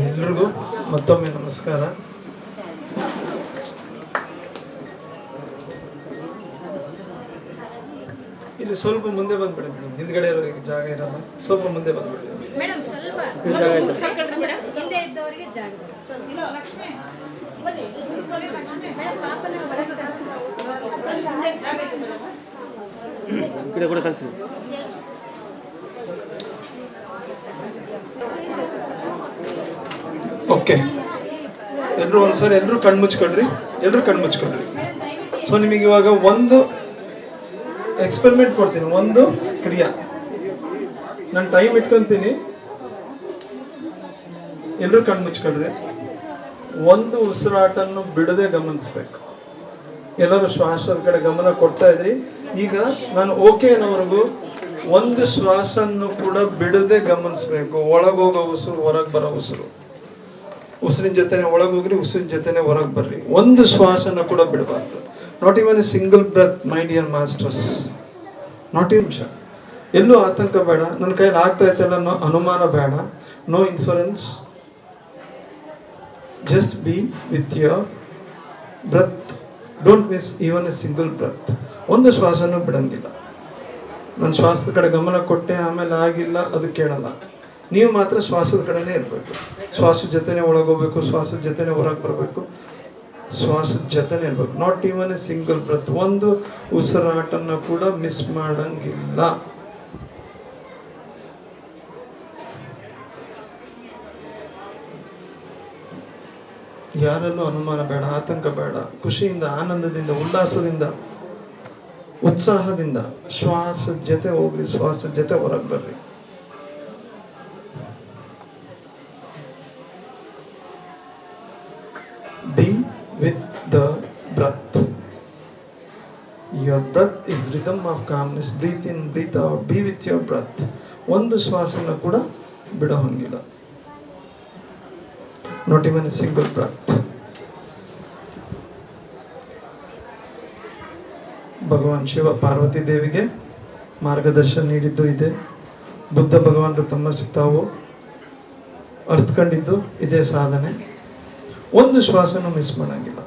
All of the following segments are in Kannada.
ಎಲ್ರಿಗೂ ಮತ್ತೊಮ್ಮೆ ನಮಸ್ಕಾರ. ಇಲ್ಲಿ ಸ್ವಲ್ಪ ಮುಂದೆ ಬಂದ್ಬಿಡಿ ಮೇಡಮ್, ಹಿಂದ್ಗಡೆ ಇರೋರಿಗೆ ಜಾಗ ಇರಲ್ಲ, ಸ್ವಲ್ಪ ಮುಂದೆ ಬಂದ್ಬಿಡಿ ಮೇಡಮ್. ಸ್ವಲ್ಪ ಹಿಂದೆ ಇದ್ದವರಿಗೆ ಜಾಗ. ಓಕೆ, ಎಲ್ಲರೂ ಒಂದ್ಸರಿ ಎಲ್ಲರೂ ಕಣ್ಮುಚ್ಕೊಳ್ರಿ, ಎಲ್ಲರೂ ಕಣ್ಮುಚ್ಕೊಳ್ರಿ. ಸೊ ನಿಮಗೆ ಇವಾಗ ಒಂದು ಎಕ್ಸ್ಪೆರಿಮೆಂಟ್ ಕೊಡ್ತೀನಿ, ಒಂದು ಕ್ರಿಯಾ. ನಾನು ಟೈಮ್ ಇಟ್ಕೊಂತೀನಿ, ಎಲ್ಲರೂ ಕಣ್ಮುಚ್ಕೊಳ್ರಿ. ಒಂದು ಉಸಿರಾಟನ್ನು ಬಿಡದೆ ಗಮನಿಸ್ಬೇಕು. ಎಲ್ಲರೂ ಶ್ವಾಸದ ಕಡೆ ಗಮನ ಕೊಡ್ತಾ ಇದ್ರಿ. ಈಗ ನಾನು ಓಕೆ ಅನ್ನೋವರೆಗೂ ಒಂದು ಶ್ವಾಸನ್ನು ಕೂಡ ಬಿಡದೆ ಗಮನಿಸ್ಬೇಕು. ಒಳಗೋಗೋ ಉಸಿರು, ಹೊರಗೆ ಬರೋ ಉಸಿರು, ಉಸಿರಿನ ಜೊತೆನೆ ಒಳಗೋಗ್ರಿ, ಉಸಿರಿನ ಜೊತೆನೆ ಹೊರಗೆ ಬರ್ರಿ. ಒಂದು ಶ್ವಾಸನ ಕೂಡ ಬಿಡಬಾರ್ದು. Not even a single breath, my dear masters. Not a ನಿಮಿಷ. ಎಲ್ಲೂ ಆತಂಕ ಬೇಡ, ನನ್ನ ಕೈಯಲ್ಲಿ ಆಗ್ತಾ ಇತ್ತಲ್ಲ ಅನ್ನೋ ಅನುಮಾನ ಬೇಡ. No inference. Just be with your breath. Don't miss even a single breath. ಒಂದು ಶ್ವಾಸನೂ ಬಿಡಂಗಿಲ್ಲ. ನಾನು ಶ್ವಾಸದ ಕಡೆ ಗಮನ ಕೊಟ್ಟೆ, ಆಮೇಲೆ ಆಗಿಲ್ಲ, ಅದು ಕೇಳಲ್ಲ. ನೀವು ಮಾತ್ರ ಶ್ವಾಸದ ಕಡೆನೇ ಇರಬೇಕು. ಶ್ವಾಸದ ಜೊತೆನೆ ಒಳಗೋಗ್ಬೇಕು, ಶ್ವಾಸದ ಜೊತೆನೆ ಹೊರಗೆ ಬರಬೇಕು, ಶ್ವಾಸದ ಜೊತೆನೆ ಇರಬೇಕು. Not even a single breath. ಒಂದು ಉಸಿರಾಟನ ಕೂಡ ಮಿಸ್ ಮಾಡಂಗಿಲ್ಲ. ಯಾರಲ್ಲೂ ಅನುಮಾನ ಬೇಡ, ಆತಂಕ ಬೇಡ. ಖುಷಿಯಿಂದ, ಆನಂದದಿಂದ, ಉಲ್ಲಾಸದಿಂದ, ಉತ್ಸಾಹದಿಂದ ಶ್ವಾಸದ ಜೊತೆ ಹೋಗ್ರಿ, ಶ್ವಾಸದ ಜೊತೆ ಹೊರಗೆ ಬರ್ರಿ. Be with the breath. Your breath is rhythm of calmness. Breathe in, breathe out. Be with your breath. ಒಂದು ಶ್ವಾಸನ ಕೂಡ ಬಿಡೋ ಹಂಗಿಲ್ಲ. Not even a single breath. ಭಗವಾನ್ ಶಿವ ಪಾರ್ವತಿ ದೇವಿಗೆ ಮಾರ್ಗದರ್ಶನ ನೀಡಿದ್ದು ಇದೆ. ಬುದ್ಧ ಭಗವಾನರು ತಮ್ಮ ತಾವು ಅರ್ಥಕೊಂಡಿದ್ದು ಇದೇ ಸಾಧನೆ. ಒಂದು ಶ್ವಾಸನೂ ಮಿಸ್ ಮಾಡಂಗಿಲ್ಲ.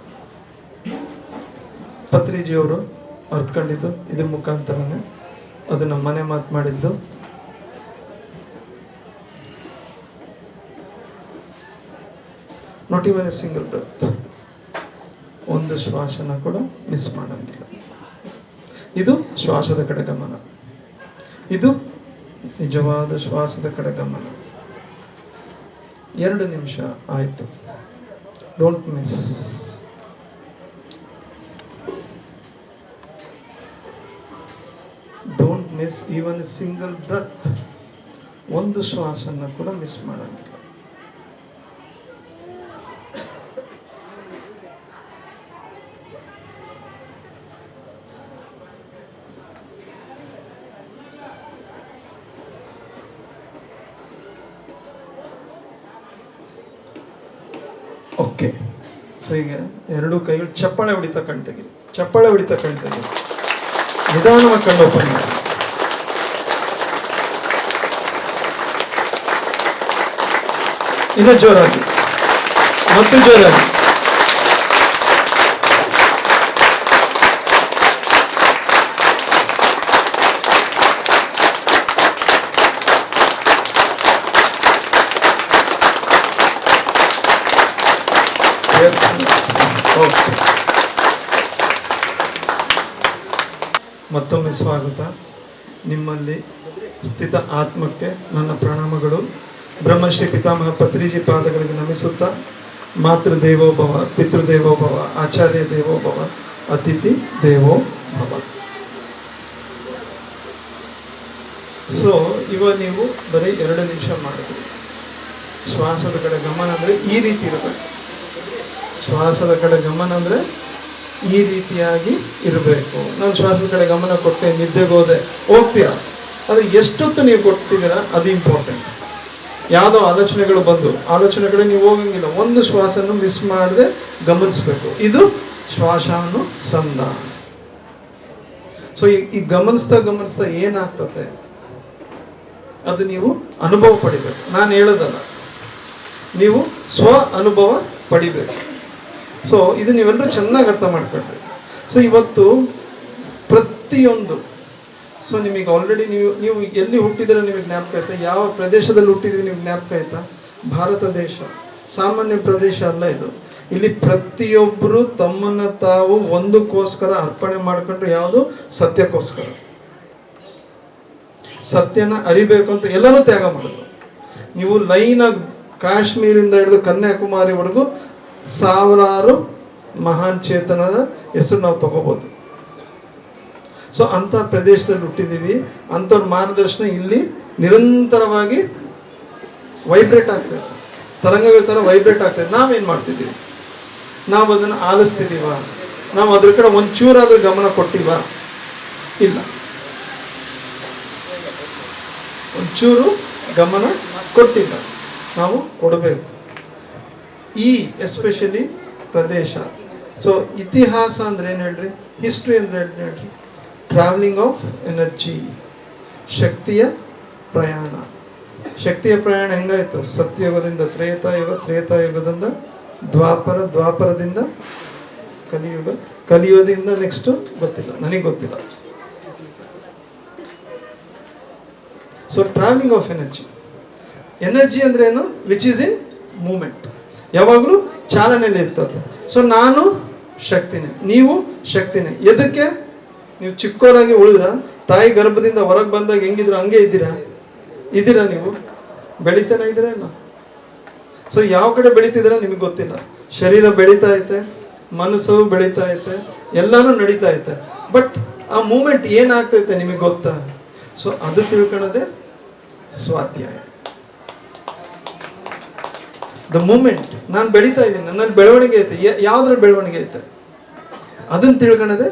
ಪತ್ರಿಜಿಯವರು ಅರ್ಥಕೊಂಡಿದ್ದು ಇದ್ರ ಮುಖಾಂತರನೇ, ಅದು ನಮ್ಮ ಮನೆ ಮಾತು ಮಾಡಿದ್ದು. Not even a single breath. ಒಂದು ಶ್ವಾಸನ ಕೂಡ ಮಿಸ್ ಮಾಡಂಗಿಲ್ಲ. ಇದು ಶ್ವಾಸದ ಕಡೆ ಗಮನ. ಇದು ನಿಜವಾದ ಶ್ವಾಸದ ಕಡೆ ಗಮನ. 2 ನಿಮಿಷ ಆಯ್ತು. Don't miss. Don't miss even a single breath. ಒಂದು ಶ್ವಾಸನ ಕೂಡ ಮಿಸ್ ಮಾಡಂಗಿಲ್ಲ. ಓಕೆ, ಸೊ ಈಗ ಎರಡೂ ಕೈಗಳು ಚಪ್ಪಾಳೆ ಹೊಡಿತಾ ಕಣ್ತೆಗಿರಿ. ಚಪ್ಪಾಳೆ ಹೊಡಿತಾ ಕಣ್ತೆಗಿರಿ. ನಿಧಾನವಾಗಿ ಕಣ್ಣು ಓಪನ್ ಮಾಡಿ. ಇನ್ನು ಜೋರಾಗಿ, ಮತ್ತು ಜೋರಾಗಿ. ಮತ್ತೊಮ್ಮೆ ಸ್ವಾಗತ. ನಿಮ್ಮಲ್ಲಿ ಸ್ಥಿತ ಆತ್ಮಕ್ಕೆ ನನ್ನ ಪ್ರಣಾಮಗಳು. ಬ್ರಹ್ಮಶ್ರೀ ಪಿತಾಮಹ ಪತ್ರಿಜಿ ಪಾದಗಳಿಗೆ ನಮಿಸುತ್ತಾ, ಮಾತೃದೇವೋಭವ, ಪಿತೃದೇವೋಭವ, ಆಚಾರ್ಯ ದೇವೋಭವ, ಅತಿಥಿ ದೇವೋ ಭವ. ಸೊ ಇವಾಗ ನೀವು ಬರೀ 2 ನಿಮಿಷ ಮಾಡಿದ್ರಿ. ಶ್ವಾಸದ ಕಡೆ ಗಮನ ಅಂದರೆ ಈ ರೀತಿ ಇರಬೇಕು. ಶ್ವಾಸದ ಕಡೆ ಗಮನ ಅಂದರೆ ಈ ರೀತಿಯಾಗಿ ಇರಬೇಕು. ನಾನು ಶ್ವಾಸದ ಕಡೆ ಗಮನ ಕೊಟ್ಟೆ, ನಿದ್ದೆಗೆ ಹೋಗ್ತೀರಾ, ಅದು ಎಷ್ಟೊತ್ತು ನೀವು ಕೊಡ್ತಿದ್ದೀರಾ ಅದು ಇಂಪಾರ್ಟೆಂಟ್. ಯಾವುದೋ ಆಲೋಚನೆಗಳು ಬಂದು ಆಲೋಚನೆಗಳು ನೀವು ಹೋಗಂಗಿಲ್ಲ. ಒಂದು ಶ್ವಾಸನ್ನು ಮಿಸ್ ಮಾಡದೆ ಗಮನಿಸ್ಬೇಕು. ಇದು ಶ್ವಾಸಾನುಸಂಧಾನ. ಸೊ ಈ ಗಮನಿಸ್ತಾ ಏನಾಗ್ತದೆ ಅದು ನೀವು ಅನುಭವ ಪಡಿಬೇಕು. ನಾನು ಹೇಳೋದಲ್ಲ, ನೀವು ಸ್ವ ಅನುಭವ ಪಡಿಬೇಕು. ಸೊ ಇದು ನೀವೆಲ್ಲರೂ ಚೆನ್ನಾಗಿ ಅರ್ಥ ಮಾಡ್ಕೊಳ್ರಿ. ಸೊ ಇವತ್ತು ಪ್ರತಿಯೊಂದು, ಸೊ ನಿಮಗೆ ಆಲ್ರೆಡಿ ನೀವು ಎಲ್ಲಿ ಹುಟ್ಟಿದ್ರೆ ನಿಮಗೆ ಜ್ಞಾಪಕ ಆಯ್ತಾ? ಯಾವ ಪ್ರದೇಶದಲ್ಲಿ ಹುಟ್ಟಿದ್ರೆ ನಿಮ್ಗೆ ಜ್ಞಾಪಕ ಆಯ್ತಾ? ಭಾರತ ದೇಶ ಸಾಮಾನ್ಯ ಪ್ರದೇಶ ಅಲ್ಲ ಇದು. ಇಲ್ಲಿ ಪ್ರತಿಯೊಬ್ಬರು ತಮ್ಮನ್ನು ತಾವು ಒಂದಕ್ಕೋಸ್ಕರ ಅರ್ಪಣೆ ಮಾಡ್ಕೊಂಡ್ರೆ ಯಾವುದು? ಸತ್ಯಕ್ಕೋಸ್ಕರ. ಸತ್ಯನ ಅರಿಬೇಕು ಅಂತ ಎಲ್ಲನೂ ತ್ಯಾಗ ಮಾಡಿದ್ರು. ನೀವು ಲೈನಾಗಿ ಕಾಶ್ಮೀರಿಂದ ಹಿಡಿದು ಕನ್ಯಾಕುಮಾರಿವರೆಗೂ ಸಾವಿರಾರು ಮಹಾನ್ ಚೇತನದ ಹೆಸರು ನಾವು ತಗೋಬೋದು. ಸೊ ಅಂಥ ಪ್ರದೇಶದಲ್ಲಿ ಹುಟ್ಟಿದ್ದೀವಿ. ಅಂಥವ್ರ ಮಾರ್ಗದರ್ಶನ ಇಲ್ಲಿ ನಿರಂತರವಾಗಿ ವೈಬ್ರೇಟ್ ಆಗ್ತದೆ, ತರಂಗಗಳ ಥರ ವೈಬ್ರೇಟ್ ಆಗ್ತದೆ. ನಾವೇನು ಮಾಡ್ತಿದ್ದೀವಿ? ನಾವು ಅದನ್ನು ಆಲಿಸ್ತಿದ್ದೀವ? ನಾವು ಅದ್ರ ಕಡೆ ಒಂಚೂರಾದ್ರೂ ಗಮನ ಕೊಟ್ಟಿವ? ಇಲ್ಲ, ಒಂಚೂರು ಗಮನ ಕೊಟ್ಟಿಲ್ಲ. ನಾವು ಕೊಡಬೇಕು. ಈ ಎಸ್ಪೆಷಲಿ ಪ್ರದೇಶ. ಸೊ ಇತಿಹಾಸ ಅಂದ್ರೆ ಏನು ಹೇಳ್ರಿ? ಹಿಸ್ಟ್ರಿ ಅಂದ್ರೆ ಏನು ಹೇಳ್ರಿ? ಟ್ರಾವೆಲಿಂಗ್ ಆಫ್ ಎನರ್ಜಿ, ಶಕ್ತಿಯ ಪ್ರಯಾಣ. ಶಕ್ತಿಯ ಪ್ರಯಾಣ ಹೆಂಗಾಯ್ತು? ಸತ್ಯಯುಗದಿಂದ ತ್ರೇತಾಯುಗ, ತ್ರೇತಾಯುಗದಿಂದ ದ್ವಾಪರ, ದ್ವಾಪರದಿಂದ ಕಲಿಯುಗ, ಕಲಿಯುಗದಿಂದ ನೆಕ್ಸ್ಟ್ ಗೊತ್ತಿಲ್ಲ, ನನಗೆ ಗೊತ್ತಿಲ್ಲ. So travelling of energy. Energy ಅಂದ್ರೆ ಏನು? ವಿಚ್ ಈಸ್ ಇನ್ ಮೂಮೆಂಟ್, ಯಾವಾಗಲೂ ಚಾಲನೆಯಲ್ಲಿ ಇರ್ತದೆ. ಸೊ ನಾನು ಶಕ್ತಿನೇ, ನೀವು ಶಕ್ತಿನೇ. ಎದಕ್ಕೆ? ನೀವು ಚಿಕ್ಕವರಾಗಿ ಉಳಿದ್ರ, ತಾಯಿ ಗರ್ಭದಿಂದ ಹೊರಗೆ ಬಂದಾಗ ಹೆಂಗಿದ್ರು ಹಂಗೆ ಇದ್ದೀರಾ ನೀವು? ಬೆಳಿತಾನೆ ಇದ್ದೀರಾ ಇಲ್ಲ? ಸೊ ಯಾವ ಕಡೆ ಬೆಳೀತಿದ್ದೀರಾ ನಿಮಗೆ ಗೊತ್ತಿಲ್ಲ. ಶರೀರ ಬೆಳೀತಾ ಐತೆ, ಮನಸ್ಸು ಬೆಳೀತಾ ಐತೆ, ಎಲ್ಲಾನು ನಡೀತಾ ಐತೆ. ಬಟ್ ಆ ಮೂಮೆಂಟ್ ಏನಾಗ್ತೈತೆ ನಿಮಗೆ ಗೊತ್ತಾ? ಸೊ ಅದು ತಿಳ್ಕೊಳ್ಳೋದೆ ಸ್ವಾಧ್ಯಾಯ. The moment. ನಾನು ಬೆಳೀತಾ ಇದ್ದೀನಿ, ನನ್ನಲ್ಲಿ ಬೆಳವಣಿಗೆ ಐತೆ. ಯಾವ್ದ್ರಲ್ಲಿ ಬೆಳವಣಿಗೆ ಐತೆ ಅದನ್ನು ತಿಳ್ಕೊಳ್ಳೋದೆ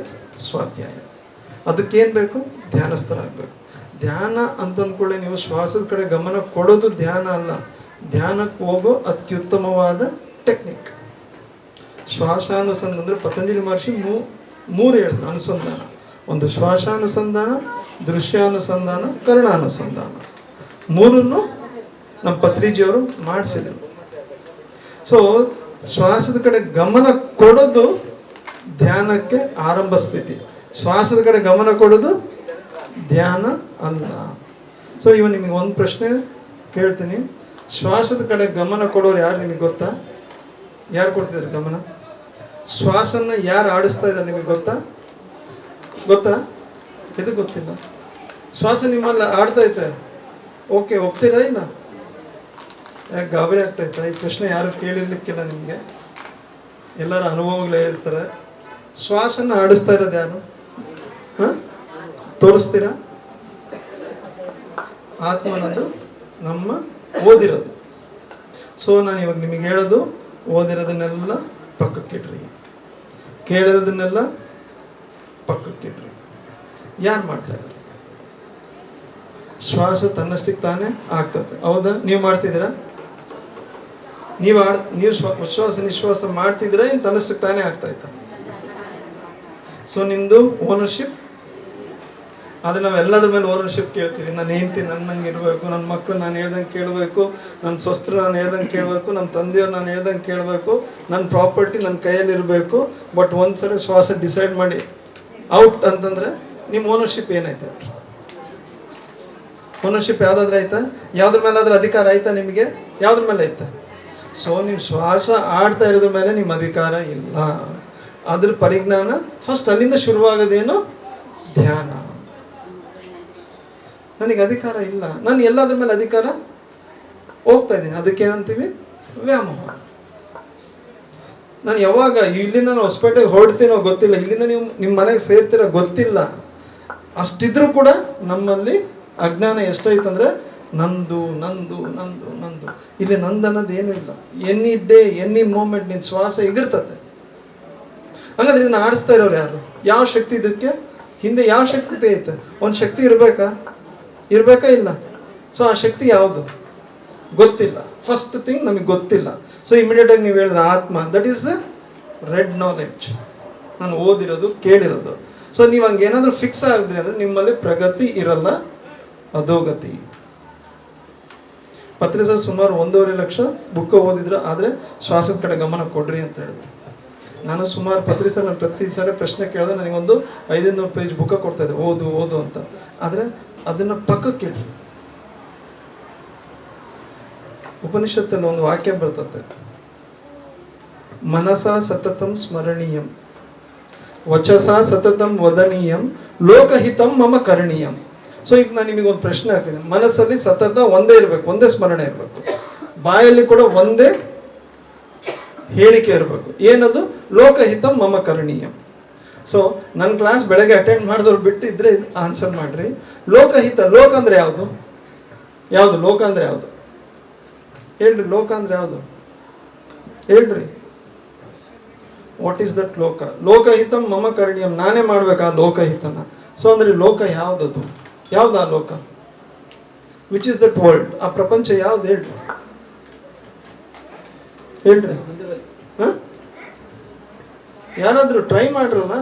ಸ್ವಾಧ್ಯಾಯ. ಅದಕ್ಕೇನು ಬೇಕು? ಧ್ಯಾನಸ್ಥರಾಗಬೇಕು. ಧ್ಯಾನ ಅಂತಂದ್ಕೊಳ್ಳಿ, ನೀವು ಶ್ವಾಸದ ಕಡೆ ಗಮನ ಕೊಡೋದು ಧ್ಯಾನ ಅಲ್ಲ. ಧ್ಯಾನಕ್ಕೆ ಹೋಗೋ ಅತ್ಯುತ್ತಮವಾದ ಟೆಕ್ನಿಕ್ ಶ್ವಾಸಾನುಸಂಧಾನ. ಅಂದರೆ ಪತಂಜಲಿ ಮಹರ್ಷಿ ಮೂರು ಹೇಳಿದ್ರು ಅನುಸಂಧಾನ. ಒಂದು ಶ್ವಾಸಾನುಸಂಧಾನ, ದೃಶ್ಯಾನುಸಂಧಾನ, ಕರ್ಣಾನುಸಂಧಾನ. ಮೂರನ್ನು ನಮ್ಮ ಪತ್ರಿಜಿಯವರು ಮಾಡಿಸಿದ್ರು. ಸೊ ಶ್ವಾಸದ ಕಡೆ ಗಮನ ಕೊಡೋದು ಧ್ಯಾನಕ್ಕೆ ಆರಂಭ ಸ್ಥಿತಿ. ಶ್ವಾಸದ ಕಡೆ ಗಮನ ಕೊಡೋದು ಧ್ಯಾನ ಅಲ್ಲ. ಸೊ ಇವಾಗ ನಿಮಗೆ ಒಂದು ಪ್ರಶ್ನೆ ಕೇಳ್ತೀನಿ. ಶ್ವಾಸದ ಕಡೆ ಗಮನ ಕೊಡೋರು ಯಾರು ನಿಮಗೆ ಗೊತ್ತಾ? ಯಾರು ಕೊಡ್ತಿದ್ದಾರೆ ಗಮನ? ಶ್ವಾಸನ ಯಾರು ಆಡಿಸ್ತಾ ಇದ್ದಾರೆ ನಿಮಗೆ ಗೊತ್ತಾ? ಇದು ಗೊತ್ತಿಲ್ಲ. ಶ್ವಾಸ ನಿಮ್ಮಲ್ಲಿ ಆಡ್ತಾ ಐತೆ, ಓಕೆ, ಒಪ್ತೀರಾ ಇಲ್ಲ? ಯಾಕೆ ಗಾಬರಿ ಆಗ್ತಾಯ್ತಾ? ಈ ಪ್ರಶ್ನೆ ಯಾರು ಕೇಳಿರ್ಲಿಕ್ಕಿಲ್ಲ ನಿಮಗೆ. ಎಲ್ಲರ ಅನುಭವಗಳು ಹೇಳ್ತಾರೆ. ಶ್ವಾಸನ ಆಡಿಸ್ತಾ ಇರೋದು ಯಾರು? ತೋರಿಸ್ತೀರಾ? ಆತ್ಮನದು ನಮ್ಮ ಓದಿರೋದು. ಸೊ ನಾನು ಇವಾಗ ನಿಮಗೆ ಹೇಳೋದು, ಓದಿರೋದನ್ನೆಲ್ಲ ಪಕ್ಕಕ್ಕಿಡ್ರಿ, ಕೇಳಿರೋದನ್ನೆಲ್ಲ ಪಕ್ಕಕ್ಕಿಡ್ರಿ. ಯಾರು ಮಾಡ್ತಾ ಇದ್ದಾರೆ? ಶ್ವಾಸ ತನ್ನಷ್ಟಕ್ಕೆ ತಾನೇ ಆಗ್ತದೆ, ಹೌದಾ? ನೀವು ಮಾಡ್ತಿದ್ದೀರಾ? ನೀವು ಶ್ವಾಸ ನಿಶ್ವಾಸ ಮಾಡ್ತಿದ್ದೀರಾ? ಇನ್ನು ತನ್ನಷ್ಟಕ್ಕೆ ತಾನೇ ಆಗ್ತಾ ಇತ್ತ? ಸೊ ನಿಮ್ಮದು ಓನರ್ಶಿಪ್. ಆದರೆ ನಾವೆಲ್ಲದ್ರ ಮೇಲೆ ಓನರ್ಶಿಪ್ ಕೇಳ್ತೀವಿ. ನಾನು ಹೆಂಡ್ತಿ ನನ್ನಂಗೆ ಇರಬೇಕು, ನನ್ನ ಮಕ್ಕಳು ನಾನು ಹೇಳ್ದಂಗೆ ಕೇಳಬೇಕು, ನನ್ನ ಸ್ವಸ್ಥರು ನಾನು ಹೇಳ್ದಂಗೆ ಕೇಳಬೇಕು, ನಮ್ಮ ತಂದೆಯವ್ರು ನಾನು ಹೇಳ್ದಂಗೆ ಕೇಳಬೇಕು, ನನ್ನ ಪ್ರಾಪರ್ಟಿ ನನ್ನ ಕೈಯಲ್ಲಿ ಇರಬೇಕು. ಬಟ್ ಒಂದ್ಸಲ ಶ್ವಾಸ ಡಿಸೈಡ್ ಮಾಡಿ ಔಟ್ ಅಂತಂದರೆ ನಿಮ್ಮ ಓನರ್ಶಿಪ್ ಏನಾಯ್ತು? ಓನರ್ಶಿಪ್ ಯಾವುದಾದ್ರೂ ಆಯ್ತಾ? ಯಾವುದ್ರ ಮೇಲಾದ್ರೂ ಅಧಿಕಾರ ಆಯ್ತಾ ನಿಮಗೆ? ಯಾವುದ್ರ ಮೇಲೆ ಆಯ್ತಾ? ಸೊ ನೀವು ಶ್ವಾಸ ಆಡ್ತಾ ಇರೋದ್ರ ಮೇಲೆ ನಿಮ್ಮ ಅಧಿಕಾರ ಇಲ್ಲ. ಅದ್ರ ಪರಿಜ್ಞಾನ ಫಸ್ಟ್ ಅಲ್ಲಿಂದ ಶುರುವಾಗೋದೇನು? ಧ್ಯಾನ. ನನಗೆ ಅಧಿಕಾರ ಇಲ್ಲ, ನಾನು ಎಲ್ಲದ್ರ ಮೇಲೆ ಅಧಿಕಾರ ಹೋಗ್ತಾ ಇದ್ದೀನಿ. ಅದಕ್ಕೇನಂತೀವಿ? ವ್ಯಾಮೋಹ. ನಾನು ಯಾವಾಗ ಇಲ್ಲಿಂದ ನಾನು ಹೊಸಪೇಟೆಗೆ ಹೊರಡ್ತೀನೋ ಗೊತ್ತಿಲ್ಲ, ಇಲ್ಲಿಂದ ನೀವು ನಿಮ್ಮ ಮನೆಗೆ ಸೇರ್ತೀರೋ ಗೊತ್ತಿಲ್ಲ. ಅಷ್ಟಿದ್ರೂ ಕೂಡ ನಮ್ಮಲ್ಲಿ ಅಜ್ಞಾನ ಎಷ್ಟೈತಂದ್ರೆ ನಂದು ನಂದು ನಂದು ನಂದು. ಇಲ್ಲಿ ನಂದು ಅನ್ನೋದು ಏನೂ ಇಲ್ಲ. ಎನಿ ಡೇ ಎನಿ ಮೂಮೆಂಟ್ ನಿನ್ನ ಶ್ವಾಸ ಎಗಿರ್ತದೆ. ಹಂಗಂದ್ರೆ ಇದನ್ನ ಆಡಿಸ್ತಾ ಇರೋರು ಯಾರು? ಯಾವ ಶಕ್ತಿ? ಇದಕ್ಕೆ ಹಿಂದೆ ಯಾವ ಶಕ್ತಿ ಐತೆ? ಒಂದು ಶಕ್ತಿ ಇರಬೇಕಾ ಇಲ್ಲ? ಸೊ ಆ ಶಕ್ತಿ ಯಾವುದು ಗೊತ್ತಿಲ್ಲ. ಫಸ್ಟ್ ಥಿಂಗ್ ನಮಗೆ ಗೊತ್ತಿಲ್ಲ. ಸೊ ಇಮಿಡಿಯೇಟಾಗಿ ನೀವು ಹೇಳಿದ್ರೆ ಆತ್ಮ, that is the red knowledge. ನಾನು ಓದಿರೋದು, ಕೇಳಿರೋದು. ಸೊ ನೀವು ಹಂಗೆ ಏನಾದರೂ ಫಿಕ್ಸ್ ಆಗಿದ್ರಿ ಅಂದರೆ ನಿಮ್ಮಲ್ಲಿ ಪ್ರಗತಿ ಇರಲ್ಲ, ಅಧೋಗತಿ. ಪತ್ರಿ ಸರ್ ಸುಮಾರು 1.5 ಲಕ್ಷ ಬುಕ್ ಓದಿದ್ರು, ಆದರೆ ಶ್ವಾಸದ ಕಡೆ ಗಮನ ಕೊಡ್ರಿ ಅಂತ ಹೇಳಿದ್ರು. ನಾನು ಸುಮಾರು ಪತ್ರಿ ಸರ್ ನಾನು ಪ್ರತಿ ಸಾರಿ ಪ್ರಶ್ನೆ ಕೇಳಿದ್ರೆ ನನಗೊಂದು 500 ಪೇಜ್ ಬುಕ್ಕ ಕೊಡ್ತಾಯಿದ್ದೆ, ಓದು ಅಂತ. ಆದರೆ ಅದನ್ನು ಪಕ್ಕಕ್ಕೆ ಇಡ್ರಿ. ಉಪನಿಷತ್ತಲ್ಲಿ ಒಂದು ವಾಕ್ಯ ಬರ್ತದೆ, ಮನಸ ಸತತಂ ಸ್ಮರಣೀಯಂ, ವಚಸ ಸತತಂ ವದನೀಯಂ, ಲೋಕಹಿತಂ ಮಮ ಕರಣೀಯಂ. ಸೊ ಈಗ ನಾನು ನಿಮಗೆ ಒಂದು ಪ್ರಶ್ನೆ ಹಾಕ್ತೀನಿ. ಮನಸ್ಸಲ್ಲಿ ಸತತ ಒಂದೇ ಇರಬೇಕು, ಒಂದೇ ಸ್ಮರಣೆ ಇರಬೇಕು, ಬಾಯಲ್ಲಿ ಕೂಡ ಒಂದೇ ಹೇಳಿಕೆ ಇರಬೇಕು. ಏನದು? ಲೋಕಹಿತಂ ಮಮ ಕರಣೀಯಂ. ಸೊ ನನ್ನ ಕ್ಲಾಸ್ ಬೆಳಗ್ಗೆ ಅಟೆಂಡ್ ಮಾಡಿದವ್ರು ಬಿಟ್ಟು ಇದ್ರೆ ಆನ್ಸರ್ ಮಾಡ್ರಿ. ಲೋಕಹಿತ, ಲೋಕ ಅಂದ್ರೆ ಯಾವುದು? ಲೋಕ ಅಂದ್ರೆ ಯಾವುದು ಹೇಳ್ರಿ? ಲೋಕ ಅಂದ್ರೆ ಯಾವುದು ಹೇಳ್ರಿ? ವಾಟ್ ಈಸ್ ದಟ್ ಲೋಕ? ಲೋಕಹಿತಂ ಮಮ ಕರಣೀಯಂ, ನಾನೇ ಮಾಡ್ಬೇಕಾ ಲೋಕಹಿತನ? ಸೊ ಅಂದ್ರೆ ಲೋಕ ಯಾವ್ದದು? ಯಾವ್ದು ಆ ಲೋಕ? Which is that world? ಆ ಪ್ರಪಂಚ ಯಾವ್ದು ಹೇಳ್ರಿ? ಯಾರಾದ್ರೂ ಟ್ರೈ ಮಾಡ್ರಲ್ಲ.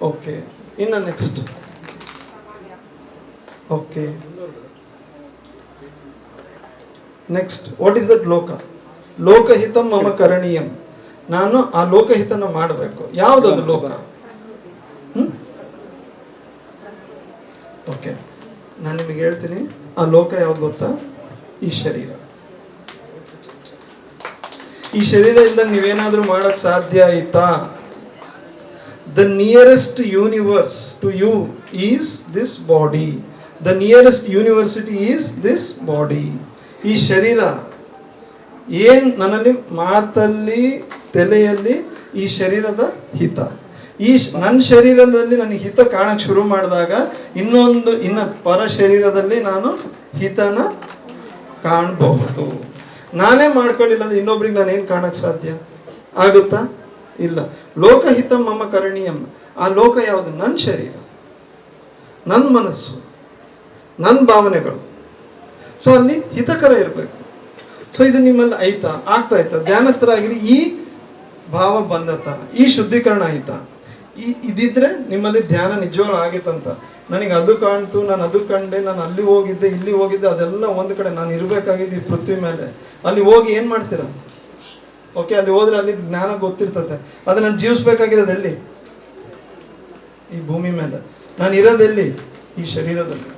ಓಕೆ, ಇನ್ನ next. Okay, next what is that ಲೋಕ? ಲೋಕಹಿತಂ ಮಮ ಕರಣೀಯಂ, ನಾನು ಆ ಲೋಕಹಿತನ ಮಾಡಬೇಕು. ಯಾವ್ದದು ಲೋಕ? ಓಕೆ, ನಾನು ನಿಮಗೆ ಹೇಳ್ತೀನಿ. ಆ ಲೋಕ ಯಾವ್ದು ಗೊತ್ತಾ? ಈ ಶರೀರ. ಈ ಶರೀರದಿಂದ ನೀವೇನಾದ್ರೂ ಮಾಡಕ್ ಸಾಧ್ಯ ಆಯ್ತಾ? The nearest universe to you is this body. The nearest university is this body. ಈ ಶರೀರ ಏನ್ ನನ್ನಲ್ಲಿ ಮಾತಲ್ಲಿ ತಲೆಯಲ್ಲಿ ಈ ಶರೀರದ ಹಿತ. ನನ್ನ ಶರೀರದಲ್ಲಿ ನನಗೆ ಹಿತ ಕಾಣಕ್ಕೆ ಶುರು ಮಾಡಿದಾಗ ಇನ್ನ ಪರ ಶರೀರದಲ್ಲಿ ನಾನು ಹಿತನ ಕಾಣಬಹುದು. ನಾನೇ ಮಾಡ್ಕೊಳ್ಳಿಲ್ಲ ಅಂದ್ರೆ ಇನ್ನೊಬ್ರಿಗೆ ನಾನು ಏನು ಕಾಣಕ್ಕೆ ಸಾಧ್ಯ ಆಗುತ್ತಾ? ಇಲ್ಲ. ಲೋಕಹಿತ ಮಮ ಕರಣೀಯಂ, ಆ ಲೋಕ ಯಾವುದು? ನನ್ನ ಶರೀರ, ನನ್ನ ಮನಸ್ಸು, ನನ್ನ ಭಾವನೆಗಳು. ಸೊ ಅಲ್ಲಿ ಹಿತಕರ ಇರಬೇಕು. ಸೊ ಇದು ನಿಮ್ಮಲ್ಲಿ ಆಯ್ತಾ? ಆಗ್ತಾ ಧ್ಯಾನಸ್ಥರಾಗಿರಿ. ಈ ಭಾವ ಬಂದತ್ತ, ಈ ಶುದ್ಧೀಕರಣ ಆಯ್ತಾ? ಇದಿದ್ರೆ ನಿಮ್ಮಲ್ಲಿ ಧ್ಯಾನ ನಿಜವಾಗ್ಲೂ ಆಗಿತ್ತಂತ. ನನಗೆ ಅದು ಕಾಣ್ತು, ನಾನು ಅದು ಕಂಡೆ, ನಾನು ಅಲ್ಲಿ ಹೋಗಿದ್ದೆ, ಇಲ್ಲಿ ಹೋಗಿದ್ದೆ, ಅದೆಲ್ಲ ಒಂದು ಕಡೆ. ನಾನು ಇರಬೇಕಾಗಿದ್ದು ಈ ಪೃಥ್ವಿ ಮೇಲೆ. ಅಲ್ಲಿ ಹೋಗಿ ಏನು ಮಾಡ್ತೀರ? ಓಕೆ, ಅಲ್ಲಿ ಹೋದ್ರೆ ಅಲ್ಲಿ ಜ್ಞಾನ ಗೊತ್ತಿರ್ತದೆ. ಅದು ನಾನು ಜೀವಿಸ್ಬೇಕಾಗಿರೋದು ಎಲ್ಲಿ? ಈ ಭೂಮಿ ಮೇಲೆ. ನಾನು ಇರೋದೆಲ್ಲಿ? ಈ ಶರೀರದಲ್ಲಿ.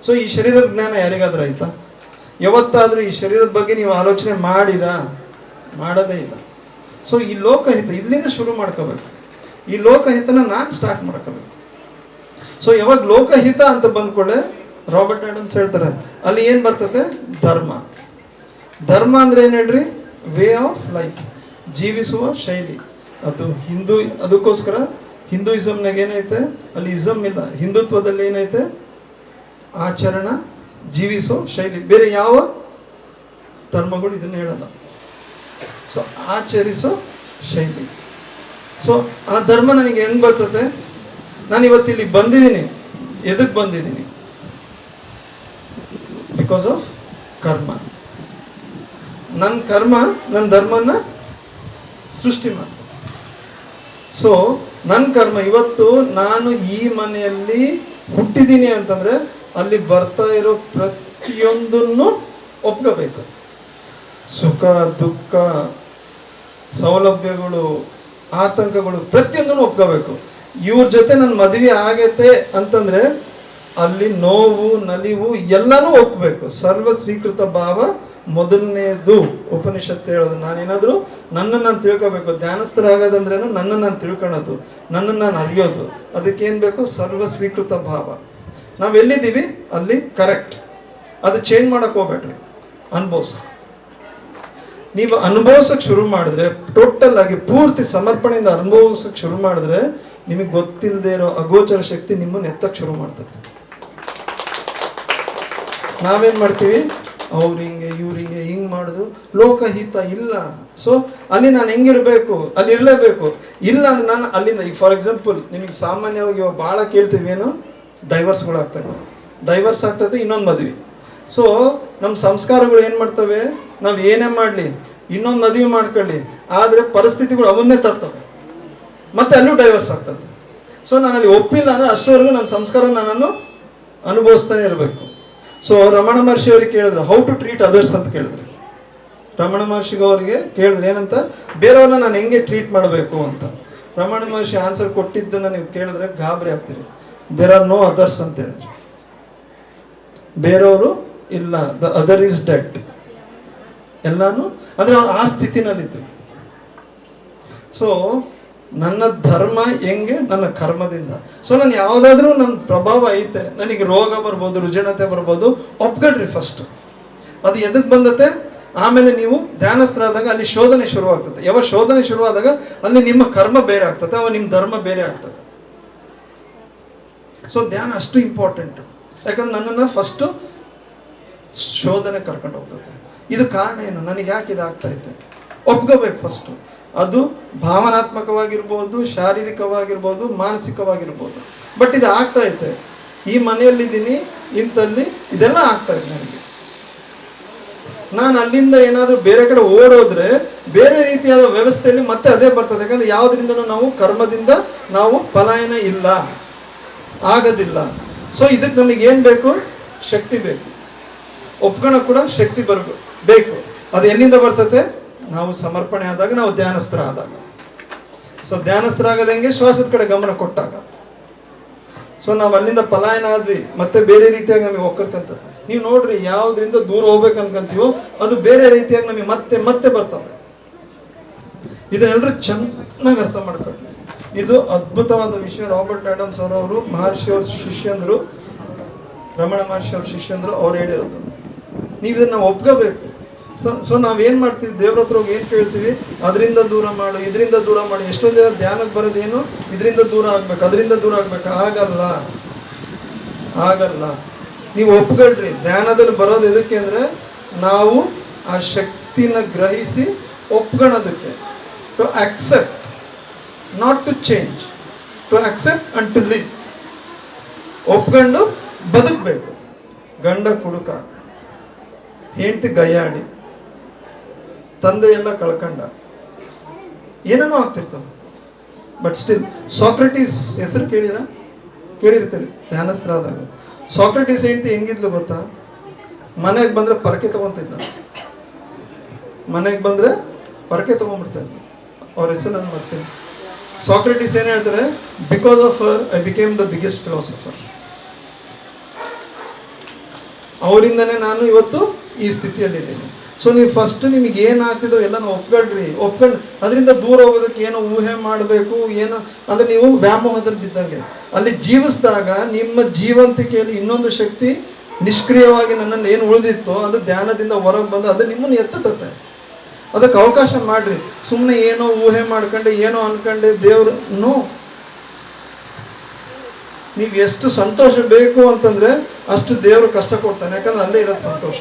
ಸೊ ಈ ಶರೀರದ ಜ್ಞಾನ ಯಾರಿಗಾದ್ರೂ ಆಯ್ತಾ? ಯಾವತ್ತಾದ್ರೂ ಈ ಶರೀರದ ಬಗ್ಗೆ ನೀವು ಆಲೋಚನೆ ಮಾಡೋದೇ ಇಲ್ಲ. ಸೊ ಈ ಲೋಕಹಿತ ಇಲ್ಲಿಂದ ಶುರು ಮಾಡ್ಕೋಬೇಕು. ಈ ಲೋಕಹಿತನ ನಾನು ಸ್ಟಾರ್ಟ್ ಮಾಡ್ಕೋಬೇಕು. ಸೊ ಯಾವಾಗ ಲೋಕಹಿತ ಅಂತ ಬಂದ್ಕೊಳ್ಳೆ, ರಾಬರ್ಟ್ ಆಡಮ್ಸ್ ಹೇಳ್ತಾರೆ, ಅಲ್ಲಿ ಏನ್ ಬರ್ತದೆ? ಧರ್ಮ. ಧರ್ಮ ಅಂದ್ರೆ ಏನ್ ಹೇಳ್ರಿ? ವೇ ಆಫ್ ಲೈಫ್, ಜೀವಿಸುವ ಶೈಲಿ. ಅದು ಅದಕ್ಕೋಸ್ಕರ ಹಿಂದೂಯಿಸಮ್ನಾಗ ಏನೈತೆ? ಅಲ್ಲಿ ಇಸಮ್ ಇಲ್ಲ. ಹಿಂದುತ್ವದಲ್ಲಿ ಏನೈತೆ? ಆಚರಣ, ಜೀವಿಸೋ ಶೈಲಿ. ಬೇರೆ ಯಾವ ಧರ್ಮಗಳು ಇದನ್ನ ಹೇಳಲ್ಲ. ಸೊ ಆಚರಿಸೋ ಶೈಲಿ. ಸೊ ಆ ಧರ್ಮ ನನಗೆ ಹೆಂಗ್ ಬರ್ತದೆ? ನಾನು ಇವತ್ತಿಲ್ಲಿ ಬಂದಿದ್ದೀನಿ. ಎದಕ್ಕೆ ಬಂದಿದ್ದೀನಿ? ಬಿಕಾಸ್ ಆಫ್ ಕರ್ಮ. ನನ್ನ ಕರ್ಮ ನನ್ನ ಧರ್ಮನ ಸೃಷ್ಟಿ ಮಾಡ್ತದೆ. ಸೊ ನನ್ನ ಕರ್ಮ ಇವತ್ತು ನಾನು ಈ ಮನೆಯಲ್ಲಿ ಹುಟ್ಟಿದ್ದೀನಿ ಅಂತಂದ್ರೆ ಅಲ್ಲಿ ಬರ್ತಾ ಇರೋ ಪ್ರತಿಯೊಂದನ್ನು ಒಪ್ಕೋಬೇಕು. ಸುಖ, ದುಃಖ, ಸೌಲಭ್ಯಗಳು, ಆತಂಕಗಳು, ಪ್ರತಿಯೊಂದನ್ನು ಒಪ್ಕೋಬೇಕು. ಇವ್ರ ಜೊತೆ ನನ್ನ ಮದುವೆ ಆಗತ್ತೆ ಅಂತಂದ್ರೆ ಅಲ್ಲಿ ನೋವು, ನಲಿವು ಎಲ್ಲನೂ ಒಪ್ಬೇಕು. ಸರ್ವ ಸ್ವೀಕೃತ ಭಾವ ಮೊದಲನೇದು ಉಪನಿಷತ್ತು ಹೇಳೋದು. ನಾನೇನಾದ್ರೂ ನನ್ನನ್ನು ನಾನು ತಿಳ್ಕೋಬೇಕು. ಧ್ಯಾನಸ್ಥರಾಗೋದಂದ್ರೇನು? ನನ್ನನ್ನು ನಾನು ತಿಳ್ಕೊಳ್ಳೋದು, ನನ್ನನ್ನು ನಾನು ಅರಿಯೋದು. ಅದಕ್ಕೇನು ಬೇಕು? ಸರ್ವ ಸ್ವೀಕೃತ ಭಾವ. ನಾವೆಲ್ಲಿದ್ದೀವಿ ಅಲ್ಲಿ ಕರೆಕ್ಟ್. ಅದು ಚೇಂಜ್ ಮಾಡಕ್ ಹೋಗ್ಬೇಡ್ರಿ. ನೀವು ಅನುಭವಿಸಕ್ಕೆ ಶುರು ಮಾಡಿದ್ರೆ, ಟೋಟಲ್ ಆಗಿ ಪೂರ್ತಿ ಸಮರ್ಪಣೆಯಿಂದ ಅನುಭವಿಸಕ್ಕೆ ಶುರು ಮಾಡಿದ್ರೆ, ನಿಮಗೆ ಗೊತ್ತಿಲ್ಲದೆ ಇರೋ ಅಗೋಚರ ಶಕ್ತಿ ನಿಮ್ಮನ್ನು ಎತ್ತಕ್ಕೆ ಶುರು ಮಾಡ್ತದೆ. ನಾವೇನ್ ಮಾಡ್ತೀವಿ? ಅವ್ರಿಂಗೆ ಇವ್ರಿಂಗೆ ಹಿಂಗ್ ಮಾಡಿದ್ರು, ಲೋಕಹಿತ ಇಲ್ಲ. ಸೊ ಅಲ್ಲಿ ನಾನು ಹೆಂಗಿರ್ಬೇಕು? ಅಲ್ಲಿ ಇರಲೇಬೇಕು. ಇಲ್ಲ ಅಂದ್ರೆ ನಾನು ಅಲ್ಲಿಂದ ಈಗ ಫಾರ್ ಎಕ್ಸಾಂಪಲ್ ನಿಮಗೆ ಸಾಮಾನ್ಯವಾಗಿ ಭಾಳ ಕೇಳ್ತೀವಿ, ಏನು? ಡೈವರ್ಸ್ಗಳು ಆಗ್ತದೆ, ಇನ್ನೊಂದು ಮದುವೆ. ಸೊ ನಮ್ಮ ಸಂಸ್ಕಾರಗಳು ಏನು ಮಾಡ್ತವೆ? ನಾವು ಏನೇ ಮಾಡಲಿ, ಇನ್ನೊಂದು ಮದುವೆ ಮಾಡ್ಕೊಳ್ಳಿ, ಆದರೆ ಪರಿಸ್ಥಿತಿಗಳು ಅವನ್ನೇ ತರ್ತವೆ, ಮತ್ತೆ ಅಲ್ಲೂ ಡೈವರ್ಸ್ ಆಗ್ತದೆ. ಸೊ ನಾನು ಅಲ್ಲಿ ಒಪ್ಪಿಲ್ಲ ಅಂದರೆ ಅಷ್ಟರವರೆಗೂ ನನ್ನ ಸಂಸ್ಕಾರ ನನ್ನನ್ನು ಅನುಭವಿಸ್ತಾನೆ ಇರಬೇಕು. ಸೊ ರಮಣ ಮಹರ್ಷಿ ಅವ್ರಿಗೆ ಕೇಳಿದ್ರು ಹೌ ಟು ಟ್ರೀಟ್ ಅದರ್ಸ್ ಅಂತ ಕೇಳಿದ್ರು. ರಮಣ ಮಹರ್ಷಿಗೆ ಅವರಿಗೆ ಕೇಳಿದ್ರು ಏನಂತ, ಬೇರೆಯವ್ರನ್ನ ನಾನು ಹೆಂಗೆ ಟ್ರೀಟ್ ಮಾಡಬೇಕು ಅಂತ. ರಮಣ ಮಹರ್ಷಿ ಆನ್ಸರ್ ಕೊಟ್ಟಿದ್ದನ್ನ ನೀವು ಕೇಳಿದ್ರೆ ಗಾಬರಿ ಆಗ್ತೀರಿ. ದೇರ್ ಆರ್ ನೋ ಅದರ್ಸ್ ಅಂತ ಹೇಳಿದ್ರು. ಬೇರೆಯವರು ಇಲ್ಲ, ದ ಅದರ್ ಈಸ್ ಡೆಡ್. ಎಲ್ಲಾನು ಅಂದ್ರೆ ಅವ್ರು ಆ ಸ್ಥಿತಿನಲ್ಲಿದ್ರು. ಸೊ ನನ್ನ ಧರ್ಮ ಹೆಂಗೆ, ನನ್ನ ಕರ್ಮದಿಂದ. ಸೊ ನಾನು ಯಾವುದಾದ್ರೂ ನನ್ನ ಪ್ರಭಾವ ಐತೆ, ನನಗೆ ರೋಗ ಬರ್ಬೋದು, ರುಜಿನತೆ ಬರ್ಬೋದು, ಒಪ್ಕೊಳ್ರಿ ಫಸ್ಟ್. ಅದು ಎದಕ್ಕೆ ಬಂದತೆ, ಆಮೇಲೆ ನೀವು ಧ್ಯಾನಸ್ಥರಾದಾಗ ಅಲ್ಲಿ ಶೋಧನೆ ಶುರುವಾಗ್ತದೆ. ಯಾವ ಶೋಧನೆ ಶುರುವಾದಾಗ ಅಲ್ಲಿ ನಿಮ್ಮ ಕರ್ಮ ಬೇರೆ ಆಗ್ತದೆ, ಅವ ನಿಮ್ಮ ಧರ್ಮ ಬೇರೆ ಆಗ್ತದೆ. ಸೊ ಧ್ಯಾನ ಅಷ್ಟು ಇಂಪಾರ್ಟೆಂಟ್. ಯಾಕಂದ್ರೆ ನನ್ನನ್ನು ಫಸ್ಟು ಶೋಧನೆ ಕರ್ಕೊಂಡು ಹೋಗ್ತದೆ. ಇದು ಕಾರಣ ಏನು, ನನಗೆ ಯಾಕೆ ಇದು ಆಗ್ತಾ ಐತೆ ಒಪ್ಕೋಬೇಕು ಫಸ್ಟು. ಅದು ಭಾವನಾತ್ಮಕವಾಗಿರ್ಬೋದು, ಶಾರೀರಿಕವಾಗಿರ್ಬೋದು, ಮಾನಸಿಕವಾಗಿರ್ಬೋದು. ಬಟ್ ಇದು ಆಗ್ತಾ ಐತೆ, ಈ ಮನೆಯಲ್ಲಿದ್ದೀನಿ, ಇಂಥಲ್ಲಿ ಇದೆಲ್ಲ ಆಗ್ತಾ ಇದೆ ನನಗೆ. ನಾನು ಅಲ್ಲಿಂದ ಏನಾದರೂ ಬೇರೆ ಕಡೆ ಓಡೋದ್ರೆ ಬೇರೆ ರೀತಿಯಾದ ವ್ಯವಸ್ಥೆಯಲ್ಲಿ ಮತ್ತೆ ಅದೇ ಬರ್ತದೆ. ಯಾಕಂದ್ರೆ ಯಾವುದರಿಂದನೂ ನಾವು ಕರ್ಮದಿಂದ ನಾವು ಪಲಾಯನ ಇಲ್ಲ, ಆಗೋದಿಲ್ಲ. ಸೊ ಇದಕ್ಕೆ ನಮಗೆ ಏನು ಬೇಕು, ಶಕ್ತಿ ಬೇಕು. ಒಪ್ಕೊಳ ಕೂಡ ಶಕ್ತಿ ಬೇಕು. ಅದು ಎಲ್ಲಿಂದ ಬರ್ತದೆ, ನಾವು ಸಮರ್ಪಣೆ ಆದಾಗ, ನಾವು ಧ್ಯಾನಸ್ಥರ ಆದಾಗ. ಸೊ ಧ್ಯಾನಸ್ಥರ ಆಗೋದಂಗೆ ಶ್ವಾಸದ ಕಡೆ ಗಮನ ಕೊಟ್ಟಾಗ. ಸೊ ನಾವು ಅಲ್ಲಿಂದ ಪಲಾಯನ ಆದ್ವಿ, ಮತ್ತೆ ಬೇರೆ ರೀತಿಯಾಗಿ ನಮಗೆ ಒಕ್ಕರ್ಕಂತದೆ. ನೀವು ನೋಡ್ರಿ, ಯಾವುದರಿಂದ ದೂರ ಹೋಗ್ಬೇಕು ಅನ್ಕಂತೀವೋ ಅದು ಬೇರೆ ರೀತಿಯಾಗಿ ನಮಗೆ ಮತ್ತೆ ಮತ್ತೆ ಬರ್ತವೆ. ಇದನ್ನೆಲ್ಲರೂ ಚೆನ್ನಾಗಿ ಅರ್ಥ ಮಾಡ್ಕೊಳ್ಳಿ. ಇದು ಅದ್ಭುತವಾದ ವಿಷಯ. ರಾಬರ್ಟ್ ಆಡಮ್ಸ್ ಅವರು ಮಹರ್ಷಿ ಅವ್ರ ಶಿಷ್ಯಂದರು, ರಮಣ ಮಹರ್ಷಿ ಅವ್ರ ಶಿಷ್ಯಂದರು, ಅವ್ರು ಹೇಳಿರೋದು. ನೀವು ಇದನ್ನ ನಾವು ಒಪ್ಕೋಬೇಕು. ಸೊ ನಾವೇನು ಮಾಡ್ತೀವಿ, ದೇವ್ರ ಹತ್ರ ಹೋಗಿ ಏನು ಕೇಳ್ತೀವಿ, ಅದರಿಂದ ದೂರ ಮಾಡು, ಇದರಿಂದ ದೂರ ಮಾಡು. ಎಷ್ಟೊಂದು ಜನ ಧ್ಯಾನಕ್ಕೆ ಬರೋದೇನು, ಇದರಿಂದ ದೂರ ಆಗ್ಬೇಕು, ಅದರಿಂದ ದೂರ ಆಗ್ಬೇಕು. ಆಗಲ್ಲ. ನೀವು ಒಪ್ಕೊಳ್ರಿ. ಧ್ಯಾನದಲ್ಲಿ ಬರೋದು ಎದಕ್ಕೆ ಅಂದರೆ ನಾವು ಆ ಶಕ್ತಿನ ಗ್ರಹಿಸಿ ಒಪ್ಕೊಳ್ಳೋದಕ್ಕೆ. To accept, not to change. To accept and to live. ಒಪ್ಕೊಂಡು ಬದುಕಬೇಕು. ಗಂಡ ಕುಡುಕ, ಹೆಂಡತಿ ಗಯ್ಯಾಡಿ, ತಂದೆ ಎಲ್ಲ ಕಳ್ಕಂಡ, ಏನೇನೋ ಆಗ್ತಿರ್ತವೆ. ಬಟ್ ಸ್ಟಿಲ್ ಸಾಕ್ರೆಟಿಸ್ ಹೆಸರು ಕೇಳಿರ್ತೀರಿ ಧ್ಯಾನಸ್ಥರಾದಾಗ. ಸಾಕ್ರೆಟಿಸ್ ಹೆಂಡತಿ ಹೆಂಗಿದ್ಲು ಗೊತ್ತಾ, ಮನೆಗೆ ಬಂದರೆ ಪರಕೆ ತಗೊಂತಿದ್ದ. ಮನೆಗೆ ಬಂದರೆ ಪರಕೆ ತಗೊಂಡ್ಬಿಡ್ತಾ ಇದ್ದ. ಅವ್ರ ಹೆಸರು ನಾನು ಮಾಡ್ತೀನಿ. ಸಾಕ್ರೆಟಿಸ್ ಏನು ಹೇಳ್ತಾರೆ, because of her I became the biggest philosopher. ಅವರಿಂದನೇ ನಾನು ಇವತ್ತು ಈ ಸ್ಥಿತಿಯಲ್ಲಿದ್ದೀನಿ. ಸೊ ನೀವು ಫಸ್ಟ್ ನಿಮಗೆ ಏನಾಗ್ತಿದೋ ಎಲ್ಲ ಒಪ್ಕೊಳ್ರಿ. ಒಪ್ಕೊಂಡು ಅದರಿಂದ ದೂರ ಹೋಗೋದಕ್ಕೆ ಏನೋ ಊಹೆ ಮಾಡಬೇಕು, ಏನೋ ಅಂದರೆ ನೀವು ವ್ಯಾಮೋಹದಲ್ಲಿ ಬಿದ್ದಂಗೆ. ಅಲ್ಲಿ ಜೀವಿಸಿದಾಗ ನಿಮ್ಮ ಜೀವಂತಿಕೆಯಲ್ಲಿ ಇನ್ನೊಂದು ಶಕ್ತಿ ನಿಷ್ಕ್ರಿಯವಾಗಿ ನನ್ನಲ್ಲಿ ಏನು ಉಳಿದಿತ್ತೋ ಅದು ಧ್ಯಾನದಿಂದ ಹೊರಗೆ ಬಂದು ಅದು ನಿಮ್ಮನ್ನು ಎತ್ತುತ್ತೆ. ಅದಕ್ಕೆ ಅವಕಾಶ ಮಾಡಿರಿ. ಸುಮ್ಮನೆ ಏನೋ ಊಹೆ ಮಾಡ್ಕೊಂಡೆ, ಏನೋ ಅನ್ಕೊಂಡೆ ದೇವ್ರನ್ನು. ನೀವು ಎಷ್ಟು ಸಂತೋಷ ಬೇಕು ಅಂತಂದರೆ ಅಷ್ಟು ದೇವರು ಕಷ್ಟ ಕೊಡ್ತಾನೆ. ಯಾಕಂದ್ರೆ ಅಲ್ಲೇ ಇರೋದು ಸಂತೋಷ.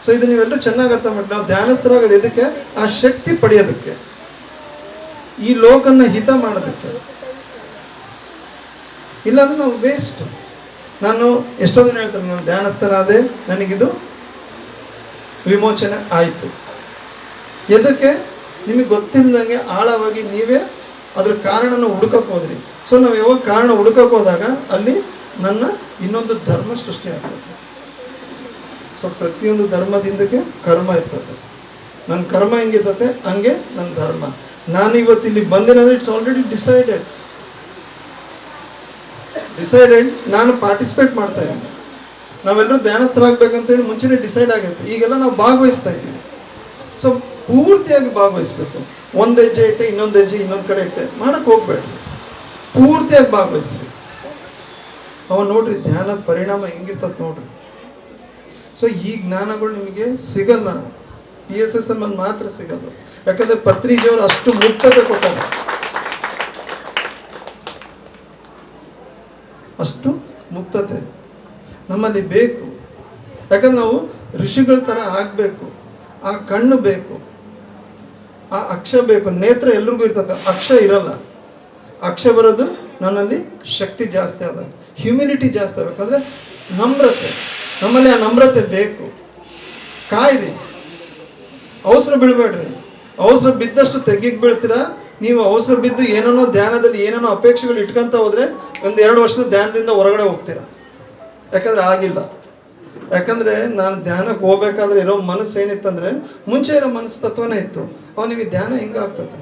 ಸೊ ಇದು ನೀವೆಲ್ಲರೂ ಚೆನ್ನಾಗಿ ಅರ್ಥ ಮಾಡಿ. ನಾವು ಧ್ಯಾನಸ್ಥರಾಗೋದು ಇದಕ್ಕೆ, ಆ ಶಕ್ತಿ ಪಡೆಯೋದಕ್ಕೆ, ಈ ಲೋಕನ್ನ ಹಿತ ಮಾಡೋದಕ್ಕೆ. ಇಲ್ಲಾಂದ್ರೆ ನಾವು ವೇಸ್ಟ್. ನಾನು ಎಷ್ಟೋ ದಿನ ಹೇಳ್ತಾರೆ, ನಾನು ಧ್ಯಾನಸ್ಥನಾದೆ, ನನಗಿದು ವಿಮೋಚನೆ ಆಯಿತು. ಎದಕ್ಕೆ, ನಿಮಗೆ ಗೊತ್ತಿಲ್ಲದಂಗೆ ಆಳವಾಗಿ ನೀವೇ ಅದ್ರ ಕಾರಣನ ಹುಡುಕಕ್ಕೆ ಹೋದ್ರಿ. ಸೊ ನಾವು ಯಾವಾಗ ಕಾರಣ ಹುಡುಕಕ್ಕೆ ಹೋದಾಗ ಅಲ್ಲಿ ನನ್ನ ಇನ್ನೊಂದು ಧರ್ಮ ಸೃಷ್ಟಿ ಆಗ್ತದೆ. ಸೊ ಪ್ರತಿಯೊಂದು ಧರ್ಮದಿಂದಕ್ಕೆ ಕರ್ಮ ಇರ್ತದೆ. ನನ್ನ ಕರ್ಮ ಹೆಂಗಿರ್ತದೆ ಹಂಗೆ ನನ್ನ ಧರ್ಮ. ನಾನು ಇವತ್ತು ಇಲ್ಲಿ ಬಂದೇನಂದ್ರೆ ಇಟ್ಸ್ ಆಲ್ರೆಡಿ ಡಿಸೈಡೆಡ್. ನಾನು ಪಾರ್ಟಿಸಿಪೇಟ್ ಮಾಡ್ತಾ ಇದ್ದೀನಿ. ನಾವೆಲ್ಲರೂ ಧ್ಯಾನಸ್ಥರಾಗಬೇಕಂತೇಳಿ ಮುಂಚೆನೇ ಡಿಸೈಡ್ ಆಗೈತೆ. ಈಗೆಲ್ಲ ನಾವು ಭಾಗವಹಿಸ್ತಾ ಇದ್ದೀವಿ. ಸೊ ಪೂರ್ತಿಯಾಗಿ ಭಾಗವಹಿಸ್ಬೇಕು. ಒಂದು ಹೆಜ್ಜೆ ಇಟ್ಟೆ, ಇನ್ನೊಂದು ಹೆಜ್ಜೆ ಇನ್ನೊಂದು ಕಡೆ ಇಟ್ಟೆ ಮಾಡಕ್ಕೆ ಹೋಗ್ಬೇಡ್ರಿ. ಪೂರ್ತಿಯಾಗಿ ಭಾಗವಹಿಸ್ರಿ. ಅವ ನೋಡ್ರಿ ಧ್ಯಾನದ ಪರಿಣಾಮ ಹೆಂಗಿರ್ತದೆ ನೋಡ್ರಿ. ಸೊ ಈ ಜ್ಞಾನಗಳು ನಿಮಗೆ ಸಿಗಲ್ಲ, PSSM ಅಲ್ಲಿ ಮಾತ್ರ ಸಿಗೋದು. ಯಾಕಂದ್ರೆ ಪತ್ರಿಜಿಯವರು ಅಷ್ಟು ಮುಕ್ತತೆ ಕೊಟ್ಟಾರೆ, ಅಷ್ಟು ಮುಕ್ತತೆ ನಮ್ಮಲ್ಲಿ ಬೇಕು. ಯಾಕಂದ್ರೆ ನಾವು ಋಷಿಗಳ ಥರ ಆಗಬೇಕು. ಆ ಕಣ್ಣು ಬೇಕು, ಆ ಅಕ್ಷ ಬೇಕು. ನೇತ್ರ ಎಲ್ರಿಗೂ ಇರ್ತದೆ, ಅಕ್ಷ ಇರಲ್ಲ. ಅಕ್ಷ ಬರೋದು ನನ್ನಲ್ಲಿ ಶಕ್ತಿ ಜಾಸ್ತಿ ಆದ, ಹ್ಯುಮಿಲಿಟಿ ಜಾಸ್ತಿ ಆಗಬೇಕಂದ್ರೆ ನಮ್ರತೆ. ನಮ್ಮಲ್ಲಿ ಆ ನಮ್ರತೆ ಬೇಕು. ಕಾಯಿರಿ, ಅವಸರ ಬೀಳ್ಬೇಡ್ರಿ. ಅವಸರ ಬಿದ್ದಷ್ಟು ತೆಗಿಗೆ ಬೀಳ್ತೀರಾ, ನೀವು ಅವಸರ ಬಿದ್ದು ಏನೇನೋ ಧ್ಯಾನದಲ್ಲಿ ಏನೇನೋ ಅಪೇಕ್ಷೆಗಳು ಇಟ್ಕೊಂತ ಹೋದ್ರೆ 1-2 ವರ್ಷದ ಧ್ಯಾನದಿಂದ ಹೊರಗಡೆ ಹೋಗ್ತೀರಾ. ಯಾಕಂದ್ರೆ ಆಗಿಲ್ಲ. ಯಾಕಂದ್ರೆ ನಾನು ಧ್ಯಾನಕ್ಕೆ ಹೋಗ್ಬೇಕಾದ್ರೆ ಇರೋ ಮನಸ್ಸು ಏನಿತ್ತಂದ್ರೆ ಮುಂಚೆ ಇರೋ ಮನಸ್ಸು ತತ್ವನೇ ಇತ್ತು. ನಿಮಗೆ ಧ್ಯಾನ ಹೆಂಗಾಗ್ತದೆ?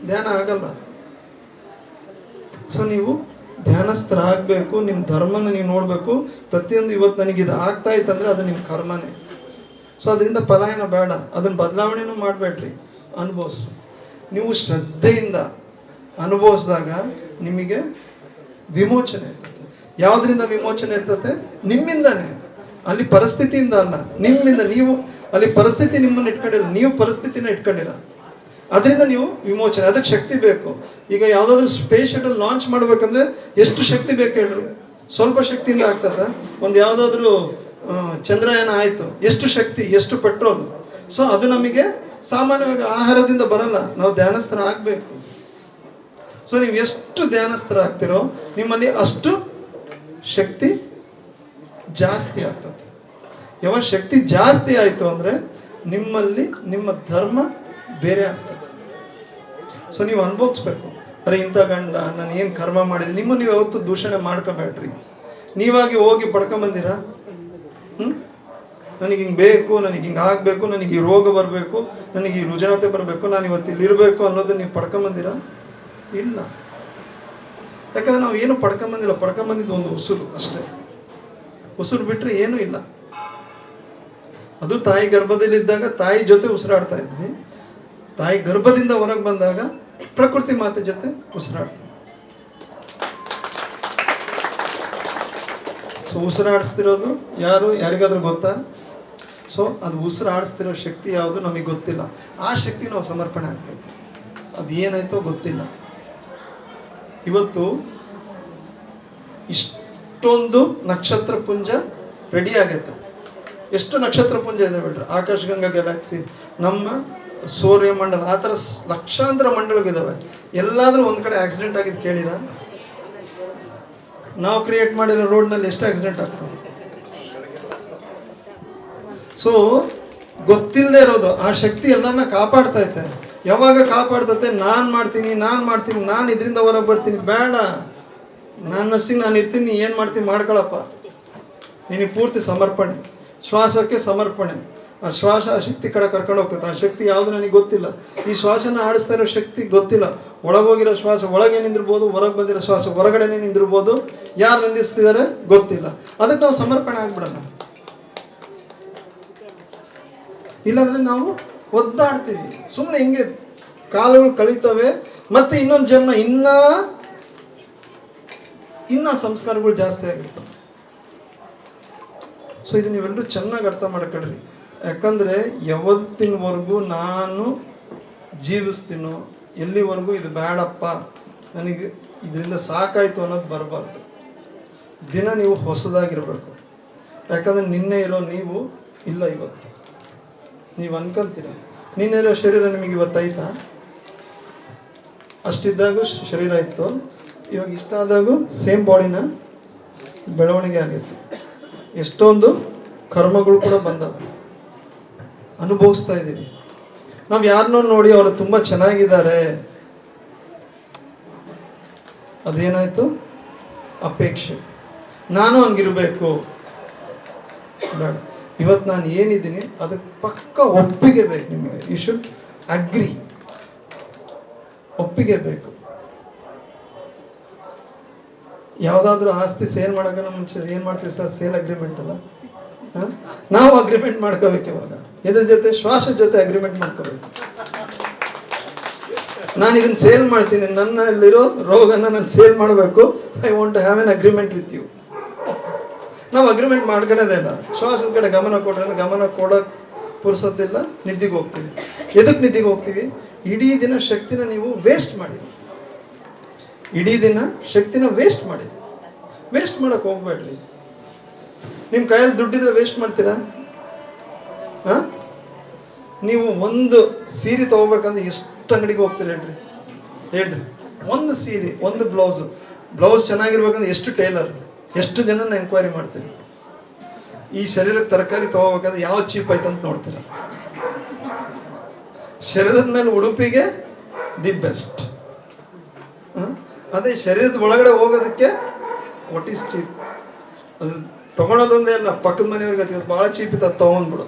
ಧ್ಯಾನ ಆಗಲ್ಲ. ಸೊ ನೀವು ಧ್ಯಾನಸ್ಥರಾಗಬೇಕು. ನಿಮ್ಮ ಧರ್ಮನ ನೀವು ನೋಡಬೇಕು. ಪ್ರತಿಯೊಂದು ಇವತ್ತು ನನಗಿದು ಆಗ್ತಾ ಇತ್ತಂದ್ರೆ ಅದು ನಿಮ್ಮ ಕರ್ಮನೇ. ಸೊ ಅದರಿಂದ ಪಲಾಯನ ಬೇಡ, ಅದನ್ನು ಬದಲಾವಣೆನೂ ಮಾಡಬೇಡ್ರಿ, ಅನುಭವಿಸು. ನೀವು ಶ್ರದ್ಧೆಯಿಂದ ಅನುಭವಿಸಿದಾಗ ನಿಮಗೆ ವಿಮೋಚನೆ ಇರ್ತದೆ. ಯಾವುದರಿಂದ ವಿಮೋಚನೆ ಇರ್ತದೆ? ನಿಮ್ಮಿಂದನೇ. ಅಲ್ಲಿ ಪರಿಸ್ಥಿತಿಯಿಂದ ಅಲ್ಲ, ನಿಮ್ಮಿಂದ. ನೀವು ಅಲ್ಲಿ ಪರಿಸ್ಥಿತಿ ನಿಮ್ಮನ್ನು ಇಟ್ಕೊಂಡಿಲ್ಲ, ನೀವು ಪರಿಸ್ಥಿತಿನ ಇಟ್ಕೊಂಡಿಲ್ಲ. ಅದರಿಂದ ನೀವು ವಿಮೋಚನೆ. ಅದಕ್ಕೆ ಶಕ್ತಿ ಬೇಕು. ಈಗ ಯಾವುದಾದ್ರೂ ಸ್ಪೇಸ್ ಶಟಲ್ ಲಾಂಚ್ ಮಾಡ್ಬೇಕಂದ್ರೆ ಎಷ್ಟು ಶಕ್ತಿ ಬೇಕು ಹೇಳ್ರಿ? ಸ್ವಲ್ಪ ಶಕ್ತಿಯಿಂದ ಆಗ್ತದ? ಒಂದು ಯಾವುದಾದ್ರೂ ಚಂದ್ರಯಾನ ಆಯಿತು, ಎಷ್ಟು ಶಕ್ತಿ, ಎಷ್ಟು ಪೆಟ್ರೋಲ್. ಸೊ ಅದು ನಮಗೆ ಸಾಮಾನ್ಯವಾಗಿ ಆಹಾರದಿಂದ ಬರಲ್ಲ, ನಾವು ಧ್ಯಾನಸ್ಥರ ಆಗಬೇಕು. ಸೊ ನೀವು ಎಷ್ಟು ಧ್ಯಾನಸ್ಥರ ಆಗ್ತಿರೋ ನಿಮ್ಮಲ್ಲಿ ಅಷ್ಟು ಶಕ್ತಿ ಜಾಸ್ತಿ ಆಗ್ತದೆ. ಯಾವಾಗ ಶಕ್ತಿ ಜಾಸ್ತಿ ಆಯಿತು ಅಂದರೆ ನಿಮ್ಮಲ್ಲಿ ನಿಮ್ಮ ಧರ್ಮ ಬೇರೆ ಆಗ್ತದೆ. ಸೊ ನೀವು ಅನುಭವಿಸ್ಬೇಕು. ಅರೆ ಇಂಥ ಗಂಡ, ನಾನು ಏನು ಕರ್ಮ ಮಾಡಿದೆ. ನೀವು ಯಾವತ್ತೂ ದೂಷಣೆ ಮಾಡ್ಕೋಬೇಡ್ರಿ. ನೀವಾಗಿ ಹೋಗಿ ಪಡ್ಕೊಂಬಂದಿರಾ? ನನಗೆ ಹಿಂಗೆ ಬೇಕು, ನನಗೆ ಹಿಂಗೆ ಆಗಬೇಕು, ನನಗೆ ಈ ರೋಗ ಬರಬೇಕು, ನನಗೆ ಈ ರುಜನತೆ ಬರಬೇಕು, ನಾನು ಇವತ್ತು ಇಲ್ಲಿರಬೇಕು ಅನ್ನೋದನ್ನ ನೀವು ಪಡ್ಕೊಂಬಂದಿರಾ? ಇಲ್ಲ. ಯಾಕಂದ್ರೆ ನಾವು ಏನು ಪಡ್ಕೊಂಬಂದಿಲ್ಲ. ಪಡ್ಕೊಂಬಂದಿದ್ದು ಒಂದು ಉಸಿರು ಅಷ್ಟೇ. ಉಸಿರು ಬಿಟ್ಟರೆ ಏನೂ ಇಲ್ಲ. ಅದು ತಾಯಿ ಗರ್ಭದಲ್ಲಿದ್ದಾಗ ತಾಯಿ ಜೊತೆ ಉಸಿರಾಡ್ತಾ ಇದ್ವಿ. ತಾಯಿ ಗರ್ಭದಿಂದ ಹೊರಗೆ ಬಂದಾಗ ಪ್ರಕೃತಿ ಮಾತೆ ಜೊತೆ ಉಸಿರಾಡ್ತೀವಿ. ಸೊ ಉಸಿರಾಡಿಸ್ತಿರೋದು ಯಾರು? ಯಾರಿಗಾದ್ರೂ ಗೊತ್ತಾ? ಸೊ ಅದು ಉಸಿರಾಡಿಸ್ತಿರೋ ಶಕ್ತಿ ಯಾವುದು ನಮಗೆ ಗೊತ್ತಿಲ್ಲ. ಆ ಶಕ್ತಿ ನಾವು ಸಮರ್ಪಣೆ ಆಗಬೇಕು. ಅದು ಏನಾಯ್ತೋ ಗೊತ್ತಿಲ್ಲ. ಇವತ್ತು ಇಷ್ಟೊಂದು ನಕ್ಷತ್ರ ಪುಂಜ ರೆಡಿ ಆಗೈತೆ. ಎಷ್ಟು ನಕ್ಷತ್ರ ಪುಂಜ ಇದೆ ಬಿಡ್ರಿ. ಆಕಾಶಗಂಗಾ ಗ್ಯಾಲಕ್ಸಿ, ನಮ್ಮ ಸೂರ್ಯಮಂಡಲ, ಆ ಥರ ಲಕ್ಷಾಂತರ ಮಂಡಲಗಳಿದ್ದಾವೆ. ಎಲ್ಲಾದರೂ ಒಂದು ಕಡೆ ಆಕ್ಸಿಡೆಂಟ್ ಆಗಿದ್ದು ಕೇಳಿರಾ? ನಾವು ಕ್ರಿಯೇಟ್ ಮಾಡಿರೋ ರೋಡ್ನಲ್ಲಿ ಎಷ್ಟು ಆಕ್ಸಿಡೆಂಟ್ ಆಗ್ತವೆ? ಸೊ ಗೊತ್ತಿಲ್ಲದೆ ಇರೋದು ಆ ಶಕ್ತಿ ಎಲ್ಲರನ್ನ ಕಾಪಾಡ್ತಾ ಐತೆ. ಯಾವಾಗ ಕಾಪಾಡ್ತತೆ? ನಾನು ಮಾಡ್ತೀನಿ, ನಾನು ಇದರಿಂದ ಹೊರಗೆ ಬರ್ತೀನಿ. ಬೇಡ, ನನ್ನಷ್ಟಿಗೆ ನಾನು ಇರ್ತೀನಿ, ನೀ ಏನು ಮಾಡ್ತೀನಿ ಮಾಡ್ಕೊಳಪ್ಪ. ನಿನಗೆ ಪೂರ್ತಿ ಸಮರ್ಪಣೆ, ಶ್ವಾಸಕ್ಕೆ ಸಮರ್ಪಣೆ. ಆ ಶ್ವಾಸ ಆ ಶಕ್ತಿ ಕಡೆ ಕರ್ಕೊಂಡು ಹೋಗ್ತದೆ. ಆ ಶಕ್ತಿ ಯಾವುದು ನನಗೆ ಗೊತ್ತಿಲ್ಲ. ಈ ಶ್ವಾಸನ ಆಡಿಸ್ತಾ ಇರೋ ಶಕ್ತಿ ಗೊತ್ತಿಲ್ಲ. ಒಳಗೋಗಿರೋ ಶ್ವಾಸ ಒಳಗೆ ನಿಂದಿರ್ಬೋದು, ಹೊರಗೆ ಬಂದಿರೋ ಶ್ವಾಸ ಹೊರಗಡೆನೇ ನಿಂದಿರ್ಬೋದು. ಯಾರು ನಿಂದಿಸ್ತಿದ್ದಾರೆ ಗೊತ್ತಿಲ್ಲ. ಅದಕ್ಕೆ ನಾವು ಸಮರ್ಪಣೆ ಆಗ್ಬಿಡೋಣ. ಇಲ್ಲಾಂದ್ರೆ ನಾವು ಒದ್ದಾಡ್ತೀವಿ ಸುಮ್ಮನೆ. ಹಿಂಗೆ ಕಾಲುಗಳು ಕಳೀತವೆ. ಮತ್ತೆ ಇನ್ನೊಂದು ಜನ್ಮ, ಇನ್ನ ಸಂಸ್ಕಾರಗಳು ಜಾಸ್ತಿ ಆಗಿರ್ತವೆ. ಸೊ ಇದು ನೀವೆಲ್ಲರೂ ಚೆನ್ನಾಗಿ ಅರ್ಥ ಮಾಡ್ಕೊಳ್ರಿ. ಯಾಕಂದರೆ ಯಾವತ್ತಿನವರೆಗೂ ನಾನು ಜೀವಿಸ್ತೀನೋ ಎಲ್ಲಿವರೆಗೂ ಇದು ಬೇಡಪ್ಪ, ನನಗೆ ಇದರಿಂದ ಸಾಕಾಯಿತು ಅನ್ನೋದು ಬರಬಾರ್ದು. ದಿನ ನೀವು ಹೊಸದಾಗಿರ್ಬೇಕು. ಯಾಕಂದರೆ ನಿನ್ನೆ ಇರೋ ನೀವು ಇಲ್ಲ ಇವತ್ತು. ನೀವು ಅನ್ಕೊಂತೀರ ನಿನ್ನೆ ಇರೋ ಶರೀರ ನಿಮಗೆ ಇವತ್ತಾಯ್ತಾ? ಅಷ್ಟಿದ್ದಾಗೂ ಶರೀರ ಇತ್ತು, ಇವಾಗ ಇಷ್ಟ ಆದಾಗೂ ಸೇಮ್ ಬಾಡಿನ ಬೆಳವಣಿಗೆ ಆಗೈತೆ. ಎಷ್ಟೊಂದು ಕರ್ಮಗಳು ಕೂಡ ಬಂದವೆ, ಅನುಭವಿಸ್ತಾ ಇದ್ದೀವಿ. ನಾವು ಯಾರನ್ನೋ ನೋಡಿ ಅವರು ತುಂಬ ಚೆನ್ನಾಗಿದ್ದಾರೆ, ಅದೇನಾಯ್ತು? ಅಪೇಕ್ಷೆ. ನಾನು ಹಂಗಿರಬೇಕು. ಬೇಡ. ಇವತ್ತು ನಾನು ಏನಿದ್ದೀನಿ ಅದಕ್ಕೆ ಪಕ್ಕ ಒಪ್ಪಿಗೆ ಬೇಕು ನಿಮಗೆ. You should agree. ಒಪ್ಪಿಗೆ ಬೇಕು. ಯಾವುದಾದ್ರೂ ಆಸ್ತಿ ಸೇಲ್ ಮಾಡೋಕೆ ಮುಂಚೆ ಏನು ಮಾಡ್ತೀವಿ ಸರ್? ಸೇಲ್ ಅಗ್ರಿಮೆಂಟ್ ಅಲ್ಲ. ನಾವು ಅಗ್ರಿಮೆಂಟ್ ಮಾಡ್ಕೋಬೇಕು. ಇವಾಗ ಇದ್ರ ಜೊತೆ ಶ್ವಾಸದ ಜೊತೆ ಅಗ್ರಿಮೆಂಟ್ ಮಾಡ್ಕೋಬೇಕು. ನಾನು ಇದನ್ನು ಸೇಲ್ ಮಾಡ್ತೀನಿ, ನನ್ನಲ್ಲಿರೋ ರೋಗನ ನಾನು ಸೇಲ್ ಮಾಡಬೇಕು. I want to have an agreement with you. ನಾವು ಅಗ್ರಿಮೆಂಟ್ ಮಾಡ್ಕೊಳ್ಳೋದೇ ಇಲ್ಲ. ಶ್ವಾಸದ ಕಡೆ ಗಮನ ಕೊಟ್ಟರೆ ಗಮನ ಕೊಡೋಕೆ ಪುರ್ಸೋದಿಲ್ಲ, ನಿದ್ದಿಗೆ ಹೋಗ್ತೀವಿ. ಎದಕ್ಕೆ ನಿದ್ದಿಗೆ ಹೋಗ್ತೀವಿ? ಇಡೀ ದಿನ ಶಕ್ತಿನ ನೀವು ವೇಸ್ಟ್ ಮಾಡಿರಿ. ಇಡೀ ದಿನ ಶಕ್ತಿನ ವೇಸ್ಟ್ ಮಾಡಿರಿ. ವೇಸ್ಟ್ ಮಾಡೋಕೆ ಹೋಗ್ಬೇಡ್ರಿ. ನಿಮ್ಮ ಕೈಯಲ್ಲಿ ದುಡ್ಡಿದ್ರೆ ವೇಸ್ಟ್ ಮಾಡ್ತೀರಾ? ಹಾಂ, ನೀವು ಒಂದು ಸೀರೆ ತೊಗೋಬೇಕಂದ್ರೆ ಎಷ್ಟು ಅಂಗಡಿಗೆ ಹೋಗ್ತೀರಿ ಹೇಳ್ರಿ. ಒಂದು ಸೀರೆ, ಒಂದು ಬ್ಲೌಸ್ ಚೆನ್ನಾಗಿರ್ಬೇಕಂದ್ರೆ ಎಷ್ಟು ಟೇಲರ್, ಎಷ್ಟು ಜನನ ಎಂಕ್ವೈರಿ ಮಾಡ್ತೀರಿ. ಈ ಶರೀರಕ್ಕೆ ತರಕಾರಿ ತೊಗೋಬೇಕಂದ್ರೆ ಯಾವ ಚೀಪ್ ಆಯ್ತು ಅಂತ ನೋಡ್ತೀರ. ಶರೀರದ ಮೇಲೆ ಉಡುಪಿಗೆ ದಿ ಬೆಸ್ಟ್. ಅದೇ ಶರೀರದ ಒಳಗಡೆ ಹೋಗೋದಕ್ಕೆ ವಾಟ್ ಈಸ್ ಚೀಪ್, ಅದು ತಗೊಳೋದೊಂದೇ ಅಲ್ಲ, ಪಕ್ಕದ ಮನೆಯವ್ರಿಗೆ ಅದು ಭಾಳ ಚೀಪ್ ಇತ್ತು, ಅದು ತೊಗೊಂಡ್ಬಿಡು.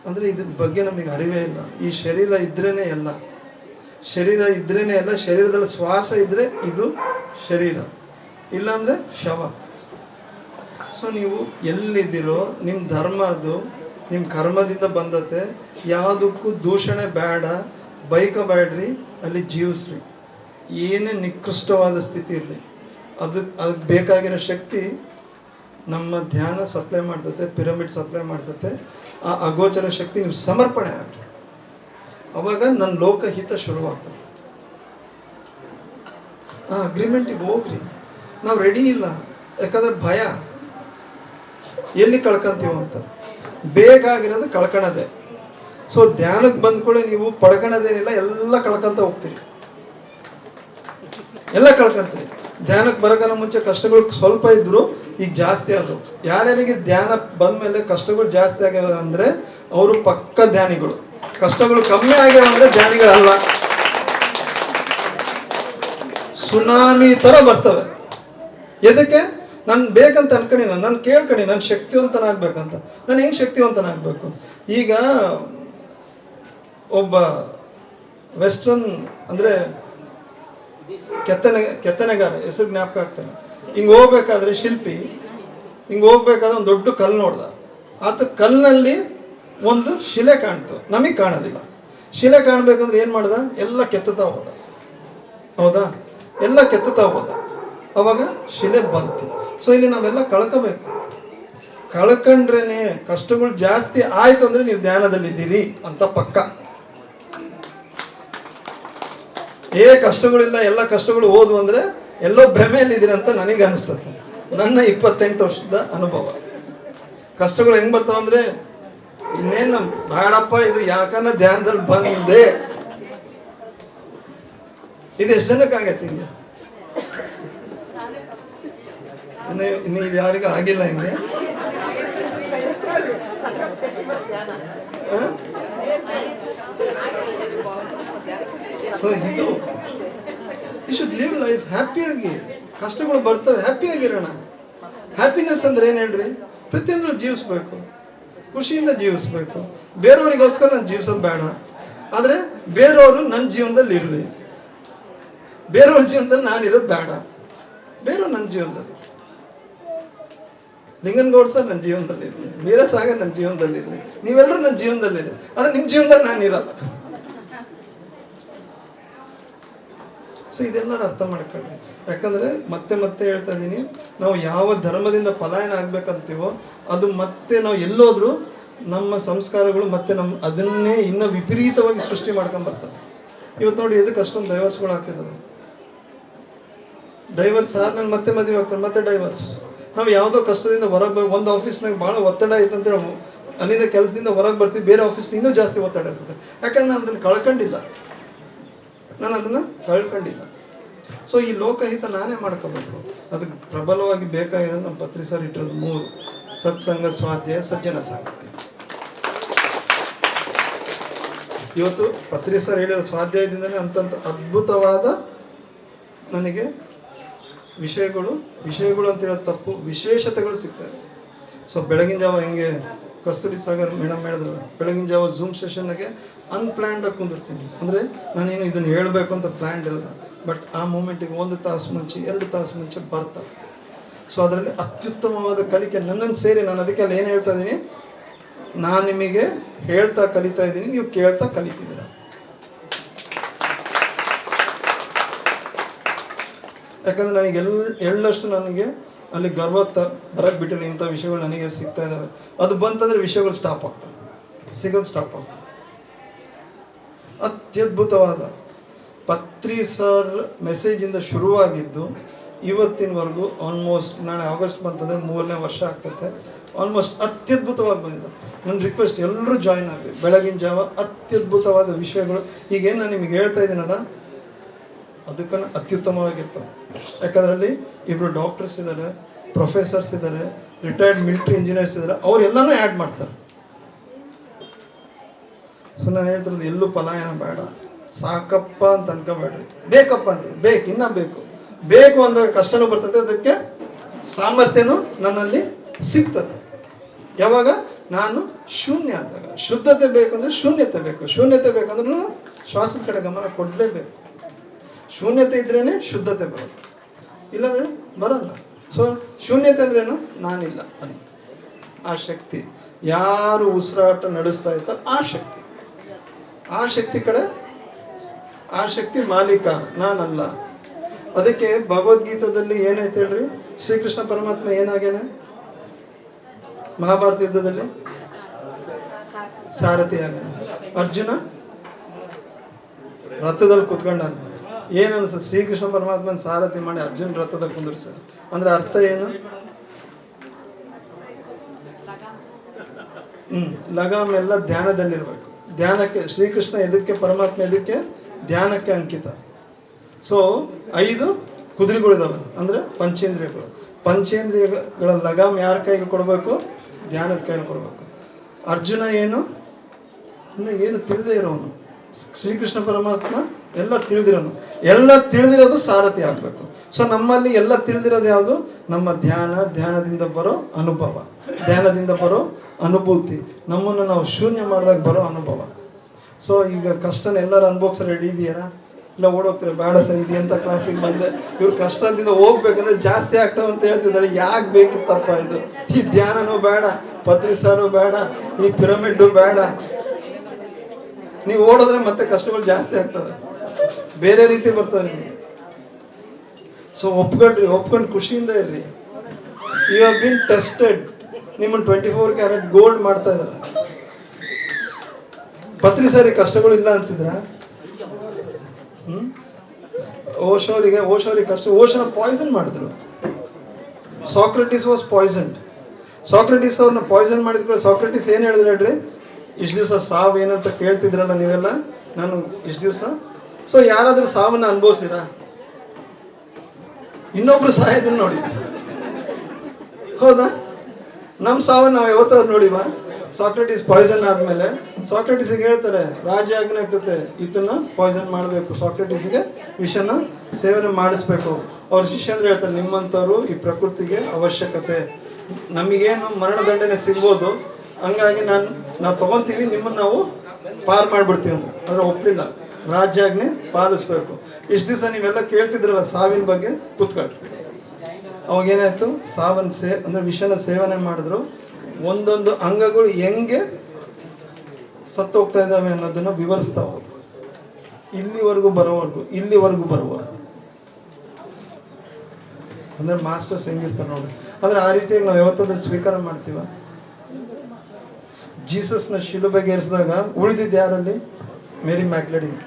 ಅಂದರೆ ಇದ್ರ ಬಗ್ಗೆ ನಮಗೆ ಅರಿವೇ ಇಲ್ಲ. ಈ ಶರೀರ ಇದ್ರೇನೆ ಎಲ್ಲ, ಶರೀರ ಇದ್ರೇನೆ ಎಲ್ಲ. ಶರೀರದಲ್ಲಿ ಶ್ವಾಸ ಇದ್ದರೆ ಇದು ಶರೀರ, ಇಲ್ಲಾಂದರೆ ಶವ. ಸೊ ನೀವು ಎಲ್ಲಿದ್ದೀರೋ ನಿಮ್ಮ ಧರ್ಮ ಅದು ನಿಮ್ಮ ಕರ್ಮದಿಂದ ಬಂದತೆ. ಯಾವುದಕ್ಕೂ ದೂಷಣೆ ಬೇಡ, ಬೈಕಬೇಡ್ರಿ, ಅಲ್ಲಿ ಜೀವಿಸ್ರಿ. ಏನೇ ನಿಕೃಷ್ಟವಾದ ಸ್ಥಿತಿ ಇರಲಿ, ಅದಕ್ಕೆ ಬೇಕಾಗಿರೋ ಶಕ್ತಿ ನಮ್ಮ ಧ್ಯಾನ ಸಪ್ಲೈ ಮಾಡ್ತತೆ, ಪಿರಮಿಡ್ ಸಪ್ಲೈ ಮಾಡ್ತತೆ. ಆ ಅಗೋಚರ ಶಕ್ತಿ ನೀವು ಸಮರ್ಪಣೆ ಆಗ್ರಿ, ಅವಾಗ ನನ್ನ ಲೋಕಹಿತ ಶುರುವಾಗ್ತದೆ. ಆ ಅಗ್ರಿಮೆಂಟಿಗೆ ಹೋಗ್ರಿ. ನಾವು ರೆಡಿ ಇಲ್ಲ, ಯಾಕಂದ್ರೆ ಭಯ, ಎಲ್ಲಿ ಕಳ್ಕೊಂತೀವ ಅಂತ. ಬೇಕಾಗಿರೋದು ಕಳ್ಕೊಳದೆ. ಸೊ ಧ್ಯಾನಕ್ಕೆ ಬಂದ್ಕೊಳ್ಳಿ, ನೀವು ಪಡ್ಕೊಳೋದೇನಿಲ್ಲ, ಎಲ್ಲ ಕಳ್ಕೊಂತ ಹೋಗ್ತೀರಿ, ಎಲ್ಲ ಕಳ್ಕೊಂತೀರಿ. ಧ್ಯಾನಕ್ಕೆ ಬರೋಕನ್ನ ಮುಂಚೆ ಕಷ್ಟಗಳು ಸ್ವಲ್ಪ ಇದ್ರು, ಈಗ ಜಾಸ್ತಿ ಆದವು. ಯಾರ್ಯಾರಿಗೆ ಧ್ಯಾನ ಬಂದ ಮೇಲೆ ಕಷ್ಟಗಳು ಜಾಸ್ತಿ ಆಗ್ಯಾವ ಅಂದರೆ ಅವರು ಪಕ್ಕ ಧ್ಯಾನಿಗಳು. ಕಷ್ಟಗಳು ಕಮ್ಮಿ ಆಗ್ಯಾವ ಅಂದರೆ ಧ್ಯಾನಿಗಳಲ್ಲ, ಸುನಾಮಿ ಥರ ಬರ್ತವೆ. ಎದಕ್ಕೆ? ನಾನು ಬೇಕಂತ ಅನ್ಕಣಿ, ನಾನು ಕೇಳ್ಕಣಿ, ನಾನು ಶಕ್ತಿವಂತನಾಗಬೇಕಂತ. ನಾನು ಹೆಂಗೆ ಶಕ್ತಿವಂತನಾಗಬೇಕು? ಈಗ ಒಬ್ಬ ವೆಸ್ಟರ್ನ್ ಅಂದರೆ ಕೆತ್ತನೆಗಾರ, ಹೆಸರು ಜ್ಞಾಪಕ ಆಗ್ತಾನೆ. ಹಿಂಗೆ ಹೋಗ್ಬೇಕಾದ್ರೆ ಶಿಲ್ಪಿ ಹಿಂಗೆ ಹೋಗ್ಬೇಕಾದ್ರೆ ಒಂದು ದೊಡ್ಡ ಕಲ್ಲು ನೋಡ್ದ. ಆತ ಕಲ್ಲಿನಲ್ಲಿ ಒಂದು ಶಿಲೆ ಕಾಣ್ತು, ನಮಗೆ ಕಾಣೋದಿಲ್ಲ. ಶಿಲೆ ಕಾಣಬೇಕಂದ್ರೆ ಏನು ಮಾಡ್ದ? ಎಲ್ಲ ಕೆತ್ತುತ್ತಾ ಹೋದ. ಹೌದಾ? ಎಲ್ಲ ಕೆತ್ತುತ್ತಾ ಹೋದ. ಅವಾಗ ಶಿಲೆ ಬಂತು. ಸೊ ಇಲ್ಲಿ ನಾವೆಲ್ಲ ಕಳ್ಕೋಬೇಕು. ಕಳ್ಕೊಂಡ್ರೇನೆ ಕಷ್ಟಗಳು ಜಾಸ್ತಿ ಆಯ್ತು ಅಂದರೆ ನೀವು ಧ್ಯಾನದಲ್ಲಿದ್ದೀರಿ ಅಂತ ಪಕ್ಕ. ಕಷ್ಟಗಳಿಲ್ಲ, ಎಲ್ಲ ಕಷ್ಟಗಳು ಹೋದ್ವು ಅಂದರೆ ಎಲ್ಲೋ ಭ್ರಮೆಯಲ್ಲಿದ್ದೀರಿ ಅಂತ ನನಗೆ ಅನಿಸ್ತದೆ. ನನ್ನ 28 ವರ್ಷದ ಅನುಭವ. ಕಷ್ಟಗಳು ಹೆಂಗೆ ಬರ್ತಾವ ಅಂದರೆ, ಇನ್ನೇನು ಬೇಡಪ್ಪ, ಇದು ಯಾಕನ್ನ ಧ್ಯಾನದಲ್ಲಿ ಬಂದೆ. ಇದು ಎಷ್ಟು ಜನಕ್ಕೆ ಆಗೈತೆ ಹಿಂಗೆ? ಇನ್ನು ಇದು ಯಾರಿಗೂ ಆಗಿಲ್ಲ ಹಿಂಗೆ. ಸೊ ಇದು ಯು ಶುಡ್ ಲಿವ್ ಲೈಫ್ ಹ್ಯಾಪಿಯಾಗಿ. ಕಷ್ಟಗಳು ಬರ್ತವೆ, ಹ್ಯಾಪಿಯಾಗಿರೋಣ. ಹ್ಯಾಪಿನೆಸ್ ಅಂದ್ರೆ ಏನು ಹೇಳ್ರಿ? ಪ್ರತಿಯೊಂದು ಜೀವಿಸ್ಬೇಕು, ಖುಷಿಯಿಂದ ಜೀವಿಸ್ಬೇಕು. ಬೇರೆಯವರಿಗೋಸ್ಕರ ನಾನು ಜೀವಿಸೋದು ಬೇಡ, ಆದರೆ ಬೇರೆಯವರು ನನ್ನ ಜೀವನದಲ್ಲಿ ಇರಲಿ. ಬೇರೆಯವ್ರ ಜೀವನದಲ್ಲಿ ನಾನು ಇರೋದು ಬೇಡ, ಬೇರೆಯವ್ರು ನನ್ನ ಜೀವನದಲ್ಲಿ. ಲಿಂಗನಗೌಡ ಸರ್ ನನ್ನ ಜೀವನದಲ್ಲಿ ಇರಲಿ, ವೀರಸಾಗರ್ ನನ್ನ ಜೀವನದಲ್ಲಿ ಇರಲಿ, ನೀವೆಲ್ಲರೂ ನನ್ನ ಜೀವನದಲ್ಲಿ ಇರಲಿ, ಆದರೆ ನಿಮ್ಮ ಜೀವನದಲ್ಲಿ ನಾನು ಇರಲ್ಲ. ಸೊ ಇದೆಲ್ಲರೂ ಅರ್ಥ ಮಾಡ್ಕೊಳ್ರಿ. ಯಾಕಂದರೆ ಮತ್ತೆ ಮತ್ತೆ ಹೇಳ್ತಾ ಇದ್ದೀನಿ, ನಾವು ಯಾವ ಧರ್ಮದಿಂದ ಪಲಾಯನ ಆಗ್ಬೇಕಂತೀವೋ ಅದು ಮತ್ತೆ ನಾವು ಎಲ್ಲೋದ್ರೂ ನಮ್ಮ ಸಂಸ್ಕಾರಗಳು ಮತ್ತೆ ಅದನ್ನೇ ಇನ್ನೂ ವಿಪರೀತವಾಗಿ ಸೃಷ್ಟಿ ಮಾಡ್ಕೊಂಬರ್ತವೆ. ಇವತ್ತು ನೋಡಿ, ಎದಕ್ಕೆ ಅಷ್ಟೊಂದು ಡೈವರ್ಸ್ಗಳು ಆಗ್ತಿದ್ದಾವೆ. ಡೈವರ್ಸ್ ಆದ್ಮೇಲೆ ಮತ್ತೆ ಮದುವೆ ಆಗ್ತಾರೆ, ಮತ್ತೆ ಡೈವರ್ಸ್. ನಾವು ಯಾವುದೋ ಕಷ್ಟದಿಂದ ಹೊರಗೆ ಒಂದು ಆಫೀಸ್ನಾಗ ಭಾಳ ಒತ್ತಡ ಆಯ್ತು ಅಂತೇಳಿ ಅಲ್ಲಿಂದ ಕೆಲಸದಿಂದ ಹೊರಗೆ ಬರ್ತೀವಿ, ಬೇರೆ ಆಫೀಸ್ನ ಇನ್ನೂ ಜಾಸ್ತಿ ಒತ್ತಡ ಇರ್ತದೆ. ಯಾಕಂದ್ರೆ ನಾನು ಅದನ್ನು ಕಳ್ಕೊಂಡಿಲ್ಲ. ಸೊ ಈ ಲೋಕಹಿತ ನಾನೇ ಮಾಡ್ಕೋಬೇಕು. ಅದಕ್ಕೆ ಪ್ರಬಲವಾಗಿ ಬೇಕಾಗಿರೋದು ನಮ್ಮ ಪತ್ರಿ ಸರ್ ಇಟ್ಟಿರೋದು 3: ಸತ್ಸಂಗ, ಸ್ವಾಧ್ಯಾಯ, ಸಜ್ಜನ ಸಾಂಗತ್ಯ. ಇವತ್ತು ಪತ್ರಿ ಸರ್ ಹೇಳಿರೋ ಸ್ವಾಧ್ಯಾಯದಿಂದಲೇ ಅಂತಂತ ಅದ್ಭುತವಾದ ನನಗೆ ವಿಷಯಗಳು ಅಂತ ಹೇಳೋದು ತಪ್ಪು, ವಿಶೇಷತೆಗಳು ಸಿಗ್ತವೆ. ಸೊ ಬೆಳಗಿನ ಜಾವ ಹೆಂಗೆ ಕಸ್ತೂರಿ ಸಾಗರ್ ಮೇಡಮ್ ಹೇಳಿದ್ರಲ್ಲ, ಬೆಳಗಿನ ಜಾವ ಝೂಮ್ ಸೆಷನ್ಗೆ ಅನ್ಪ್ಲ್ಯಾನ್ಡ್ ಆಗಿ ಕುಂದಿರ್ತೀನಿ. ಅಂದರೆ ನಾನೇನು ಇದನ್ನು ಹೇಳಬೇಕು ಅಂತ ಪ್ಲ್ಯಾನ್ಡ್ ಇರಲ್ಲ, ಬಟ್ ಆ ಮೂಮೆಂಟಿಗೆ 1 ತಾಸು ಮುಂಚೆ 2 ತಾಸು ಮುಂಚೆ ಬರ್ತಾರೆ. ಸೊ ಅದರಲ್ಲಿ ಅತ್ಯುತ್ತಮವಾದ ಕಲಿಕೆ ನನ್ನನ್ನು ಸೇರಿ, ನಾನು ಅದಕ್ಕೆ ಅಲ್ಲಿ ಏನು ಹೇಳ್ತಾ ಇದ್ದೀನಿ, ನಾನು ನಿಮಗೆ ಹೇಳ್ತಾ ಕಲಿತಾ ಇದ್ದೀನಿ, ನೀವು ಕೇಳ್ತಾ ಕಲಿತಿದ್ದೀರ. ಯಾಕಂದರೆ ನನಗೆ ಎಳ್ಳಷ್ಟು ನನಗೆ ಅಲ್ಲಿ ಗರ್ವ ಬರಕ್ಕೆ ಬಿಟ್ಟಿಲ್ಲ. ಇಂಥ ವಿಷಯಗಳು ನನಗೆ ಸಿಗ್ತಾ ಇದ್ದಾವೆ. ಅದು ಬಂತಂದರೆ ವಿಷಯಗಳು ಸ್ಟಾಪ್ ಆಗ್ತವೆ, ಸಿಗೋದು ಸ್ಟಾಪ್ ಆಗ್ತವೆ. ಅತ್ಯದ್ಭುತವಾದ ಪತ್ರಿ ಸರ್ ಮೆಸೇಜಿಂದ ಶುರುವಾಗಿದ್ದು ಇವತ್ತಿನವರೆಗೂ ಆಲ್ಮೋಸ್ಟ್, ನಾಳೆ ಆಗಸ್ಟ್ ಬಂತಂದರೆ 3ನೇ ವರ್ಷ ಆಗ್ತೈತೆ. ಆಲ್ಮೋಸ್ಟ್ ಅತ್ಯದ್ಭುತವಾಗಿ ಬಂದಿದೆ. ನನ್ನ ರಿಕ್ವೆಸ್ಟ್, ಎಲ್ಲರೂ ಜಾಯ್ನ್ ಆಗಲಿ. ಬೆಳಗಿನ ಜಾವ ಅತ್ಯದ್ಭುತವಾದ ವಿಷಯಗಳು ಈಗೇನು ನಾನು ನಿಮಗೆ ಹೇಳ್ತಾ ಇದ್ದೀನಲ್ಲ, ಅದಕ್ಕೆ ಅತ್ಯುತ್ತಮವಾಗಿರ್ತವೆ. ಯಾಕಂದ್ರಲ್ಲಿ 2 ಡಾಕ್ಟರ್ಸ್ ಇದ್ದಾರೆ, ಪ್ರೊಫೆಸರ್ಸ್ ಇದ್ದಾರೆ, ರಿಟೈರ್ಡ್ ಮಿಲಿಟ್ರಿ ಇಂಜಿನಿಯರ್ಸ್ ಇದ್ದಾರೆ, ಅವರೆಲ್ಲನೂ ಆ್ಯಡ್ ಮಾಡ್ತಾರೆ. ಸೊ ನಾನು ಹೇಳ್ತಿರೋದು ಎಲ್ಲೂ ಪಲಾಯನ ಬೇಡ, ಸಾಕಪ್ಪ ಅಂತ ಅನ್ಕೋಬೇಡ್ರಿ. ಬೇಕಪ್ಪ ಅಂತ ಇನ್ನೂ ಬೇಕು ಅಂದಾಗ ಕಷ್ಟನೂ ಬರ್ತದೆ, ಅದಕ್ಕೆ ಸಾಮರ್ಥ್ಯನೂ ನನ್ನಲ್ಲಿ ಸಿಗ್ತದೆ. ಯಾವಾಗ ನಾನು ಶೂನ್ಯ ಆದಾಗ. ಶುದ್ಧತೆ ಬೇಕಂದ್ರೆ ಶೂನ್ಯತೆ ಬೇಕು, ಶೂನ್ಯತೆ ಬೇಕಂದ್ರೂ ಶ್ವಾಸದ ಕಡೆ ಗಮನ ಕೊಡಲೇಬೇಕು. ಶೂನ್ಯತೆ ಇದ್ರೇ ಶುದ್ಧತೆ ಬರೋದು, ಇಲ್ಲಾಂದರೆ ಬರಲ್ಲ. ಸೊ ಶೂನ್ಯತೆ ಅಂದ್ರೇನು? ನಾನಿಲ್ಲ ಅಂತ. ಆ ಶಕ್ತಿ ಯಾರು ಉಸಿರಾಟ ನಡೆಸ್ತಾ ಇತ್ತೋ ಆ ಶಕ್ತಿ ಕಡೆ, ಆ ಶಕ್ತಿ ಮಾಲೀಕ, ನಾನಲ್ಲ. ಅದಕ್ಕೆ ಭಗವದ್ಗೀತಾದಲ್ಲಿ ಏನೈತೆ ಹೇಳ್ರಿ, ಶ್ರೀಕೃಷ್ಣ ಪರಮಾತ್ಮ ಏನಾಗ್ಯಾನೆ ಮಹಾಭಾರತ ಯುದ್ಧದಲ್ಲಿ? ಸಾರಥಿ ಆಗ್ಯಾನ. ಅರ್ಜುನ ರಥದಲ್ಲಿ ಕುತ್ಕೊಂಡ. ಏನು ಅನ್ಸುತ್ತೆ? ಶ್ರೀಕೃಷ್ಣ ಪರಮಾತ್ಮನ ಸಾರಥಿ ಮಾಡಿ ಅರ್ಜುನ ರಥದಲ್ಲಿ ಕುಂದಿರ್ಸ ಅಂದ್ರೆ ಅರ್ಥ ಏನು? ಲಗಾಮ್ ಎಲ್ಲ ಧ್ಯಾನದಲ್ಲಿರ್ಬೇಕು. ಧ್ಯಾನಕ್ಕೆ ಶ್ರೀಕೃಷ್ಣ ಎದಕ್ಕೆ, ಪರಮಾತ್ಮ ಎದಕ್ಕೆ? ಧ್ಯಾನಕ್ಕೆ ಅಂಕಿತ. ಸೊ 5 ಕುದುರೆಗಳಿದಾವೆ ಅಂದ್ರೆ ಪಂಚೇಂದ್ರಿಯಗಳು. ಪಂಚೇಂದ್ರಿಯಗಳ ಲಗಾಮ್ ಯಾರ ಕೈಗೆ ಕೊಡಬೇಕು? ಧ್ಯಾನದ ಕೈಗೆ ಕೊಡಬೇಕು. ಅರ್ಜುನ ಏನು ತಿಳಿದೇ ಇರೋನು, ಶ್ರೀಕೃಷ್ಣ ಪರಮಾತ್ಮ ಎಲ್ಲ ತಿಳಿದಿರೋದು ಸಾರಥಿ ಆಗಬೇಕು. ಸೊ ನಮ್ಮಲ್ಲಿ ಎಲ್ಲ ತಿಳಿದಿರೋದು ಯಾವುದು? ನಮ್ಮ ಧ್ಯಾನದಿಂದ ಬರೋ ಅನುಭವ, ಧ್ಯಾನದಿಂದ ಬರೋ ಅನುಭೂತಿ, ನಮ್ಮನ್ನು ನಾವು ಶೂನ್ಯ ಮಾಡಿದಾಗ ಬರೋ ಅನುಭವ. ಸೊ ಈಗ ಕಷ್ಟನ ಎಲ್ಲರೂ ಅನುಭವಿಸೋ ರೆಡಿ ಇದೆಯಾ? ಇಲ್ಲ ಓಡೋಗ್ತಾರೆ, ಬೇಡ ಸರ್ ಇದೆಂತ ಕ್ಲಾಸಿಗೆ ಬಂದೆ, ಇವ್ರು ಕಷ್ಟದಿಂದ ಹೋಗ್ಬೇಕಂದ್ರೆ ಜಾಸ್ತಿ ಆಗ್ತಾವ ಅಂತ ಹೇಳ್ತಿದ್ದಾರೆ. ಯಾಕೆ ಬೇಕಿತ್ತಪ್ಪ ಇದು? ಈ ಧ್ಯಾನನೂ ಬೇಡ, ಪತ್ರಿಸಾರು ಬೇಡ, ಈ ಪಿರಮಿಡ್ಡು ಬೇಡ. ನೀವು ಓಡಿದ್ರೆ ಮತ್ತೆ ಕಷ್ಟಗಳು ಜಾಸ್ತಿ ಆಗ್ತದೆ, ಬೇರೆ ರೀತಿ ಬರ್ತವೆ ನಿಮಗೆ. ಸೊ ಒಪ್ಕೊಂಡು ಖುಷಿಯಿಂದ ಇರ್ರಿ. You have been tested. ನಿಮ್ಮನ್ನು 24 ಕ್ಯಾರೆಟ್ ಗೋಲ್ಡ್ ಮಾಡ್ತಾ ಇದ್ದಾರೆ. ಪತ್ರಿಸಾರಿ ಕಷ್ಟಗಳು ಇಲ್ಲ ಅಂತಿದ್ರ? ಓಶೋರಿಗೆ ಕಷ್ಟ. ಓಶೋನ ಪಾಯ್ಸನ್ ಮಾಡಿದ್ರು. Socrates was poisoned. ಸಾಕ್ರೆಟಿಸ್ ಅವ್ರನ್ನ ಪಾಯ್ಸನ್ ಮಾಡಿದ್ಮೇಲೆ ಸಾಕ್ರೆಟಿಸ್ ಏನು ಹೇಳಿದ್ರು ಹೇಳ್ರಿ? ಇಷ್ಟು ದಿವಸ ಸಾವು ಏನಂತ ಕೇಳ್ತಿದ್ರಲ್ಲ ನೀವೆಲ್ಲ, ನಾನು ಇಷ್ಟು ದಿವಸ. ಸೊ ಯಾರಾದ್ರೂ ಸಾವನ್ನ ಅನುಭವಿಸಿರಾ? ಇನ್ನೊಬ್ರು ಸಾಯೋದನ್ನ ನೋಡಿ, ಹೌದಾ? ನಮ್ಮ ಸಾವನ್ನ ನಾವು ಯಾವತ್ತಾದ್ರು ನೋಡಿವ? ಸಾಕ್ರೆಟಿಸ್ ಪಾಯ್ಸನ್ ಆದ್ಮೇಲೆ ಸಾಕ್ರೆಟಿಸ್ಗೆ ಹೇಳ್ತಾರೆ, ರಾಜ್ಯ ಆಜ್ಞೆ ಆಗ್ತದೆ, ಇದನ್ನ ಪಾಯ್ಸನ್ ಮಾಡಬೇಕು, ಸಾಕ್ರೆಟಿಸ್ಗೆ ವಿಷನ ಸೇವನೆ ಮಾಡಿಸ್ಬೇಕು. ಅವ್ರ ಶಿಷ್ಯಂದ್ರೆ ಹೇಳ್ತಾರೆ, ನಿಮ್ಮಂಥವ್ರು ಈ ಪ್ರಕೃತಿಗೆ ಅವಶ್ಯಕತೆ, ನಮಗೇನು ಮರಣದಂಡನೆ ಸಿಗ್ಬೋದು, ಹಂಗಾಗಿ ನಾವು ತಗೊಂತೀವಿ, ನಿಮ್ಮನ್ನು ನಾವು ಪಾರು ಮಾಡಿಬಿಡ್ತೀವಿ ಅಂತ. ಆದರೆ ಒಪ್ಪಲಿಲ್ಲ, ರಾಜ್ಯಾಜ್ಞೆ ಪಾಲಿಸ್ಬೇಕು. ಇಷ್ಟು ದಿವಸ ನೀವೆಲ್ಲ ಕೇಳ್ತಿದ್ರಲ್ಲ ಸಾವಿನ ಬಗ್ಗೆ, ಕೂತ್ಕೊಳ್ರಿ. ಅವಾಗೇನಾಯ್ತು? ಅಂದ್ರೆ ವಿಷನ ಸೇವನೆ ಮಾಡಿದ್ರು, ಒಂದೊಂದು ಅಂಗಗಳು ಹೆಂಗೆ ಸತ್ತು ಹೋಗ್ತಾ ಇದ್ದಾವೆ ಅನ್ನೋದನ್ನ ವಿವರಿಸ್ತಾ ಹೋದ್ರು. ಇಲ್ಲಿವರೆಗೂ ಬರುವವರೆಗೂ ಅಂದ್ರೆ ಮಾಸ್ಟರ್ಸ್ ಹೆಂಗಿರ್ತಾರೆ ನೋಡಿ. ಅಂದ್ರೆ ಆ ರೀತಿಯಾಗಿ ನಾವು ಯಾವತ್ತಾದ್ರೂ ಸ್ವೀಕಾರ ಮಾಡ್ತೀವ? ಜೀಸಸ್ನ ಶಿಲುಬೆಗೆ ಏರಿಸಿದಾಗ ಉಳಿದಿದ್ದು ಯಾರಲ್ಲಿ? ಮೇರಿ ಮ್ಯಾಗ್ಲೆಡಿನ್.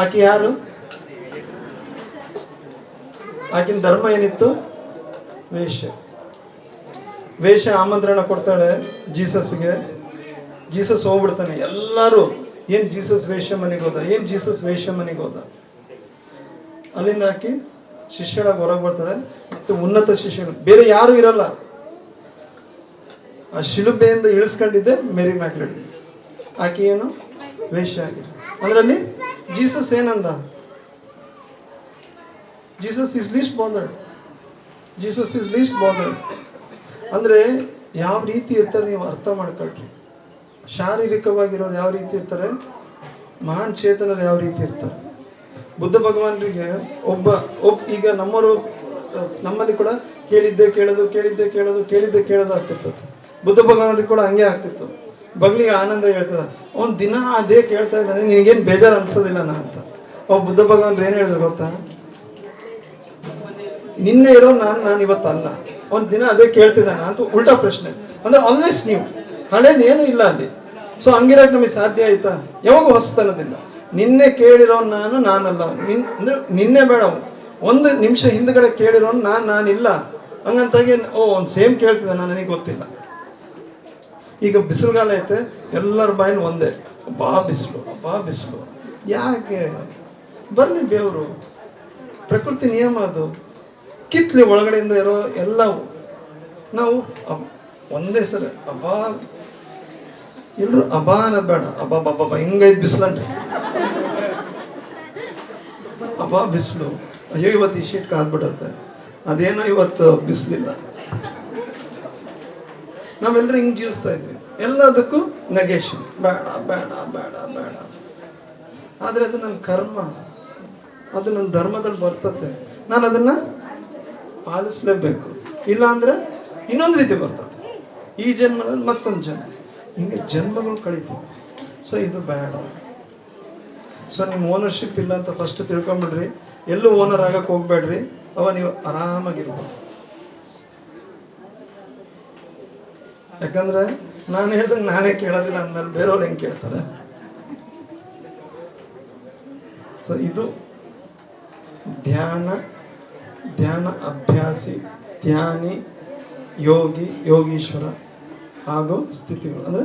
ಆಕೆ ಯಾರು? ಆಕಿನ ಧರ್ಮ ಏನಿತ್ತು? ವೇಷ ಆಮಂತ್ರಣ ಕೊಡ್ತಾಳೆ ಜೀಸಸ್ಗೆ. ಜೀಸಸ್ ಹೋಗ್ಬಿಡ್ತಾನೆ. ಎಲ್ಲರೂ ಏನ್ ಜೀಸಸ್ ವೇಷ ಮನೆಗೆ ಹೋದ. ಅಲ್ಲಿಂದ ಆಕಿ ಶಿಷ್ಯಳಾಗಿ ಹೊರಗೆ ಬರ್ತಾಳೆ. ಮತ್ತೆ ಉನ್ನತ ಶಿಷ್ಯರು ಬೇರೆ ಯಾರು ಇರಲ್ಲ. ಆ ಶಿಲುಬೆಯಿಂದ ಇಳಿಸ್ಕೊಂಡಿದ್ದೆ ಮೇರಿ ಮ್ಯಾಗ್ಲೆಡಿನ್. ಆಕೆ ಏನು? ವೇಷ ಆಗಿದೆ. ಅದರಲ್ಲಿ ಜೀಸಸ್ ಏನಂದ? Jesus is list bothered. ಅಂದ್ರೆ ಯಾವ ರೀತಿ ಇರ್ತಾರೆ ನೀವು ಅರ್ಥ ಮಾಡ್ಕೊಳ್ರಿ. ಶಾರೀರಿಕವಾಗಿರೋರು ಯಾವ ರೀತಿ ಇರ್ತಾರೆ, ಮಹಾನ್ ಚೇತನರು ಯಾವ ರೀತಿ ಇರ್ತಾರೆ. ಬುದ್ಧ ಭಗವಾನರಿಗೆ ಒಬ್ಬ ಈಗ ನಮ್ಮಲ್ಲಿ ಕೂಡ ಕೇಳಿದ್ದೆ ಕೇಳೋದು ಆಗ್ತಿರ್ತದೆ. ಬುದ್ಧ ಭಗವಾನರಿಗೆ ಕೂಡ ಹಂಗೆ ಆಗ್ತಿತ್ತು. ಬಗ್ಲಿಗೆ ಆನಂದ ಹೇಳ್ತದ, ಅವ್ನು ದಿನ ಅದೇ ಕೇಳ್ತಾ ಇದ್ದಾನೆ, ನಿನಗೇನು ಬೇಜಾರು ಅನ್ಸೋದಿಲ್ಲ ನಾ ಅಂತ. ಬುದ್ಧ ಭಗವಾನ್ರು ಏನು ಹೇಳಿದ್ರು ಗೊತ್ತಾ? ನಿನ್ನೆ ಇರೋ ನಾನು ಇವತ್ತಲ್ಲ, ಒಂದು ದಿನ ಅದೇ ಕೇಳ್ತಿದ್ದಾನ ಅಂತ. ಉಲ್ಟಾ ಪ್ರಶ್ನೆ. ಅಂದ್ರೆ ಆಲ್ವೇಸ್ ನೀವು, ಹಳೇದು ಏನು ಇಲ್ಲ ಅಲ್ಲಿ. ಸೊ ಹಂಗಿರೋಕೆ ನಮಗೆ ಸಾಧ್ಯ ಆಯ್ತಾ? ಯಾವಾಗ ಹೊಸತನದಿಂದ ನಿನ್ನೆ ಕೇಳಿರೋ ನಾನಲ್ಲ. ಅಂದ್ರೆ ನಿನ್ನೆ ಬೇಡ, ಒಂದು ನಿಮಿಷ ಹಿಂದ್ಗಡೆ ಕೇಳಿರೋ ನಾನಿಲ್ಲ. ಹಂಗಂತಾಗಿ ಒಂದು ಸೇಮ್ ಕೇಳ್ತಿದ್ದಾನ, ನನಗೆ ಗೊತ್ತಿಲ್ಲ. ಈಗ ಬಿಸಿಲುಗಾಲ ಐತೆ, ಎಲ್ಲರ ಬಾಯಿನ ಒಂದೇ, ಬಾ ಬಿಸಿಲು. ಯಾಕೆ? ಬರ್ಲಿ ಬೇವರು, ಪ್ರಕೃತಿ ನಿಯಮ ಅದು. ಕಿತ್ಲಿ ಒಳಗಡೆಯಿಂದ ಇರೋ ಎಲ್ಲವೂ ನಾವು ಒಂದೇ ಸಲ ಎಲ್ಲರೂ ಅಬಾ ಅನ್ನೋದು ಬೇಡ, ಅಬ್ಬಾ ಹಿಂಗೈದು ಬಿಸಿಲನ್ರಿ, ಅಬ್ಬಾ ಬಿಸಿಲು, ಅಯ್ಯೋ ಇವತ್ತು ಈ ಶೀಟ್ ಕಾದ್ಬಿಡತ್ತೆ, ಅದೇನೋ ಇವತ್ತು ಬಿಸಿಲಿಲ್ಲ. ನಾವೆಲ್ಲರೂ ಹಿಂಗೆ ಜೀವಿಸ್ತಾ ಇದ್ವಿ, ಎಲ್ಲದಕ್ಕೂ ನೆಗೆಷನ್, ಬೇಡ ಬೇಡ ಬೇಡ ಬೇಡ. ಆದರೆ ಅದು ನನ್ನ ಕರ್ಮ, ಅದು ನನ್ನ ಧರ್ಮದಲ್ಲಿ ಬರ್ತದೆ, ನಾನು ಅದನ್ನು ಪಾಲಿಸಲೇಬೇಕು. ಇಲ್ಲ ಅಂದರೆ ಇನ್ನೊಂದು ರೀತಿ ಬರ್ತದೆ, ಈ ಜನ್ಮದಲ್ಲಿ ಮತ್ತೊಂದು ಜನ್ಮ, ಹಿಂಗೆ ಜನ್ಮಗಳು ಕಳೀತೀವಿ. ಸೊ ಇದು ಬೇಡ. ಸೊ ನಿಮ್ಮ ಓನರ್ಶಿಪ್ ಇಲ್ಲ ಅಂತ ಫಸ್ಟ್ ತಿಳ್ಕೊಂಬಿಡ್ರಿ. ಎಲ್ಲೂ ಓನರ್ ಆಗಕ್ಕೆ ಹೋಗ್ಬೇಡ್ರಿ, ನೀವು ಆರಾಮಾಗಿರ್ಬೋದು. ಯಾಕಂದ್ರೆ ನಾನು ಹೇಳ್ದಂಗೆ ನಾನೇ ಕೇಳೋದಿಲ್ಲ ಅಂದಮೇಲೆ ಬೇರೆಯವ್ರು ಹೆಂಗೆ ಕೇಳ್ತಾರೆ? ಸೊ ಇದು ಧ್ಯಾನ ಅಭ್ಯಾಸಿ, ಧ್ಯಾನಿ, ಯೋಗಿ, ಯೋಗೀಶ್ವರ ಹಾಗೂ ಸ್ಥಿತಿಗಳು. ಅಂದರೆ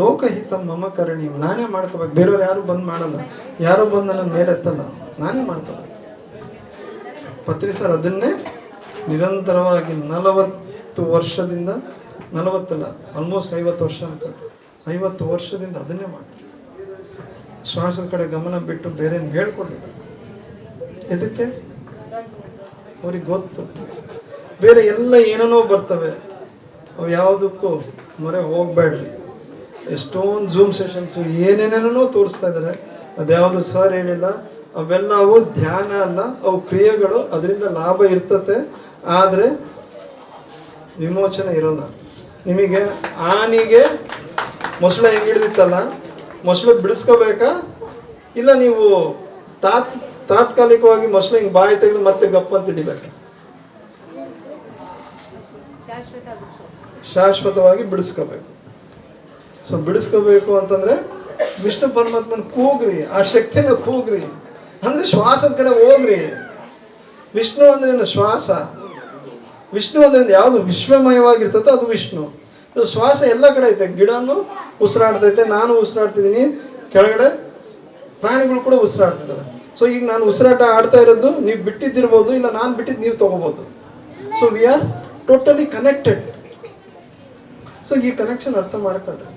ಲೋಕಹಿತ ಮಮ ಕರಣೀಯ, ನಾನೇ ಮಾಡ್ಕೋಬೇಕು, ಬೇರೆಯವ್ರು ಯಾರು ಬಂದು ಮಾಡಲ್ಲ, ಯಾರೋ ಬಂದು ನನ್ನ ಮೇಲೆ ಎತ್ತಲ್ಲ, ನಾನೇ ಮಾಡ್ಕೋಬೇಕು. ಪತ್ರಿ ಸರ್ ಅದನ್ನೇ ನಿರಂತರವಾಗಿ 40 ವರ್ಷದಿಂದ, 40 ಆಲ್ಮೋಸ್ಟ್ 50 ವರ್ಷ ಅನ್ಕೊಂಡು, 50 ವರ್ಷದಿಂದ ಅದನ್ನೇ ಮಾಡ್ತಾರೆ. ಶ್ವಾಸದ ಕಡೆ ಗಮನ ಬಿಟ್ಟು ಬೇರೆ ಹೇಳ್ಕೊಂಡಿದ್ದಾರೆ. ಇದಕ್ಕೆ ಅವ್ರಿಗೆ ಗೊತ್ತು. ಬೇರೆ ಎಲ್ಲ ಏನೇನೋ ಬರ್ತವೆ, ಅವು ಯಾವುದಕ್ಕೂ ಮೊರೆ ಹೋಗ್ಬೇಡ್ರಿ. ಎಷ್ಟೊಂದು ಝೂಮ್ ಸೆಷನ್ಸು ಏನೇನೇನೋ ತೋರಿಸ್ತಾ ಇದ್ದಾರೆ, ಅದ್ಯಾವುದು ಸರ್ ಹೇಳಿಲ್ಲ. ಅವೆಲ್ಲ ಅವು ಧ್ಯಾನ ಅಲ್ಲ, ಅವು ಕ್ರಿಯೆಗಳು. ಅದರಿಂದ ಲಾಭ ಇರ್ತತೆ, ಆದರೆ ವಿಮೋಚನೆ ಇರೋಲ್ಲ. ನಿಮಗೆ ಆನಿಗೆ ಮೊಸಳೆ ಹೆಂಗೆ ಹಿಡಿದಿತ್ತಲ್ಲ, ಮೊಸಳೆ ಬಿಡಿಸ್ಕೋಬೇಕಾ, ಇಲ್ಲ ನೀವು ತಾತ್ಕಾಲಿಕವಾಗಿ ಮೊಸಳೆ ಹಿಂಗೆ ಬಾಯಿ ತೆಗೆದು ಮತ್ತೆ ಗಪ್ಪ ಅಂತ ಹಿಡಿಬೇಕಾ? ಶಾಶ್ವತವಾಗಿ ಬಿಡಿಸ್ಕೋಬೇಕು. ಸೊ ಬಿಡಿಸ್ಕೋಬೇಕು ಅಂತಂದ್ರೆ ವಿಷ್ಣು ಪರಮಾತ್ಮನ ಕೂಗ್ರಿ, ಆ ಶಕ್ತಿನ ಕೂಗ್ರಿ, ಅಂದ್ರೆ ಶ್ವಾಸದ ಕಡೆ ಹೋಗ್ರಿ. ವಿಷ್ಣು ಅಂದ್ರೆ ಏನು? ಶ್ವಾಸ. ವಿಷ್ಣು ಅಂದ್ರೆ ಯಾವುದು ವಿಶ್ವಮಯವಾಗಿರ್ತದೋ ಅದು ವಿಷ್ಣು. ಶ್ವಾಸ ಎಲ್ಲ ಕಡೆ ಐತೆ, ಗಿಡನು ಉಸಿರಾಡ್ತೈತೆ, ನಾನು ಉಸಿರಾಡ್ತಿದ್ದೀನಿ, ಕೆಳಗಡೆ ಪ್ರಾಣಿಗಳು ಕೂಡ ಉಸಿರಾಡ್ತಿದ್ದಾವೆ. ಸೊ ಈಗ ನಾನು ಉಸಿರಾಟ ಆಡ್ತಾ ಇರೋದು ನೀವು ಬಿಟ್ಟಿದ್ದಿರ್ಬೋದು, ಇಲ್ಲ ನಾನು ಬಿಟ್ಟಿದ್ದು ನೀವು ತಗೋಬೋದು. So we are totally connected. So ಈ ಕನೆಕ್ಷನ್ ಅರ್ಥ ಮಾಡ್ಕೊಂಡ್ರೆ,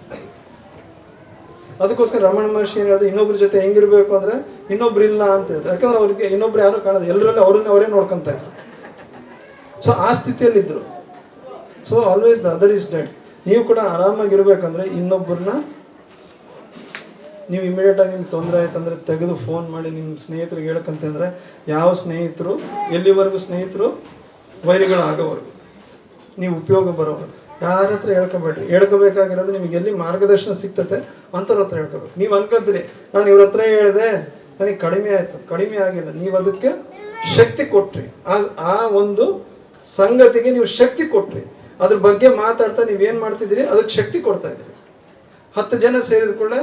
ಅದಕ್ಕೋಸ್ಕರ ರಮಣ ಮಹರ್ಷಿ ಏನು ಹೇಳಿದ್ರು, ಇನ್ನೊಬ್ರ ಜೊತೆ ಹೆಂಗಿರ್ಬೇಕು ಅಂದ್ರೆ ಇನ್ನೊಬ್ರು ಇಲ್ಲ ಅಂತ ಹೇಳಿದ್ರು. ಯಾಕಂದ್ರೆ ಅವ್ರಿಗೆ ಇನ್ನೊಬ್ರು ಯಾರು ಕಾಣೋದು, ಎಲ್ಲರಲ್ಲಿ ಅವರೇ ನೋಡ್ಕೊಂತ ಇದ್ರು. ಸೊ ಆ ಸ್ಥಿತಿಯಲ್ಲಿದ್ದರು. So always the other is dead. ನೀವು ಕೂಡ ಆರಾಮಾಗಿರ್ಬೇಕಂದ್ರೆ ಇನ್ನೊಬ್ಬರನ್ನ ನೀವು ಇಮಿಡಿಯೇಟಾಗಿ ನಿಮ್ಗೆ ತೊಂದರೆ ಆಯ್ತಂದ್ರೆ ತೆಗೆದು ಫೋನ್ ಮಾಡಿ ನಿಮ್ಮ ಸ್ನೇಹಿತರಿಗೆ ಹೇಳ್ಕಂತಂದ್ರೆ, ಯಾವ ಸ್ನೇಹಿತರು ಎಲ್ಲಿವರೆಗೂ ಸ್ನೇಹಿತರು ವೈರಿಗಳು ಆಗೋವರೆಗೂ, ನೀವು ಉಪಯೋಗ ಬರೋವರೆಗೂ ಯಾರ ಹತ್ರ ಹೇಳ್ಕೊಬೇಡ್ರಿ. ಹೇಳ್ಕೋಬೇಕಾಗಿರೋದು ನಿಮಗೆ ಎಲ್ಲಿ ಮಾರ್ಗದರ್ಶನ ಸಿಗ್ತತೆ ಅಂಥವ್ರ ಹತ್ರ ಹೇಳ್ಕೋಬೇಕು. ನೀವು ಅನ್ಕೊಂತೀರಿ ನಾನು ಇವ್ರ ಹತ್ರ ಹೇಳಿದೆ ನನಗೆ ಕಡಿಮೆ ಆಯಿತು, ಕಡಿಮೆ ಆಗಿಲ್ಲ. ನೀವು ಅದಕ್ಕೆ ಶಕ್ತಿ ಕೊಟ್ರಿ, ಆ ಒಂದು ಸಂಗತಿಗೆ ನೀವು ಶಕ್ತಿ ಕೊಟ್ರಿ. ಅದ್ರ ಬಗ್ಗೆ ಮಾತಾಡ್ತಾ ನೀವೇನು ಮಾಡ್ತಿದ್ದೀರಿ, ಅದಕ್ಕೆ ಶಕ್ತಿ ಕೊಡ್ತಾ ಇದ್ದೀರಿ. 10 ಜನ ಸೇರಿದ ಕೂಡಲೇ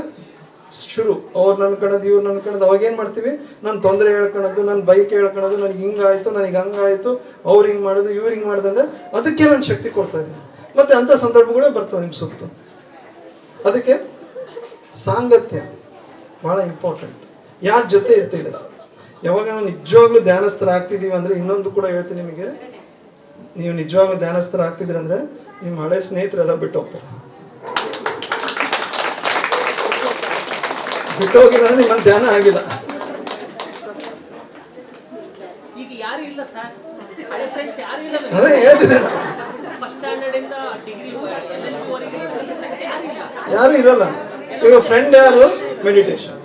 ಶುರು, ಅವ್ರು ನನ್ಕೊಳ್ಳೋದು, ಇವ್ರು ನನ್ಕೊಳ್ಳೋದು. ಅವಾಗೇನು ಮಾಡ್ತೀವಿ, ನಾನು ತೊಂದರೆ ಹೇಳ್ಕೊಳ್ಳೋದು, ನನ್ನ ಬೈಕ್ ಹೇಳ್ಕೊಳ್ಳೋದು, ನನಗೆ ಹಿಂಗಾಯಿತು, ನನಗೆ ಹಂಗಾಯಿತು, ಅವ್ರು ಹಿಂಗೆ ಮಾಡೋದು, ಇವ್ರು ಹಿಂಗೆ ಮಾಡೋದಂದ್ರೆ ಅದಕ್ಕೆ ನಾನು ಶಕ್ತಿ ಕೊಡ್ತಾ ಇದ್ದೀನಿ. ಮತ್ತೆ ಅಂಥ ಸಂದರ್ಭಗಳೇ ಬರ್ತವೆ ನಿಮ್ಮ ಸುತ್ತು. ಅದಕ್ಕೆ ಸಾಂಗತ್ಯ ಭಾಳ ಇಂಪಾರ್ಟೆಂಟ್. ಯಾರ ಜೊತೆ ಇರ್ತಿದ್ದೀರ, ಯಾವಾಗ ನಾವು ನಿಜವಾಗ್ಲೂ ಧ್ಯಾನಸ್ಥರ ಆಗ್ತಿದ್ದೀವಿ ಅಂದರೆ, ಇನ್ನೊಂದು ಕೂಡ ಹೇಳ್ತೀನಿ ನಿಮಗೆ, ನೀವು ನಿಜವಾಗ್ಲೂ ಧ್ಯಾನಸ್ಥರ ಆಗ್ತಿದ್ದೀರ ಅಂದರೆ ನಿಮ್ಮ ಹಳೆ ಸ್ನೇಹಿತರೆಲ್ಲ ಬಿಟ್ಟು ಹೋಗ್ತಾರೆ. ಬಿಟ್ಟು ಹೋಗಿಲ್ಲ ಅಂದ್ರೆ ನಿಮ್ಮಲ್ಲಿ ಧ್ಯಾನ ಆಗಿಲ್ಲ. ಅದೇ ಹೇಳ್ತಿದ್ದೆ, ಯಾರು ಇರಲ್ಲ. ಈಗ ಫ್ರೆಂಡ್ ಯಾರು, ಮೆಡಿಟೇಷನ್.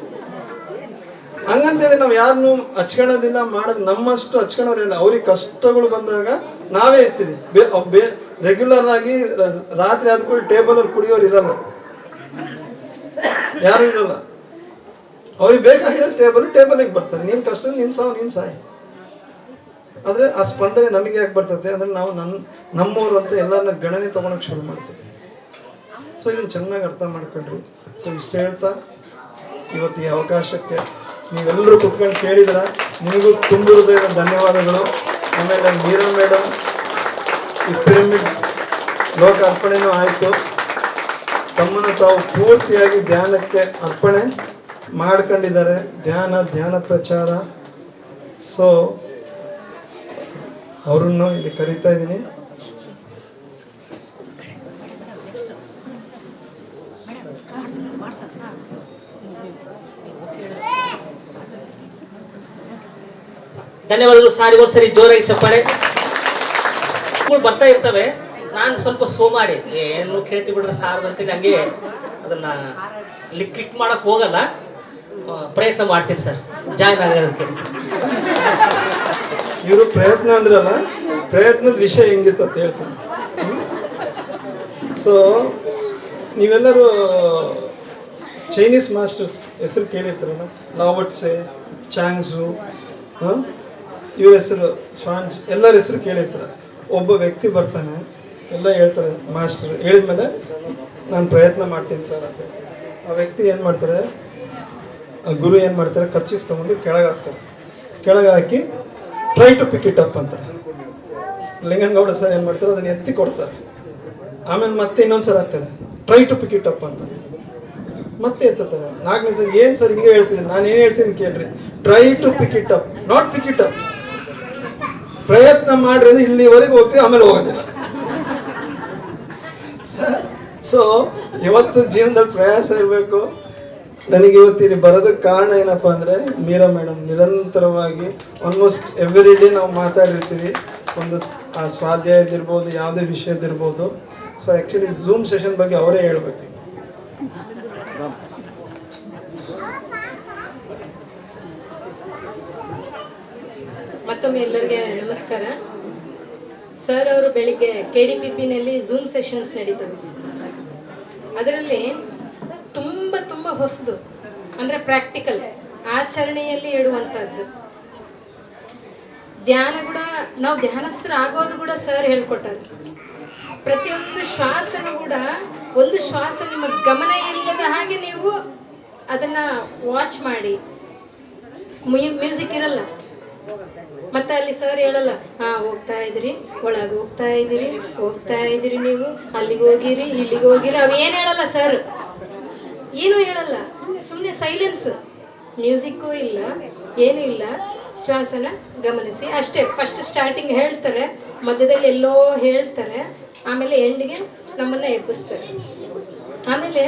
ಹಂಗಂತೇಳಿ ನಾವು ಯಾರನ್ನು ಹಚ್ಕೊಳ್ಳೋದಿಲ್ಲ, ಮಾಡೋದು. ನಮ್ಮಷ್ಟು ಹಚ್ಕೊಳ್ಳೋರಿಲ್ಲ. ಅವ್ರಿಗೆ ಕಷ್ಟಗಳು ಬಂದಾಗ ನಾವೇ ಇರ್ತೀವಿ. ರೆಗ್ಯುಲರ್ ಆಗಿ ರಾತ್ರಿ ಆದ್ಕೊಂಡು ಟೇಬಲಲ್ಲಿ ಕುಡಿಯೋರು ಇರಲ್ಲ, ಯಾರು ಇರಲ್ಲ. ಅವ್ರಿಗೆ ಬೇಕಾಗಿರೋ ಟೇಬಲಿಗೆ ಬರ್ತಾರೆ. ನೀನು ಕಷ್ಟ, ನೀನು ಸಾಯಿ. ಆದರೆ ಆ ಸ್ಪಂದನೆ ನಮಗೆ ಯಾಕೆ ಬರ್ತದೆ ಅಂದರೆ, ನಾವು ನಮ್ಮವರು ಅಂತ ಎಲ್ಲರನ್ನ ಗಣನೆ ತೊಗೊಳಕ್ಕೆ ಶುರು ಮಾಡ್ತೀವಿ. ಸೊ ಇದನ್ನು ಚೆನ್ನಾಗಿ ಅರ್ಥ ಮಾಡ್ಕೊಂಡ್ರಿ. ಸೊ ಇಷ್ಟು ಹೇಳ್ತಾ ಇವತ್ತು ಈ ಅವಕಾಶಕ್ಕೆ ನೀವೆಲ್ಲರೂ ಕುತ್ಕೊಂಡು ಕೇಳಿದ್ರ, ನಿಮಗೂ ತುಂಬ ಹೃದಯದ ಧನ್ಯವಾದಗಳು. ಆಮೇಲೆ ಮೀರಾ ಮೇಡಮ್ ಈ ಪಿರಮಿಡ್ ಲೋಕ ಅರ್ಪಣೆನೂ ಆಯಿತು. ತಮ್ಮನ್ನು ತಾವು ಪೂರ್ತಿಯಾಗಿ ಧ್ಯಾನಕ್ಕೆ ಅರ್ಪಣೆ ಮಾಡ್ಕೊಂಡಿದ್ದಾರೆ. ಧ್ಯಾನ ಪ್ರಚಾರ. ಸೊ ಅವರನ್ನು ಇಲ್ಲಿ ಕರೀತಾ ಇದ್ದೀನಿ. ಧನ್ಯವಾದಗಳು ಸಾರಿ, ಒಂದ್ಸರಿ ಜೋರಾಗಿ ಚಪ್ಪಾಳೆ. ಬರ್ತಾ ಇರ್ತವೆ, ನಾನು ಸ್ವಲ್ಪ ಸೋಮಾರಿ, ಏನು ಕೇಳ್ತಿ ಬಿಡ್ರೆ ಸಾರ್ ಅಂತೇಳಿ ಹಂಗೆ ಅದನ್ನ ಕ್ಲಿಕ್ ಮಾಡಕ್ ಹೋಗಲ್ಲ. ಪ್ರಯತ್ನ ಮಾಡ್ತೀನಿ ಸರ್ ಜಾಯ್ನ್ ಆಗೋದಕ್ಕೆ. ಇವರು ಪ್ರಯತ್ನ ಅಂದ್ರಲ್ಲ, ಪ್ರಯತ್ನದ ವಿಷಯ ಹೆಂಗಿತ್ತು ಅಂತ ಹೇಳ್ತೀನಿ. ಸೊ ನೀವೆಲ್ಲರೂ ಚೈನೀಸ್ ಮಾಸ್ಟರ್ಸ್ ಹೆಸರು ಕೇಳಿರ್ತಾರಲ್ಲ, ಲಾವಟ್ಸೆ, ಚಾಂಗ್ಸು, ಇವ್ರ ಹೆಸರು ಶ್ವಾನ್ಸ್, ಎಲ್ಲರ ಹೆಸರು ಕೇಳಿರ್ತಾರೆ. ಒಬ್ಬ ವ್ಯಕ್ತಿ ಬರ್ತಾನೆ, ಎಲ್ಲ ಹೇಳ್ತಾರೆ ಮಾಸ್ಟರ್ ಹೇಳಿದ್ಮೇಲೆ ನಾನು ಪ್ರಯತ್ನ ಮಾಡ್ತೀನಿ ಸರ್ ಅಂತ. ಆ ವ್ಯಕ್ತಿ ಏನು ಮಾಡ್ತಾರೆ, ಆ ಗುರು ಏನು ಮಾಡ್ತಾರೆ, ಖರ್ಚೀಫ್ ತೊಗೊಂಡು ಕೆಳಗೆ ಹಾಕ್ತಾರೆ. ಕೆಳಗೆ ಹಾಕಿ try to pick it up ಅಂತಾರೆ. ಲಿಂಗನಗೌಡ ಸರ್ ಏನು ಮಾಡ್ತಾರೆ, ಅದನ್ನು ಎತ್ತಿ ಕೊಡ್ತಾರೆ. ಆಮೇಲೆ ಮತ್ತೆ ಇನ್ನೊಂದು ಸರ್ ಹಾಕ್ತಾರೆ, try to pick it up ಅಂತ. ಮತ್ತೆ ಎತ್ತಾರೆ. 4ನೇ ಸರ್ ಏನು ಸರ್ ಹಿಂಗೆ ಹೇಳ್ತಿದ್ದೀನಿ, ನಾನು ಏನು ಹೇಳ್ತೀನಿ ಕೇಳ್ರಿ, try to pick it up, not pick it up. ಪ್ರಯತ್ನ ಮಾಡ್ರಿ ಅಂದ್ರೆ ಇಲ್ಲಿವರೆಗೆ ಹೋಗ್ತೀವಿ, ಆಮೇಲೆ ಹೋಗೋದಿಲ್ಲ. ಸೊ ಇವತ್ತು ಜೀವನದಲ್ಲಿ ಪ್ರಯಾಸ ಇರಬೇಕು. ನನಗೆ ಇವತ್ತು ಇಲ್ಲಿ ಬರೋದಕ್ಕೆ ಕಾರಣ ಏನಪ್ಪ ಅಂದರೆ, ಮೀರಾ ಮೇಡಮ್ ನಿರಂತರವಾಗಿ ಆಲ್ಮೋಸ್ಟ್ ಎವ್ರಿ ಡೇ ನಾವು ಮಾತಾಡಿರ್ತೀವಿ. ಒಂದು ಆ ಸ್ವಾಧ್ಯಾಯದಿರ್ಬೋದು, ಯಾವುದೇ ವಿಷಯದಿರ್ಬೋದು. ಸೊ ಆ್ಯಕ್ಚುಲಿ ಝೂಮ್ ಸೆಷನ್ ಬಗ್ಗೆ ಅವರೇ ಹೇಳ್ಬೇಕು. ಮತ್ತೊಮ್ಮೆ ಎಲ್ಲರಿಗೆ ನಮಸ್ಕಾರ. ಸರ್ ಅವರು ಬೆಳಿಗ್ಗೆ KDPP-ನಲ್ಲಿ ಝೂಮ್ ಸೆಷನ್ಸ್ ನಡೀತವೆ. ಅದರಲ್ಲಿ ತುಂಬ ಹೊಸದು ಅಂದರೆ ಪ್ರಾಕ್ಟಿಕಲ್, ಆಚರಣೆಯಲ್ಲಿ ಇಡುವಂಥದ್ದು ಧ್ಯಾನ ಕೂಡ. ನಾವು ಧ್ಯಾನಸ್ಥರು ಆಗೋದು ಕೂಡ ಸರ್ ಹೇಳ್ಕೊಟ್ಟಾರೆ. ಪ್ರತಿಯೊಂದು ಶ್ವಾಸನೂ ಕೂಡ, ಒಂದು ಶ್ವಾಸ ನಿಮ್ಮ ಗಮನ ಇಲ್ಲದ ಹಾಗೆ ನೀವು ಅದನ್ನು ವಾಚ್ ಮಾಡಿ. ಮ್ಯೂಸಿಕ್ ಇರಲ್ಲ, ಮತ್ತೆ ಅಲ್ಲಿ ಸರ್ ಹೇಳಲ್ಲ, ಹೋಗ್ತಾ ಇದ್ದೀರಿ, ಒಳಗೆ ಹೋಗ್ತಾ ಇದ್ದೀರಿ ನೀವು, ಅಲ್ಲಿಗೆ ಹೋಗಿರಿ, ಇಲ್ಲಿಗೆ ಹೋಗಿರಿ, ಅವೇನು ಹೇಳಲ್ಲ ಸರ್, ಏನೂ ಹೇಳಲ್ಲ. ಸುಮ್ಮನೆ ಸೈಲೆನ್ಸ್, ಮ್ಯೂಸಿಕ್ಕೂ ಇಲ್ಲ, ಏನೂ ಇಲ್ಲ, ಶ್ವಾಸನ ಗಮನಿಸಿ ಅಷ್ಟೇ. ಫಸ್ಟ್ ಸ್ಟಾರ್ಟಿಂಗ್ ಹೇಳ್ತಾರೆ, ಮಧ್ಯದಲ್ಲಿ ಎಲ್ಲೋ ಹೇಳ್ತಾರೆ, ಆಮೇಲೆ ಎಂಡಿಗೆ ನಮ್ಮನ್ನು ಎಬ್ಬಿಸ್ತಾರೆ. ಆಮೇಲೆ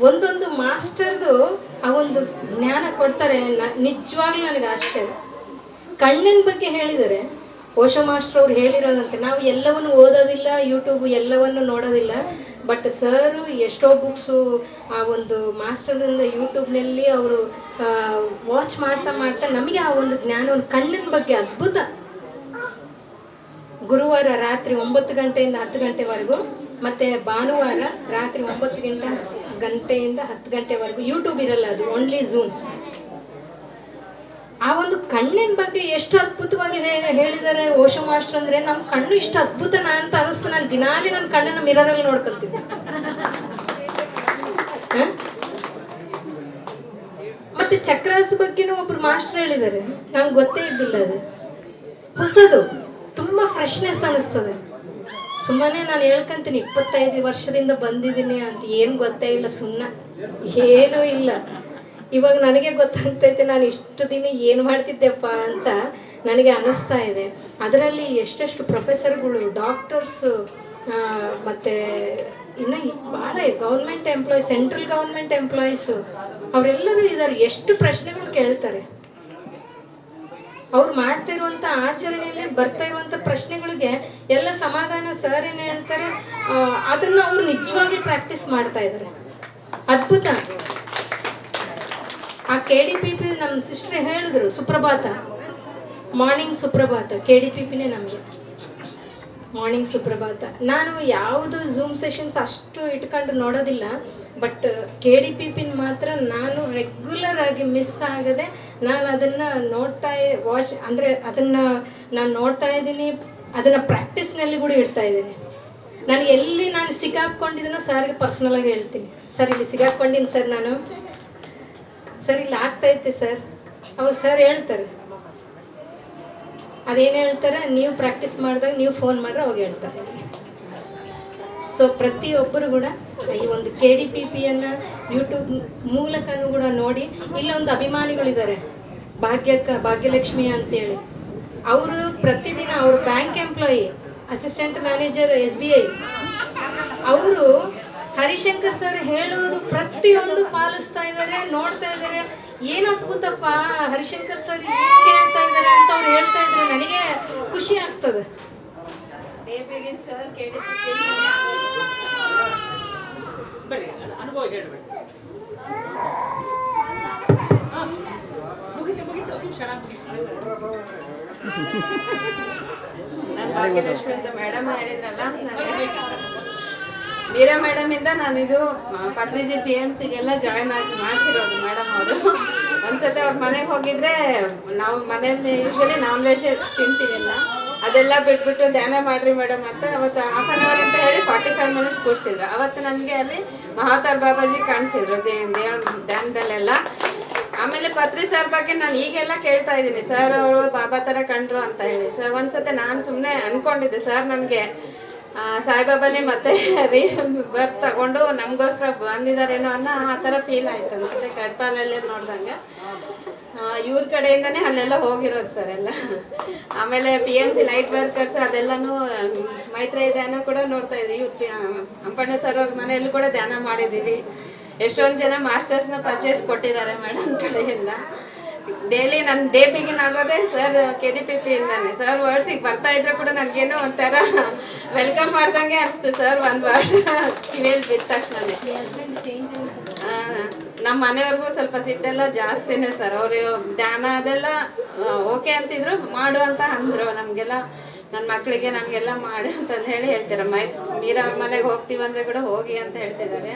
ಒಂದೊಂದು ಮಾಸ್ಟರ್ದು ಆ ಒಂದು ಜ್ಞಾನ ಕೊಡ್ತಾರೆ. ನಿಜವಾಗ್ಲೂ ನನಗೆ ಆಶ್ಚರ್ಯ. ಕಣ್ಣಿನ ಬಗ್ಗೆ ಹೇಳಿದರೆ ಓಶೋ ಮಾಸ್ಟರ್ ಅವ್ರು ಹೇಳಿರೋದಂತೆ, ನಾವು ಎಲ್ಲವನ್ನು ಓದೋದಿಲ್ಲ, ಯೂಟ್ಯೂಬ್ ಎಲ್ಲವನ್ನು ನೋಡೋದಿಲ್ಲ. ಬಟ್ ಸರು ಎಷ್ಟೋ ಬುಕ್ಸು ಆ ಒಂದು ಮಾಸ್ಟರ್ನಿಂದ ಯೂಟ್ಯೂಬ್ನಲ್ಲಿ ಅವರು ವಾಚ್ ಮಾಡ್ತಾ ನಮಗೆ ಆ ಒಂದು ಜ್ಞಾನ, ಒಂದು ಕಣ್ಣಿನ ಬಗ್ಗೆ ಅದ್ಭುತ. ಗುರುವಾರ ರಾತ್ರಿ 9 ಗಂಟೆಯಿಂದ 10 ಗಂಟೆವರೆಗೂ, ಮತ್ತು ಭಾನುವಾರ ರಾತ್ರಿ 9 ಗಂಟೆಯಿಂದ 10 ಗಂಟೆವರೆಗೂ. ಯೂಟ್ಯೂಬ್ ಇರಲ್ಲ, ಅದು ಓನ್ಲಿ ಝೂಮ್. ಆ ಒಂದು ಕಣ್ಣಿನ ಬಗ್ಗೆ ಎಷ್ಟು ಅದ್ಭುತವಾಗಿದೆ ಹೇಳಿದ್ದಾರೆ ಓಶೋ ಮಾಸ್ಟರ್. ಅಂದರೆ ನಮ್ಮ ಕಣ್ಣು ಇಷ್ಟು ಅದ್ಭುತನಾ ಅಂತ ಅನಿಸ್ತು. ನಾನು ದಿನಾಲಿ ನನ್ನ ಕಣ್ಣನ್ನು ಮಿರರಲ್ಲಿ ನೋಡ್ಕೊತೀನಿ. ಮತ್ತೆ ಚಕ್ರಾಸ್ ಬಗ್ಗೆನೂ ಒಬ್ರು ಮಾಸ್ಟರ್ ಹೇಳಿದ್ದಾರೆ, ನಂಗೆ ಗೊತ್ತೇ ಇದ್ದಿಲ್ಲ. ಅದು ಹೊಸದು, ತುಂಬ ಫ್ರೆಶ್ನೆಸ್ ಅನಿಸ್ತದೆ. ಸುಮ್ಮನೆ ನಾನು ಹೇಳ್ಕೊಂತೀನಿ 25 ವರ್ಷದಿಂದ ಬಂದಿದ್ದೀನಿ ಅಂತ, ಏನು ಗೊತ್ತೇ ಇಲ್ಲ, ಸುಮ್ಮನೆ ಏನೂ ಇಲ್ಲ. ಇವಾಗ ನನಗೆ ಗೊತ್ತಾಗ್ತೈತೆ ನಾನು ಇಷ್ಟು ದಿನ ಏನು ಮಾಡ್ತಿದ್ದೆಪ್ಪ ಅಂತ ನನಗೆ ಅನ್ನಿಸ್ತಾ ಇದೆ. ಅದರಲ್ಲಿ ಎಷ್ಟೆಷ್ಟು ಪ್ರೊಫೆಸರ್ಗಳು, ಡಾಕ್ಟರ್ಸು, ಮತ್ತು ಇನ್ನು ಭಾಳ government employees, central government employees, ಅವರೆಲ್ಲರೂ ಇದ್ದಾರೆ. ಎಷ್ಟು ಪ್ರಶ್ನೆಗಳು ಕೇಳ್ತಾರೆ. ಅವ್ರು ಮಾಡ್ತಾ ಇರುವಂಥ ಆಚರಣೆಯಲ್ಲಿ ಬರ್ತಾ ಇರುವಂಥ ಪ್ರಶ್ನೆಗಳಿಗೆ ಎಲ್ಲ ಸಮಾಧಾನ ಸರ್ ಏನು ಹೇಳ್ತಾರೆ, ಅದನ್ನು ಅವರು ನಿಜವಾಗ್ಲೂ ಪ್ರಾಕ್ಟೀಸ್ ಮಾಡ್ತಾ ಇದ್ದಾರೆ. ಅದ್ಭುತ. ಆ KDPP ನಮ್ಮ ಸಿಸ್ಟರ್ ಹೇಳಿದ್ರು, ಸುಪ್ರಭಾತ, ಮಾರ್ನಿಂಗ್ ಸುಪ್ರಭಾತ, KDPP-ನೇ ನಮಗೆ ಮಾರ್ನಿಂಗ್ ಸುಪ್ರಭಾತ. ನಾನು ಯಾವುದು ಝೂಮ್ ಸೆಷನ್ಸ್ ಅಷ್ಟು ಇಟ್ಕೊಂಡು ನೋಡೋದಿಲ್ಲ, ಬಟ್ KDPP-ನ ಮಾತ್ರ ನಾನು ರೆಗ್ಯುಲರ್ ಆಗಿ ಮಿಸ್ ಆಗದೆ ನಾನು ಅದನ್ನು ನಾನು ನೋಡ್ತಾ ಇದ್ದೀನಿ, ಅದನ್ನು ಪ್ರಾಕ್ಟೀಸ್ನಲ್ಲಿ ಕೂಡ ಇಡ್ತಾ ಇದ್ದೀನಿ. ನನಗೆ ಎಲ್ಲಿ ನಾನು ಸಿಗಾಕೊಂಡಿದ್ದೀನೋ ಸರ್ಗೆ ಪರ್ಸ್ನಲಾಗಿ ಹೇಳ್ತೀನಿ, ಸರ್ ಇಲ್ಲಿ ಸಿಗಾಕೊಂಡಿನಿ ಸರ್, ನಾನು ಸರ್ ಇಲ್ಲಿ ಆಗ್ತೈತೆ ಸರ್. ಅವಾಗ ಸರ್ ಹೇಳ್ತಾರೆ, ಅದೇನು ಹೇಳ್ತಾರೆ, ನೀವು ಪ್ರಾಕ್ಟೀಸ್ ಮಾಡಿದಾಗ ನೀವು ಫೋನ್ ಮಾಡ್ರೆ ಅವಾಗ ಹೇಳ್ತಾರೆ. ಸೊ ಪ್ರತಿಯೊಬ್ಬರು ಕೂಡ ಈ ಒಂದು KDPP-ಯನ್ನು ಯೂಟ್ಯೂಬ್ ಮೂಲಕನೂ ಕೂಡ ನೋಡಿ. ಇಲ್ಲೊಂದು ಅಭಿಮಾನಿಗಳಿದ್ದಾರೆ, ಭಾಗ್ಯಲಕ್ಷ್ಮಿ ಅಂತೇಳಿ. ಅವರು ಪ್ರತಿದಿನ ಅವರು bank employee, assistant manager SBI. ಅವರು ಹರಿಶಂಕರ್ ಸರ್ ಹೇಳೋದು ಪ್ರತಿಯೊಂದು ಪಾಲಿಸ್ತಾ ಇದ್ದಾರೆ, ನೋಡ್ತಾ ಇದ್ದಾರೆ. ಏನು ಅದ್ಭುತಪ್ಪ, ಹರಿಶಂಕರ್ ಸರ್ ಕೇಳ್ತಾ ಇದ್ದಾರೆ ಅಂತ ಅವ್ರು ಹೇಳ್ತಾ ಇದ್ರೆ ನನಗೆ ಖುಷಿ ಆಗ್ತದೆ. ಬರ್ರಿ ಅನುಭವ ಹೇಳ್ಬೇಡಿ. ನಾನು ಭಾಗ್ಯಲಕ್ಷ್ಮಿ ಅಂತ ಮೇಡಮ್ ಹೇಳಿದ್ರಲ್ಲ, ವೀರಾ ಮೇಡಮ್ ಇಂದ ನಾನು ಇದು ಪತ್ರಿಜಿ PMCಗೆಲ್ಲ ಜಾಯ್ನ್ ಮಾಡ್ಸಿರೋದು ಮೇಡಮ್ ಅವರು. ಒಂದ್ಸತಿ ಅವ್ರ ಮನೆಗೆ ಹೋಗಿದ್ರೆ ನಾವು ಮನೆಯಲ್ಲಿ ಯೂಶ್ವಲಿ ನಾನ್ ವೆಜ್ ತಿಂತೀವಿಲ್ಲ, ಅದೆಲ್ಲ ಬಿಟ್ಬಿಟ್ಟು ಧ್ಯಾನ ಮಾಡ್ರಿ ಮೇಡಮ್ ಅಂತ ಅವತ್ತು 1/2 hour ಅಂತ ಹೇಳಿ 45 minutes ಕೂರಿಸಿದ್ರು. ಅವತ್ತು ನಮಗೆ ಅಲ್ಲಿ ಮಹಾತಾರ್ ಬಾಬಾಜಿ ಕಾಣಿಸಿದ್ರು ಧ್ಯಾನದಲ್ಲೆಲ್ಲ. ಆಮೇಲೆ ಪತ್ರಿ ಸರ್ ಬಗ್ಗೆ ನಾನು ಈಗೆಲ್ಲ ಕೇಳ್ತಾ ಇದ್ದೀನಿ, ಸರ್ ಅವರು ಬಾಬಾ ಥರ ಕಂಡ್ರು ಅಂತ ಹೇಳಿ. ಸರ್ ಒಂದ್ಸತಿ ನಾನು ಸುಮ್ಮನೆ ಅಂದ್ಕೊಂಡಿದ್ದೆ ಸರ್ ನನಗೆ ಸಾಯಿಬಾಬಾನೇ ಮತ್ತೆ ಬರ್ತ್ ತಗೊಂಡು ನಮಗೋಸ್ಕರ ಬಂದಿದ್ದಾರೇನೋ ಅನ್ನೋ ಆ ಥರ ಫೀಲ್ ಆಯ್ತು. ಮತ್ತೆ ಕಡ್ಪಾಲಲ್ಲೇ ನೋಡ್ದಂಗೆ ಇವ್ರ ಕಡೆಯಿಂದನೇ ಅಲ್ಲೆಲ್ಲ ಹೋಗಿರೋದು ಸರ್ ಎಲ್ಲ. ಆಮೇಲೆ PMC ಲೈಟ್ ವರ್ಕರ್ಸ್ ಅದೆಲ್ಲನೂ ಮೈತ್ರೇಯ ಧ್ಯಾನ ಕೂಡ ನೋಡ್ತಾ ಇದ್ವಿ. ಅಂಪಣ್ಣ ಸರ್ ಅವ್ರ ಮನೆಯಲ್ಲೂ ಕೂಡ ಧ್ಯಾನ ಮಾಡಿದ್ದೀವಿ. ಎಷ್ಟೊಂದು ಜನ ಮಾಸ್ಟರ್ಸ್ನ ಪರ್ಚೇಸ್ ಕೊಟ್ಟಿದ್ದಾರೆ ಮೇಡಮ್ ಕಡೆಯಿಂದ. ಡೈಲಿ ನನ್ನ ಡೇ ಬಿಗಿನ್ ಆಗೋದೇ ಸರ್ KDPP ಇಂದಾನೆ. ಸರ್ ವರ್ಡ್ಸಿಗೆ ಬರ್ತಾ ಇದ್ರು ಕೂಡ ನನಗೇನೋ ಒಂಥರ ವೆಲ್ಕಮ್ ಮಾಡ್ದಂಗೆ ಅನಿಸ್ತು ಸರ್. ಒಂದು ವರ್ಡ್ ಕಿವಿಯಲ್ಲಿ ಬಿದ್ದ ತಕ್ಷಣನೇ ನಮ್ಮ ಮನೆಯವ್ರಿಗೂ ಸ್ವಲ್ಪ ಸಿಟ್ಟೆಲ್ಲ ಜಾಸ್ತಿನೇ ಸರ್. ಅವರು ಧ್ಯಾನ ಅದೆಲ್ಲ ಓಕೆ ಅಂತಿದ್ರು, ಮಾಡು ಅಂತ ಅಂದರು ನಮಗೆಲ್ಲ, ನನ್ನ ಮಕ್ಕಳಿಗೆ ನನಗೆಲ್ಲ ಮಾಡು ಅಂತಂದು ಹೇಳಿ ಹೇಳ್ತಾರೆ. ಮೀರಾ ಅವ್ರ ಮನೆಗೆ ಹೋಗ್ತೀವಿ ಅಂದರೆ ಕೂಡ ಹೋಗಿ ಅಂತ ಹೇಳ್ತಿದ್ದಾರೆ.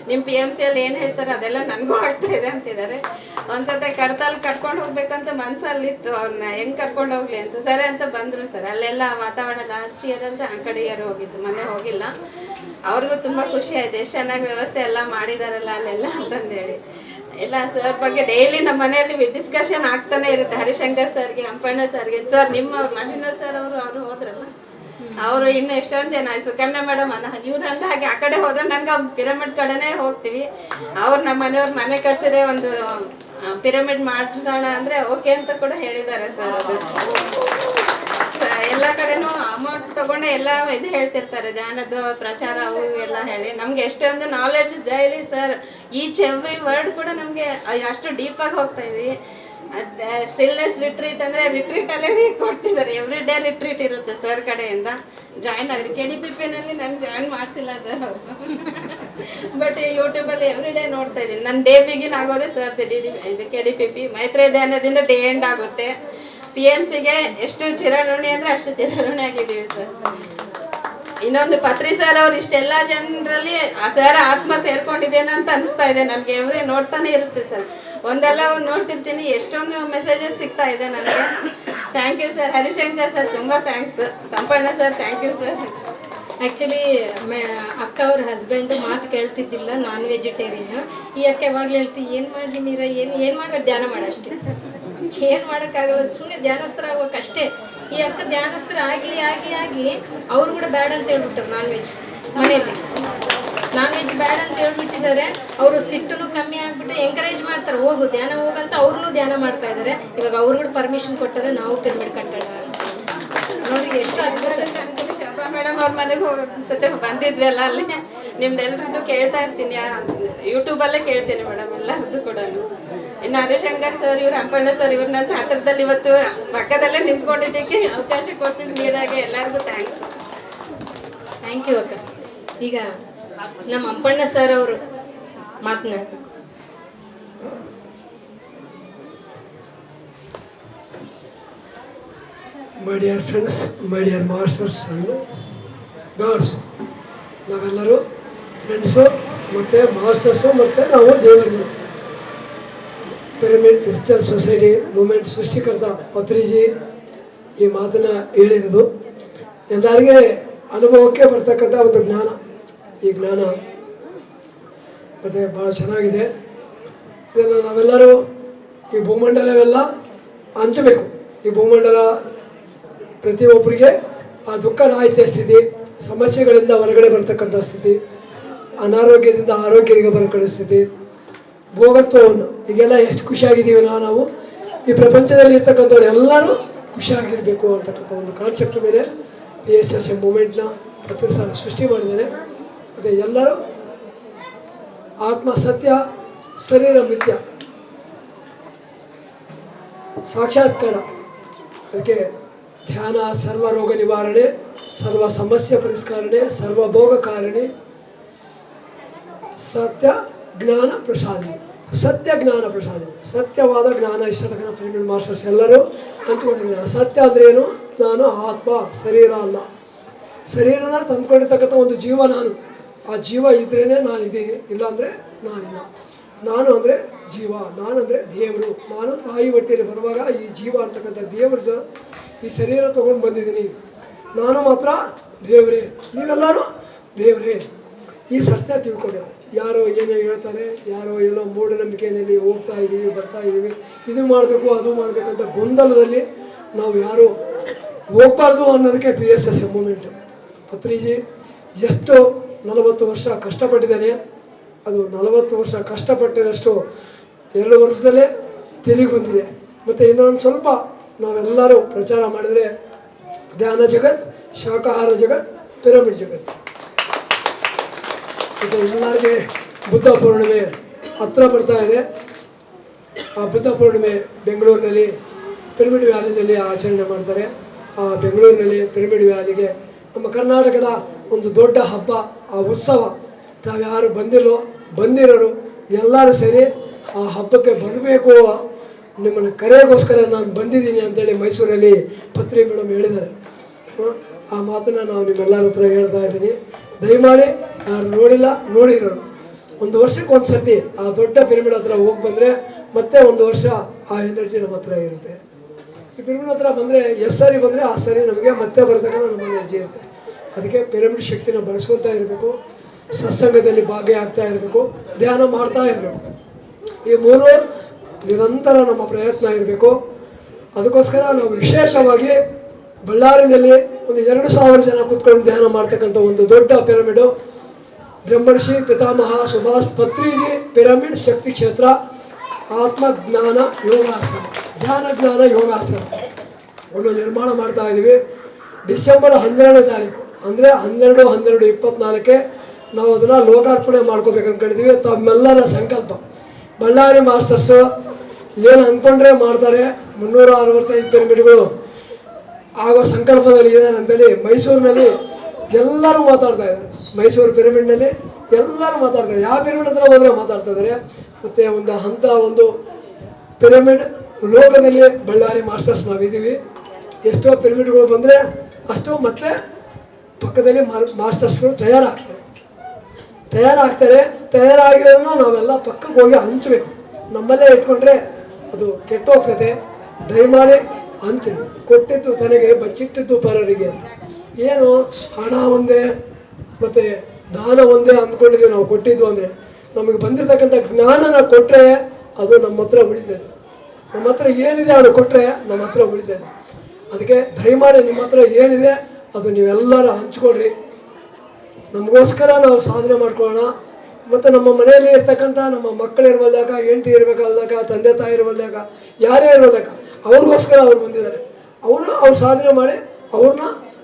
ನಿಮ್ಮ PMCಯಲ್ಲಿ ಏನು ಹೇಳ್ತಾರೆ ಅದೆಲ್ಲ ನನಗೂ ಆಗ್ತಾ ಇದೆ ಅಂತಿದ್ದಾರೆ. ಒಂದ್ಸತಿ ಕಡ್ತಲ್ಲಿ ಕಟ್ಕೊಂಡು ಹೋಗ್ಬೇಕಂತ ಮನಸ್ಸಲ್ಲಿತ್ತು, ಅವ್ರನ್ನ ಹೆಂಗೆ ಕರ್ಕೊಂಡು ಹೋಗ್ಲಿ ಅಂತ. ಸರಿ ಅಂತ ಬಂದರು ಸರ್. ಅಲ್ಲೆಲ್ಲ ವಾತಾವರಣ ಲಾಸ್ಟ್ ಇಯರ್ ಅಂತ ಆ ಕಡೆ ಇಯರ್ ಹೋಗಿದ್ದು, ಮನೆ ಹೋಗಿಲ್ಲ. ಅವ್ರಿಗೂ ತುಂಬ ಖುಷಿ ಆಯ್ತು, ಎಷ್ಟು ಚೆನ್ನಾಗಿ ವ್ಯವಸ್ಥೆ ಎಲ್ಲ ಮಾಡಿದಾರಲ್ಲ ಅಲ್ಲೆಲ್ಲ ಅಂತಂದೇಳಿ. ಎಲ್ಲ ಸರ್ ಬಗ್ಗೆ ಡೈಲಿ ನಮ್ಮ ಮನೆಯಲ್ಲಿ ಡಿಸ್ಕಷನ್ ಆಗ್ತಾನೆ ಇರುತ್ತೆ. ಹರಿಶಂಕರ್ ಸರ್ಗೆ, ಅಂಪಣ್ಣ ಸರ್ಗೆ. ಸರ್ ನಿಮ್ಮ ಮಂಜುನಾಥ್ ಸರ್ ಅವರು ಹೋದ್ರಲ್ಲ, ಅವರು ಇನ್ನು ಎಷ್ಟೊಂದು ಜನ, ಸುಕನ್ಯಾ ಮೇಡಮ್ ಇವ್ರು ಅಂದ ಹಾಗೆ ಆ ಕಡೆ ಹೋದ್ರೆ ನನಗೆ ಪಿರಮಿಡ್ ಕಡೆನೇ ಹೋಗ್ತೀವಿ. ಅವ್ರು ನಮ್ಮ ಮನೆಯವ್ರ ಮನೆ ಕಟ್ಸಿದ್ರೆ ಒಂದು ಪಿರಮಿಡ್ ಮಾಡಿಸೋಣ ಅಂದರೆ ಓಕೆ ಅಂತ ಕೂಡ ಹೇಳಿದ್ದಾರೆ ಸರ್. ಅದು ಎಲ್ಲ ಕಡೆನೂ ಅಮೌಂಟ್ ತಗೊಂಡೆ ಎಲ್ಲ ಇದು ಹೇಳ್ತಿರ್ತಾರೆ, ಧ್ಯಾನದ ಪ್ರಚಾರ ಅವು ಎಲ್ಲ ಹೇಳಿ. ನಮ್ಗೆ ಎಷ್ಟೊಂದು knowledge daily sir, each every word ಕೂಡ ನಮಗೆ ಅಷ್ಟು ಡೀಪಾಗಿ ಹೋಗ್ತಾ ಇದ್ವಿ. ಸ್ಟಿಲ್ನೆಸ್ ರಿಟ್ರೀಟ್ ಅಂದರೆ ರಿಟ್ರೀಟಲ್ಲೇ ಕೊಡ್ತಿದ್ದಾರೆ. ಎವ್ರಿ ಡೇ ರಿಟ್ರೀಟ್ ಇರುತ್ತೆ ಸರ್ ಕಡೆಯಿಂದ. ಜಾಯ್ನ್ ಆಗಿರಿ. KDPPನಲ್ಲಿ ನಾನು ಜಾಯ್ನ್ ಮಾಡಿಸಿಲ್ಲ ಸರ್ ಅವರು, ಬಟ್ ಯೂಟ್ಯೂಬಲ್ಲಿ ಎವ್ರಿ ಡೇ ನೋಡ್ತಾ ಇದ್ದೀನಿ. ನನ್ನ ಡೇ ಬಿಗಿನ್ ಆಗೋದೇ ಸರ್ ಇದು KDPP. ಮೈತ್ರೇಯ ಧ್ಯಾನದಿಂದ ಡೇ ಎಂಡ್ ಆಗುತ್ತೆ. PMCಗೆ ಎಷ್ಟು ಚಿರಋಣಿ ಅಂದರೆ ಅಷ್ಟು ಚಿರಋಣಿ ಆಗಿದ್ದೀವಿ ಸರ್. ಇನ್ನೊಂದು ಪತ್ರಿ ಸರ್ ಅವ್ರು ಇಷ್ಟೆಲ್ಲ ಜನರಲ್ಲಿ ಆ ಸರ್ ಆತ್ಮ ಸೇರ್ಕೊಂಡಿದ್ದೇನೆ ಅಂತ ಅನಿಸ್ತಾ ಇದೆ ನನಗೆ. ಎವ್ರಿ ನೋಡ್ತಾನೆ ಇರುತ್ತೆ ಸರ್, ಒಂದೆಲ್ಲ ಒಂದು ನೋಡ್ತಿರ್ತೀನಿ. ಎಷ್ಟೊಂದು ಮೆಸೇಜಸ್ ಸಿಗ್ತಾ ಇದೆ ನನಗೆ. Thank you sir. Harishankar sir ತುಂಬ thanks. Sampanna sir thank you sir. Actually ಅಕ್ಕ ಅವ್ರ ಹಸ್ಬೆಂಡು ಮಾತು ಕೇಳ್ತಿದ್ದಿಲ್ಲ, ನಾನ್ ವೆಜಿಟೇರಿಯನ್. ಈ ಅಕ್ಕ ಯಾವಾಗಲೂ ಹೇಳ್ತೀವಿ, ಏನು ಮಾಡಲಿ ನೀರ, ಏನು ಮಾಡ್ಬೇಕು, ಧ್ಯಾನ ಮಾಡಷ್ಟೇ, ಏನು ಮಾಡೋಕ್ಕಾಗಲ್ಲ, ಸುಮ್ಮನೆ ಧ್ಯಾನಸ್ಥರ ಆಗ್ಬೇಕಷ್ಟೇ. ಈ ಅಕ್ಕ ಧ್ಯಾನಸ್ಥರ ಆಗಿ ಆಗಿ ಆಗಿ ಅವರು ಕೂಡ ಬೇಡ ಅಂತ ಹೇಳ್ಬಿಟ್ಟಾರೆ ನಾನ್ ವೆಜ್. ಮನೆಯಲ್ಲಿ ನಾನ್ ವೆಜ್ ಬೇಡ ಅಂತ ಹೇಳ್ಬಿಟ್ಟಿದ್ದಾರೆ. ಅವರು ಸಿಟ್ಟನ್ನು ಕಮ್ಮಿ ಆಗಿಬಿಟ್ಟು ಎಂಕರೇಜ್ ಮಾಡ್ತಾರೆ, ಹೋಗು ಧ್ಯಾನ ಹೋಗಂತ ಅವ್ರನ್ನೂ ಧ್ಯಾನ ಮಾಡ್ತಾ ಇದ್ದಾರೆ. ಇವಾಗ ಅವ್ರು ಕೂಡ ಪರ್ಮಿಷನ್ ಕೊಟ್ಟಾರೆ, ನಾವು ಪಿರಮಿಡ್ ಕಟ್ಟೋಣ ಅಂತ. ನೋಡಿ ಎಷ್ಟು ಅದ್ಭುತ. ಶೋಭಾ ಮೇಡಮ್ ಅವ್ರ ಮನೆಗೆ ಸತೆ ಬಂದಿದ್ವಿ ಅಲ್ಲ, ಅಲ್ಲಿ ನಿಮ್ದೆಲ್ಲರದ್ದು ಕೇಳ್ತಾ ಇರ್ತೀನಿ, ಯೂಟ್ಯೂಬಲ್ಲೇ ಕೇಳ್ತೀನಿ ಮೇಡಮ್ ಎಲ್ಲರದ್ದು ಕೂಡ. ಇನ್ನು ಹರಿಶಂಕರ್ ಸರ್, ಇವ್ರು ಅಂಪಣ್ಣ ಸರ್, ಇವ್ರನ್ನ ಹತ್ತಿರದಲ್ಲಿ ಇವತ್ತು ಪಕ್ಕದಲ್ಲೇ ನಿಂತ್ಕೊಂಡಿದ್ದಕ್ಕೆ ಅವಕಾಶ ಕೊಡ್ತಿದ್ದು ನೀರಾಗೆ ಎಲ್ಲರಿಗೂ ಥ್ಯಾಂಕ್ಸ್. ಥ್ಯಾಂಕ್ ಯು ಅಕ್ಕ. ಈಗ ನಮ್ಮ ಅಂಪಣ್ಣ ಸರ್ ಅವರು ಮಾತನಾಡಿ. My dear friends, my dear masters and gods, ನಾವೆಲ್ಲರೂ ಫ್ರೆಂಡ್ಸು ಮತ್ತು ಮಾಸ್ಟರ್ಸು ಮತ್ತು ನಾವು ದೇವರುಗಳು. ಪಿರಮಿಡ್ ಡಿಜಿಟಲ್ ಸೊಸೈಟಿ ಮೂಮೆಂಟ್ ಸೃಷ್ಟಿಕರ್ತ ಪತ್ರಿಜಿ ಈ ಮಾತನ್ನು ಹೇಳಿರೋದು ಎಲ್ಲರಿಗೆ ಅನುಭವಕ್ಕೆ ಬರ್ತಕ್ಕಂಥ ಒಂದು ಜ್ಞಾನ. ಈ ಜ್ಞಾನ ಮತ್ತು ಭಾಳ ಚೆನ್ನಾಗಿದೆ. ಇದನ್ನು ನಾವೆಲ್ಲರೂ ಈ ಭೂಮಂಡಲವೆಲ್ಲ ಹಂಚಬೇಕು. ಈ ಭೂಮಂಡಲ ಪ್ರತಿಯೊಬ್ಬರಿಗೆ ಆ ದುಃಖ ರಾಹಿತ್ಯ ಸ್ಥಿತಿ, ಸಮಸ್ಯೆಗಳಿಂದ ಹೊರಗಡೆ ಬರ್ತಕ್ಕಂಥ ಸ್ಥಿತಿ, ಅನಾರೋಗ್ಯದಿಂದ ಆರೋಗ್ಯಕ್ಕೆ ಬರೋ ಸ್ಥಿತಿ, ಭೋಗತ್ವವನ್ನು ಈಗೆಲ್ಲ ಎಷ್ಟು ಖುಷಿಯಾಗಿದ್ದೀವಿ ನಾವು. ಈ ಪ್ರಪಂಚದಲ್ಲಿ ಇರ್ತಕ್ಕಂಥವ್ರು ಎಲ್ಲರೂ ಖುಷಿಯಾಗಿರಬೇಕು ಅಂತಕ್ಕಂಥ ಒಂದು ಕಾನ್ಸೆಪ್ಟ್ ಮೇಲೆ PSSM ಮೂಮೆಂಟ್ನ ಪತ್ರಿ ಸರ್ ಸೃಷ್ಟಿ ಮಾಡಿದ್ದಾರೆ. ಮತ್ತು ಎಲ್ಲರೂ ಆತ್ಮ ಸತ್ಯ, ಶರೀರ ಮಿಥ್ಯ, ಸಾಕ್ಷಾತ್ಕಾರ. ಅದಕ್ಕೆ ಧ್ಯಾನ ಸರ್ವ ರೋಗ ನಿವಾರಣೆ, ಸರ್ವ ಸಮಸ್ಯೆ ಪರಿಷ್ಕರಣೆ, ಸರ್ವಭೋಗ ಕಾರಣೆ, ಸತ್ಯ ಜ್ಞಾನ ಪ್ರಸಾದಿ. ಸತ್ಯ ಜ್ಞಾನ ಪ್ರಸಾದಿ, ಸತ್ಯವಾದ ಜ್ಞಾನ ಇಷ್ಟತಕ್ಕನ ಪಿರಮಿಡ್ ಮಾಸ್ಟರ್ಸ್ ಎಲ್ಲರೂ ಹಂಚ್ಕೊಂಡಿದ್ದಾರೆ. ಸತ್ಯ ಅಂದರೆ ಏನು? ನಾನು ಆತ್ಮ, ಶರೀರ ಅಲ್ಲ. ಶರೀರನ ತಂದ್ಕೊಂಡಿರ್ತಕ್ಕಂಥ ಒಂದು ಜೀವ ನಾನು. ಆ ಜೀವ ಇದ್ರೇ ನಾನು ಇದ್ದೀನಿ, ಇಲ್ಲಾಂದರೆ ನಾನಿಲ್ಲ. ನಾನು ಅಂದರೆ ಜೀವ, ನಾನಂದರೆ ದೇವರು. ನಾನು ತಾಯಿ ಹೊಟ್ಟೆಯಲ್ಲಿ ಬರುವಾಗ ಈ ಜೀವ ಅಂತಕ್ಕಂಥ ದೇವರು ಈ ಶರೀರ ತೊಗೊಂಡು ಬಂದಿದ್ದೀನಿ. ನಾನು ಮಾತ್ರ ದೇವರೇ, ನೀವೆಲ್ಲರೂ ದೇವರೇ. ಈ ಸತ್ಯ ತಿಳ್ಕೊಬೇಕು. ಯಾರೋ ಏನೋ ಹೇಳ್ತಾರೆ, ಯಾರೋ ಎಲ್ಲೋ ಮೂಢನಂಬಿಕೆಯಲ್ಲಿ ಹೋಗ್ತಾ ಇದ್ದೀವಿ, ಬರ್ತಾ ಇದ್ದೀವಿ, ಇದು ಮಾಡಬೇಕು ಅದು ಮಾಡಬೇಕಂತ ಗೊಂದಲದಲ್ಲಿ ನಾವು ಯಾರು ಹೋಗ್ಬಾರ್ದು ಅನ್ನೋದಕ್ಕೆ PSS ಮೂಮೆಂಟು. ಪತ್ರಿಜಿ ಎಷ್ಟು 40 ವರ್ಷ ಕಷ್ಟಪಟ್ಟಿದ್ದಾನೆ. ಅದು 40 ವರ್ಷ ಕಷ್ಟಪಟ್ಟಿರೋಷ್ಟು 2 ವರ್ಷದಲ್ಲೇ ತಿರುಗಿ ಬಂದಿದೆ. ಮತ್ತು ಇನ್ನೊಂದು ಸ್ವಲ್ಪ ನಾವೆಲ್ಲರೂ ಪ್ರಚಾರ ಮಾಡಿದರೆ ಧ್ಯಾನ ಜಗತ್, ಶಾಕಾಹಾರ ಜಗತ್, ಪಿರಮಿಡ್ ಜಗತ್. ಮತ್ತು ಎಲ್ಲರಿಗೆ ಬುದ್ಧ ಪೂರ್ಣಿಮೆ ಹತ್ರ ಬರ್ತಾ ಇದೆ. ಆ ಬುದ್ಧ ಪೂರ್ಣಿಮೆ ಬೆಂಗಳೂರಿನಲ್ಲಿ ಪಿರಮಿಡ್ ವ್ಯಾಲಿನಲ್ಲಿ ಆಚರಣೆ ಮಾಡ್ತಾರೆ. ಆ ಬೆಂಗಳೂರಿನಲ್ಲಿ ಪಿರಮಿಡ್ ವ್ಯಾಲಿಗೆ ನಮ್ಮ ಕರ್ನಾಟಕದ ಒಂದು ದೊಡ್ಡ ಹಬ್ಬ, ಆ ಉತ್ಸವ. ನಾವು ಯಾರು ಬಂದಿರೋರು ಎಲ್ಲರೂ ಸೇರಿ ಆ ಹಬ್ಬಕ್ಕೆ ಬರಬೇಕು, ನಿಮ್ಮನ್ನು ಕರೆಯೋಗೋಸ್ಕರ ನಾನು ಬಂದಿದ್ದೀನಿ ಅಂತೇಳಿ ಮೈಸೂರಲ್ಲಿ ಪತ್ರಿ ಮೇಡಮ್ ಹೇಳಿದ್ದಾರೆ. ಆ ಮಾತನ್ನು ನಾವು ನಿಮ್ಮೆಲ್ಲರ ಹತ್ರ ಹೇಳ್ತಾ ಇದ್ದೀನಿ. ದಯಮಾಡಿ ಯಾರು ನೋಡಿಲ್ಲ, ನೋಡಿರೋರು ಒಂದು ವರ್ಷಕ್ಕೆ ಒಂದು ಸರ್ತಿ ಆ ದೊಡ್ಡ ಪಿರಮಿಡ್ ಹತ್ರ ಹೋಗಿ ಬಂದರೆ ಮತ್ತೆ ಒಂದು ವರ್ಷ ಆ ಎನರ್ಜಿ ನಮ್ಮ ಹತ್ರ ಇರುತ್ತೆ. ಈ ಪಿರಮಿಡ್ ಹತ್ರ ಬಂದರೆ ಎಷ್ಟು ಸಾರಿ ಬಂದರೆ ಆ ಸಾರಿ ನಮಗೆ ಮತ್ತೆ ಬರ್ತಕ್ಕಂಥ ನಮ್ಮ ಎನರ್ಜಿ ಇರುತ್ತೆ. ಅದಕ್ಕೆ ಪಿರಮಿಡ್ ಶಕ್ತಿನ ಬಳಸ್ಕೊತಾ ಇರಬೇಕು, ಸತ್ಸಂಗದಲ್ಲಿ ಭಾಗಿಯಾಗ್ತಾ ಇರಬೇಕು, ಧ್ಯಾನ ಮಾಡ್ತಾ ಇರಬೇಕು. ಈ 3 ನಿರಂತರ ನಮ್ಮ ಪ್ರಯತ್ನ ಇರಬೇಕು. ಅದಕ್ಕೋಸ್ಕರ ನಾವು ವಿಶೇಷವಾಗಿ ಬಳ್ಳಾರಿನಲ್ಲಿ ಒಂದು 2000 ಜನ ಕೂತ್ಕೊಂಡು ಧ್ಯಾನ ಮಾಡ್ತಕ್ಕಂಥ ಒಂದು ದೊಡ್ಡ ಪಿರಮಿಡು, ಬ್ರಹ್ಮರ್ಷಿ ಪಿತಾಮಹ ಸುಭಾಷ್ ಪತ್ರಿಜಿ ಪಿರಮಿಡ್ ಶಕ್ತಿ ಕ್ಷೇತ್ರ ಆತ್ಮಜ್ಞಾನ ಯೋಗಾಸನ, ಧ್ಯಾನ ಜ್ಞಾನ ಯೋಗಾಸನ ಒಂದು ನಿರ್ಮಾಣ ಮಾಡ್ತಾ ಇದ್ದೀವಿ. ಡಿಸೆಂಬರ್ 12ನೇ ತಾರೀಕು ಅಂದರೆ 12/12/24 ನಾವು ಅದನ್ನು ಲೋಕಾರ್ಪಣೆ ಮಾಡ್ಕೋಬೇಕು ಅಂದ್ಕೊಂಡಿದ್ದೀವಿ. ತಮ್ಮೆಲ್ಲರ ಸಂಕಲ್ಪ. ಬಳ್ಳಾರಿ ಮಾಸ್ಟರ್ಸು ಏನು ಅಂದ್ಕೊಂಡ್ರೆ ಮಾಡ್ತಾರೆ. 365 ಪಿರಮಿಡ್ಗಳು ಆಗೋ ಸಂಕಲ್ಪದಲ್ಲಿ ಇದ್ದಾರೆ ಅಂತೇಳಿ ಮೈಸೂರಿನಲ್ಲಿ ಎಲ್ಲರೂ ಮಾತಾಡ್ತಾ ಇದ್ದಾರೆ. ಮೈಸೂರು ಪಿರಮಿಡ್ನಲ್ಲಿ ಎಲ್ಲರೂ ಮಾತಾಡ್ತಾರೆ. ಯಾವ ಪಿರಮಿಡ್ ಹತ್ರ ಹೋದರೆ ಮಾತಾಡ್ತಾ ಇದ್ದಾರೆ. ಮತ್ತು ಒಂದು ಪಿರಮಿಡ್ ಲೋಕದಲ್ಲಿ ಬಳ್ಳಾರಿ ಮಾಸ್ಟರ್ಸ್ ನಾವಿದ್ದೀವಿ. ಎಷ್ಟೋ ಪಿರಮಿಡ್ಗಳು ಬಂದರೆ ಅಷ್ಟು ಮತ್ತೆ ಪಕ್ಕದಲ್ಲಿ ಮಾಸ್ಟರ್ಸ್ಗಳು ತಯಾರಾಗಿರೋದನ್ನ ನಾವೆಲ್ಲ ಪಕ್ಕಕ್ಕೆ ಹೋಗಿ ಹಂಚಬೇಕು. ನಮ್ಮಲ್ಲೇ ಇಟ್ಕೊಂಡ್ರೆ ಅದು ಕೆಟ್ಟೋಗ್ತದೆ. ದಯಮಾಡಿ ಹಂಚಿ. ಕೊಟ್ಟಿದ್ದು ತನಗೆ ಬಚ್ಚಿಟ್ಟಿದ್ದು ಪರರಿಗೆ ಅಂತ. ಏನು ಹಣ ಒಂದೇ ಮತ್ತು ದಾನ ಒಂದೇ ಅಂದ್ಕೊಂಡಿದ್ದೀವಿ ನಾವು. ಕೊಟ್ಟಿದ್ದು ಅಂದರೆ ನಮಗೆ ಬಂದಿರತಕ್ಕಂಥ ಜ್ಞಾನನ ಕೊಟ್ಟರೆ ಅದು ನಮ್ಮ ಹತ್ರ ಉಳಿತದೆ. ನಮ್ಮ ಹತ್ರ ಏನಿದೆ ಅದು ಕೊಟ್ಟರೆ ನಮ್ಮ ಹತ್ರ ಉಳಿತದೆ. ಅದಕ್ಕೆ ದಯಮಾಡಿ ನಿಮ್ಮ ಹತ್ರ ಏನಿದೆ ಅದು ನೀವೆಲ್ಲರೂ ಹಂಚ್ಕೊಳ್ರಿ. ನಮಗೋಸ್ಕರ ನಾವು ಸಾಧನೆ ಮಾಡ್ಕೊಳ್ಳೋಣ. ಮತ್ತು ನಮ್ಮ ಮನೆಯಲ್ಲಿ ಇರ್ತಕ್ಕಂಥ ನಮ್ಮ ಮಕ್ಕಳು ಇರ್ವಲ್ದಾಗ, ಹೆಂಡತಿ ಇರಬೇಕಲ್ದಾಗ, ತಂದೆ ತಾಯಿ ಇರ್ವಲ್ದಾಗ, ಯಾರೇ ಇರ್ವಲ್ದಾಗ ಅವ್ರಿಗೋಸ್ಕರ ಅವ್ರು ಬಂದಿದ್ದಾರೆ. ಅವ್ರು ಸಾಧನೆ ಮಾಡಿ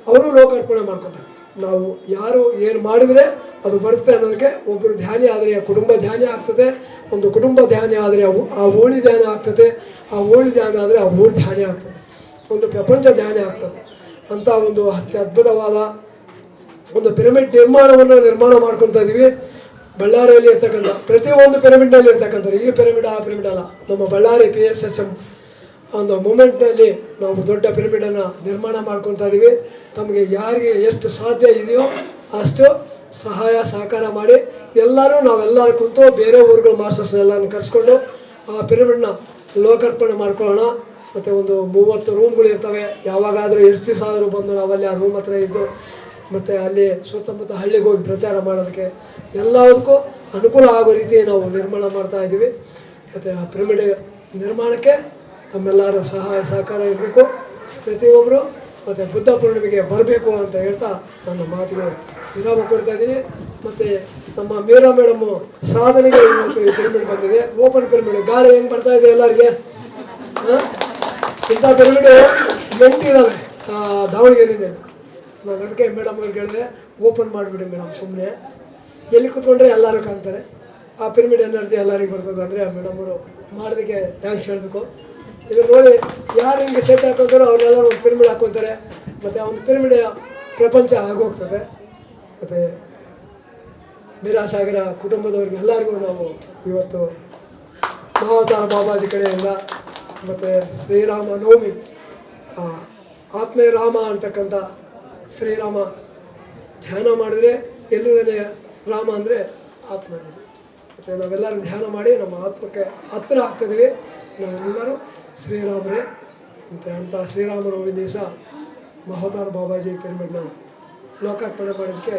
ಅವರು ಲೋಕಾರ್ಪಣೆ ಮಾಡ್ಕೊತಾರೆ. ನಾವು ಯಾರು ಏನು ಮಾಡಿದರೆ ಅದು ಬರುತ್ತೆ ಅನ್ನೋದಕ್ಕೆ ಒಬ್ಬರು ಧ್ಯಾನಿ ಆದರೆ ಕುಟುಂಬ ಧ್ಯಾನಿ ಆಗ್ತದೆ. ಒಂದು ಕುಟುಂಬ ಧ್ಯಾನಿ ಆದರೆ ಆ ಓಣಿ ಧ್ಯಾನ ಆಗ್ತದೆ. ಆ ಓಣಿ ಧ್ಯಾನ ಆದರೆ ಆ ಊರು ಧ್ಯಾನಿ ಆಗ್ತದೆ. ಒಂದು ಪ್ರಪಂಚ ಧ್ಯಾನಿ ಆಗ್ತದೆ ಅಂತ ಒಂದು ಅದ್ಭುತವಾದ ಒಂದು ಪಿರಮಿಡ್ ನಿರ್ಮಾಣ ಮಾಡ್ಕೊತಾ ಇದ್ದೀವಿ. ಬಳ್ಳಾರಿಯಲ್ಲಿ ಇರ್ತಕ್ಕಂಥ ಪ್ರತಿಯೊಂದು ಪಿರಮಿಡ್ನಲ್ಲಿ ಇರ್ತಕ್ಕಂಥದ್ದು, ಈ ಪಿರಮಿಡ್ ಆ ಪಿರಮಿಡ್ ಅಲ್ಲ, ನಮ್ಮ ಬಳ್ಳಾರಿ PSSM ಒಂದು ಮೂಮೆಂಟ್ನಲ್ಲಿ ನಾವು ದೊಡ್ಡ ಪಿರಮಿಡನ್ನು ನಿರ್ಮಾಣ ಮಾಡ್ಕೊತಾ ಇದ್ದೀವಿ. ತಮಗೆ ಯಾರಿಗೆ ಎಷ್ಟು ಸಾಧ್ಯ ಇದೆಯೋ ಅಷ್ಟು ಸಹಾಯ ಸಹಕಾರ ಮಾಡಿ ನಾವೆಲ್ಲರೂ ಕುಂತು ಬೇರೆ ಊರುಗಳ ಮಾಸ್ಟರ್ಸ್ನೆಲ್ಲರೂ ಕರೆಸ್ಕೊಂಡು ಆ ಪಿರಮಿಡ್ನ ಲೋಕಾರ್ಪಣೆ ಮಾಡ್ಕೊಳ್ಳೋಣ. ಮತ್ತು ಒಂದು 30 ರೂಮ್ಗಳು ಇರ್ತವೆ. ಯಾವಾಗಾದರೂ ಎಷ್ಟು ದಿವಸ ಆದರೂ ಬಂದು ನಾವಲ್ಲಿ ಆ ರೂಮ್ ಹತ್ರ ಇದ್ದು ಮತ್ತು ಅಲ್ಲಿ ಸುತ್ತಮುತ್ತ ಹಳ್ಳಿಗೆ ಹೋಗಿ ಪ್ರಚಾರ ಮಾಡೋದಕ್ಕೆ ಎಲ್ಲದಕ್ಕೂ ಅನುಕೂಲ ಆಗೋ ರೀತಿ ನಾವು ನಿರ್ಮಾಣ ಮಾಡ್ತಾ ಇದ್ದೀವಿ. ಮತ್ತು ಆ ಪಿರಮಿಡ್ ನಿರ್ಮಾಣಕ್ಕೆ ತಮ್ಮೆಲ್ಲರೂ ಸಹಾಯ ಸಹಕಾರ ಇರಬೇಕು. ಪ್ರತಿಯೊಬ್ಬರು ಮತ್ತು ಬುದ್ಧ ಪೂರ್ಣಿಮೆಗೆ ಬರಬೇಕು ಅಂತ ಹೇಳ್ತಾ ನನ್ನ ಮಾತಿಗೆ ವಿರಾಮ ಕೊಡ್ತಾ ಇದ್ದೀನಿ. ಮತ್ತು ನಮ್ಮ ಮೀರಾ ಮೇಡಮ್ಮು ಸಾಧನೆಗೆ ಇವತ್ತು ಈ ಪಿರಮಿಡ್ ಬಂದಿದೆ. ಓಪನ್ ಪಿರಮಿಡ್ ಗಾಳಿ ಹೆಂಗೆ ಬರ್ತಾ ಇದೆ ಎಲ್ಲರಿಗೆ. ಇಂಥ ಪಿರಮಿಡ್ 8 ಇದ್ದಾವೆ ದಾವಣಗೆರೆಯಲ್ಲಿ. ನಾನು ಅದಕ್ಕೆ ಮೇಡಮ್ ಅವ್ರಿಗೆ ಹೇಳಿದೆ, ಓಪನ್ ಮಾಡಿಬಿಡಿ ಮೇಡಮ್, ಸುಮ್ಮನೆ ಎಲ್ಲಿ ಕೂತ್ಕೊಂಡ್ರೆ ಎಲ್ಲರೂ ಕಾಣ್ತಾರೆ. ಆ ಪಿರಮಿಡ್ ಎನರ್ಜಿ ಎಲ್ಲರಿಗೂ ಬರ್ತದೆ ಅಂದರೆ ಆ ಮೇಡಮ್ ಅವರು ಮಾಡೋದಕ್ಕೆ ಥ್ಯಾಂಕ್ಸ್ ಹೇಳಬೇಕು. ಇದು ನೋಡಿ ಯಾರು ಹಿಂಗೆ ಸೆಟ್ ಹಾಕೊಂತಾರೋ ಅವ್ರನ್ನೆಲ್ಲರೂ ಒಂದು ಪಿರಮಿಡ್ ಹಾಕ್ಕೊತಾರೆ, ಮತ್ತು ಆ ಒಂದು ಪಿರಮಿಡ್ ಪ್ರಪಂಚ ಆಗೋಗ್ತದೆ. ಮತ್ತು ಮೀರಾಸಾಗರ ಕುಟುಂಬದವ್ರಿಗೆ ಎಲ್ಲರಿಗೂ ನಾವು ಇವತ್ತು ಮಹಾವತಾರ ಬಾಬಾಜಿ ಕಡೆಯಿಂದ ಮತ್ತು ಶ್ರೀರಾಮ ನವಮಿ, ಆತ್ಮೇ ರಾಮ ಅಂತಕ್ಕಂಥ ಶ್ರೀರಾಮ ಧ್ಯಾನ ಮಾಡಿದ್ರೆ ಎಲ್ಲದಲ್ಲೇ ರಾಮ ಅಂದರೆ ಆತ್ಮ ಅನ್ನೋದು. ಮತ್ತು ನಾವೆಲ್ಲರೂ ಧ್ಯಾನ ಮಾಡಿ ನಮ್ಮ ಆತ್ಮಕ್ಕೆ ಹತ್ತಿರ ಆಗ್ತಿದ್ದೀವಿ. ನಾವೆಲ್ಲರೂ ಶ್ರೀರಾಮರೇ ಅಂಥ ಶ್ರೀರಾಮರ ಒಂದು ದಿವಸ ಮಹಾವತಾರ ಬಾಬಾಜಿ ಪಿರಮಿಡ್ನ ಲೋಕಾರ್ಪಣೆ ಮಾಡೋದಕ್ಕೆ